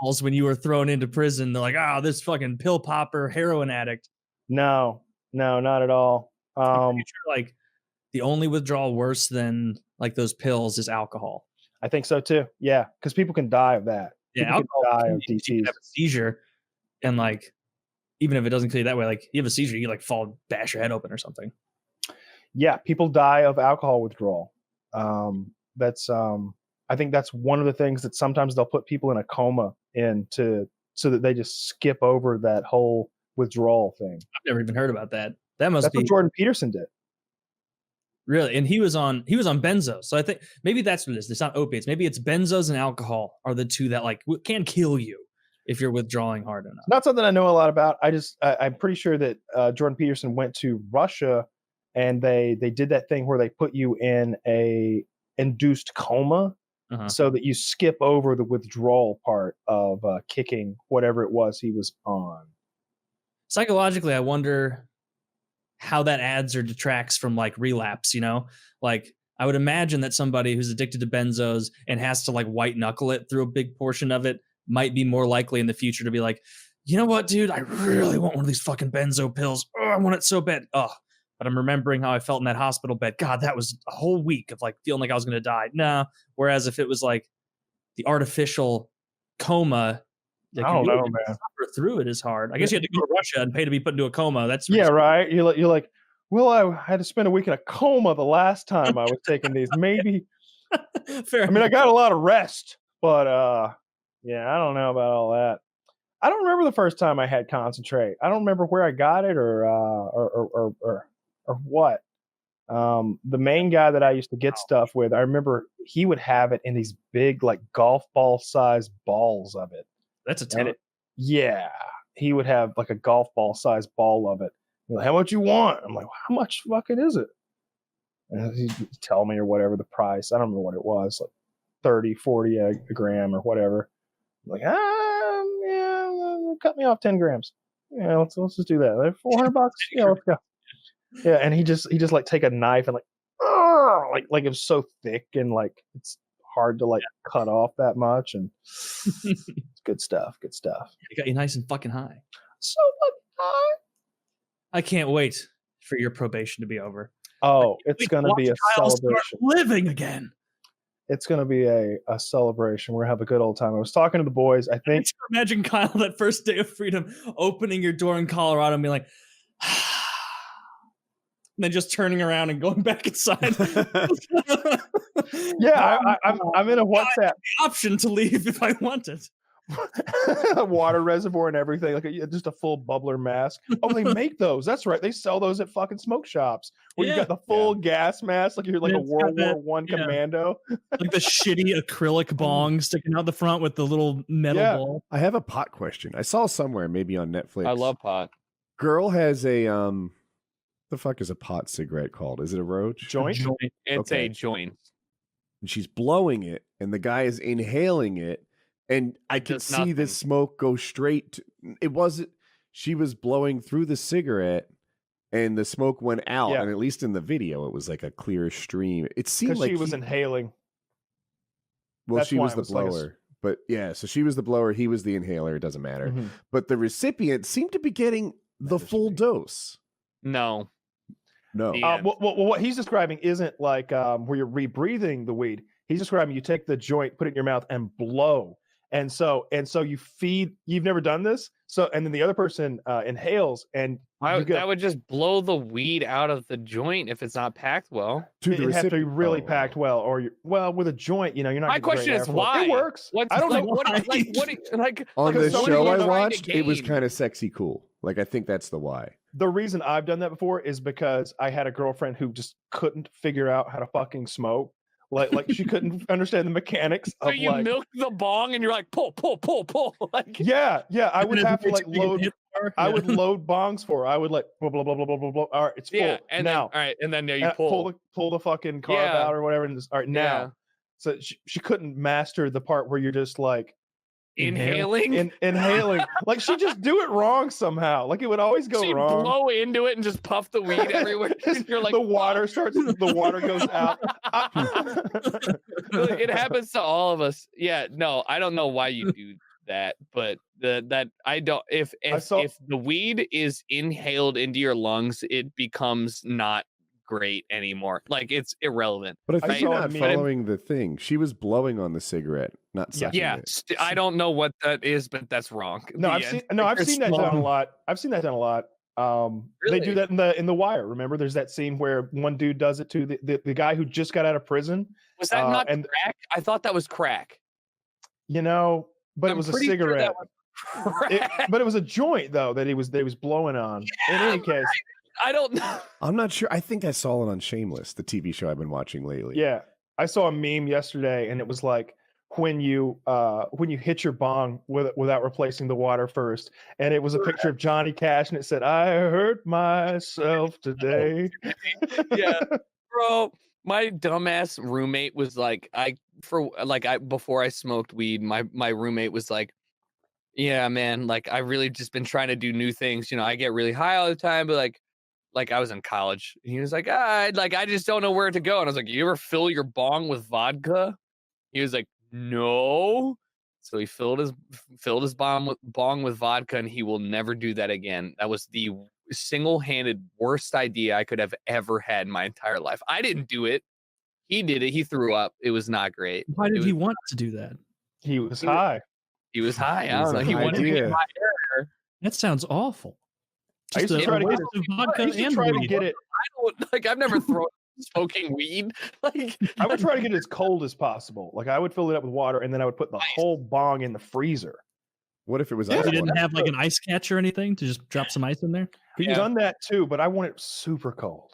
balls when you were thrown into prison. They're like, this fucking pill popper, heroin addict. No, not at all. Like, the only withdrawal worse than like those pills is alcohol. I think so too. Yeah, because people can die of that. Yeah, alcohol can die of DTs. You have a seizure, and like even if it doesn't kill you that way, like you have a seizure, you like fall, bash your head open or something. Yeah, people die of alcohol withdrawal. That's I think that's one of the things that sometimes they'll put people in a coma so that they just skip over that whole withdrawal thing. I've never even heard about that. That's what Jordan Peterson did. Really? And he was on benzos. So I think maybe that's what it is. It's not opiates. Maybe it's benzos and alcohol are the two that like can kill you if you're withdrawing hard enough. Not something I know a lot about. I'm pretty sure that Jordan Peterson went to Russia and they did that thing where they put you in a induced coma so that you skip over the withdrawal part of kicking whatever it was he was on. Psychologically, I wonder how that adds or detracts from like relapse, like I would imagine that somebody who's addicted to benzos and has to like white knuckle it through a big portion of it might be more likely in the future to be like, you know what, dude, I really want one of these fucking benzo pills. Oh, I want it so bad. Oh, but I'm remembering how I felt in that hospital bed. God, that was a whole week of like feeling like I was going to die. Nah. Whereas if it was like the artificial coma, I don't know, man. Suffer through it is hard. I guess you had to go to Russia and pay to be put into a coma. That's right. You're like, well, I had to spend a week in a coma the last time I was taking these. Maybe. Fair. I mean, I got a lot of rest, but yeah, I don't know about all that. I don't remember the first time I had concentrate. I don't remember where I got it or what. The main guy that I used to get stuff with, I remember he would have it in these big, like golf ball size balls of it. That's a ton. Yeah, he would have like a golf ball size ball of it, Like, how much you want? I'm like, how much fucking is it? And he'd tell me or whatever the price. I don't remember what it was, like 30, 40 a gram or whatever. I'm like, yeah, cut me off 10 grams. Yeah, let's just do that. Like, $400. Yeah, let's go. Yeah, and he just like take a knife and like it was so thick and like it's hard to like cut off that much, and it's good stuff. Good stuff. It got you nice and fucking high. So fucking high. I can't wait for your probation to be over. Oh, it's gonna be a celebration. Living again. It's gonna be a celebration. We're gonna have a good old time. I was talking to the boys. I think. Imagine Kyle that first day of freedom, opening your door in Colorado and being like. And then just turning around and going back inside. Yeah, I'm in a WhatsApp option to leave if I wanted. A water reservoir and everything, like just a full bubbler mask. Oh, they make those. That's right. They sell those at fucking smoke shops where you got the full gas mask, like you're like a World War One commando. Like the shitty acrylic bong sticking out the front with the little metal ball. I have a pot question. I saw somewhere, maybe on Netflix. I love pot. Girl has a the fuck is a pot cigarette called? Is it a roach? Joint? It's a joint. And she's blowing it, and the guy is inhaling it, and I could see the smoke go straight to, it wasn't, she was blowing through the cigarette, and the smoke went out, and at least in the video, it was like a clear stream. It seemed like she was inhaling. Well, That's she was why the it was like blower. But yeah, so she was the blower, he was the inhaler, it doesn't matter. But the recipient seemed to be getting the full dose. No. No. Well, what he's describing isn't like where you're rebreathing the weed. He's describing you take the joint, put it in your mouth, and blow. And so you feed. You've never done this, so and then the other person inhales, and that would just blow the weed out of the joint if it's not packed well. It has to be really packed well, or with a joint, you're not. My question is why it works. What's, I don't know. What On the show I watched, it was kind of sexy cool. Like I think that's the why. The reason I've done that before is because I had a girlfriend who just couldn't figure out how to fucking smoke. Like she couldn't understand the mechanics so of you milk the bong and you're like pull. Like yeah. I would have to like load. I would load bongs for her. I would like blah blah blah blah blah blah blah. All right, it's full. And now, then, all right, and then you pull the fucking carb out or whatever. And just, all right, now. So she couldn't master the part where you're just like inhaling. Like she just do it wrong somehow. Like it would always go wrong. Blow into it and just puff the weed everywhere. You're like the water goes out. It happens to all of us. Yeah, no, I don't know why you do that, but I don't. If the weed is inhaled into your lungs, it becomes not great anymore. Like it's irrelevant. But I think you're not following the thing. She was blowing on the cigarette, not sucking it. I don't know what that is, but that's wrong. No, I've seen that done a lot. I've seen that done a lot. Really? They do that in the Wire. Remember, there's that scene where one dude does it to the guy who just got out of prison. Was that not crack? I thought that was crack. But it was a cigarette. But it was a joint though that he was blowing on. In any case. I don't know. I'm not sure. I think I saw it on Shameless, the TV show I've been watching lately. Yeah. I saw a meme yesterday and it was like when you hit your bong without replacing the water first. And it was a picture of Johnny Cash and it said, "I hurt myself today." Yeah. Bro, my dumbass roommate was like, before I smoked weed, my roommate was like, "Yeah, man, like I really just been trying to do new things. I get really high all the time, but like I was in college." He was like, I just don't know where to go. And I was like, "You ever fill your bong with vodka?" He was like, "No." So he filled his bong with vodka, and he will never do that again. That was the single-handed worst idea I could have ever had in my entire life. I didn't do it. He did it. He threw up. It was not great. Why did he want to do that? He was high. He was high. I don't know. He wanted to get my air. That sounds awful. I used to try to get it. I've never thrown smoking weed. Like I would try to get it as cold as possible. Like I would fill it up with water and then I would put the whole bong in the freezer. What if it was? You didn't have like an ice catch or anything to just drop some ice in there? He's done that too, but I want it super cold.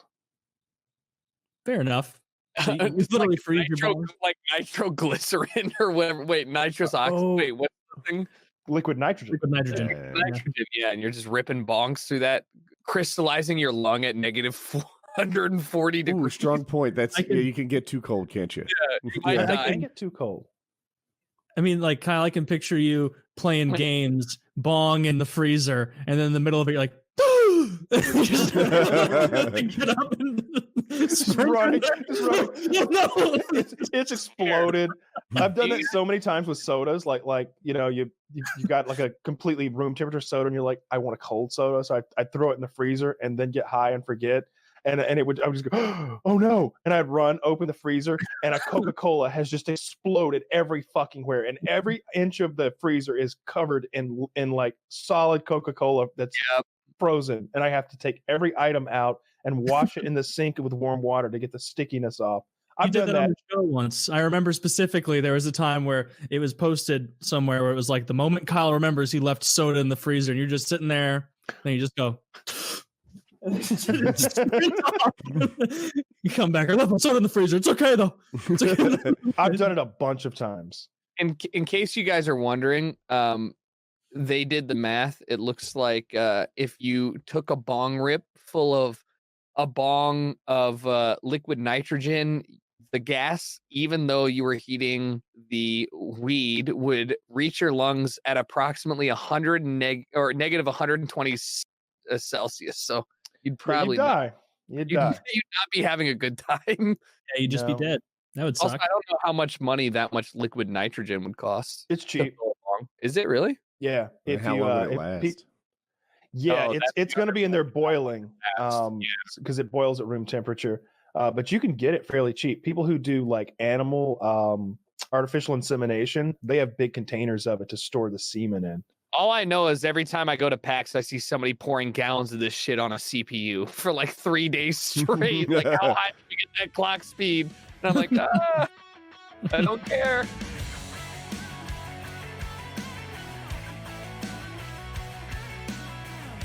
Fair enough. You literally freeze your bong. Like nitroglycerin or whatever. Wait, nitrous oxide. Wait, what's the thing? Liquid nitrogen. Liquid nitrogen. Nitrogen, yeah, and you're just ripping bongs through that crystallizing your lung at negative 440 degrees. Ooh, strong point. That's you can get too cold, can't you? Yeah, I can get too cold. I mean, like Kyle, I can picture you playing games, bong in the freezer, and then in the middle of it, you're like, just get up and just running. It's exploded. I've done that so many times with sodas. Like you know, you got like a completely room temperature soda, and you're like, I want a cold soda, so I throw it in the freezer and then get high and forget. And I would just go, oh no! And I'd run, open the freezer, and a Coca-Cola has just exploded every fucking where, and every inch of the freezer is covered in like solid Coca-Cola that's frozen, and I have to take every item out and wash it in the sink with warm water to get the stickiness off. I've done that on the show once. I remember specifically there was a time where it was posted somewhere where it was like the moment Kyle remembers he left soda in the freezer, and you're just sitting there, and you just go. You come back. I left my soda in the freezer. It's okay though. It's okay. I've done it a bunch of times. In case you guys are wondering, they did the math. It looks like if you took a bong rip full of a bong of liquid nitrogen, the gas, even though you were heating the weed, would reach your lungs at approximately negative 120 Celsius. So you'd probably die. You'd die. You'd not be having a good time. Yeah, you'd just be dead. That would suck. Also, I don't know how much money that much liquid nitrogen would cost. It's cheap. Is it really? Yeah. If how long would it last? It's going to be in there boiling because it boils at room temperature. But you can get it fairly cheap. People who do like animal artificial insemination, they have big containers of it to store the semen in. All I know is every time I go to PAX, I see somebody pouring gallons of this shit on a CPU for like 3 days straight. Like, how high do you get that clock speed? And I'm like, I don't care.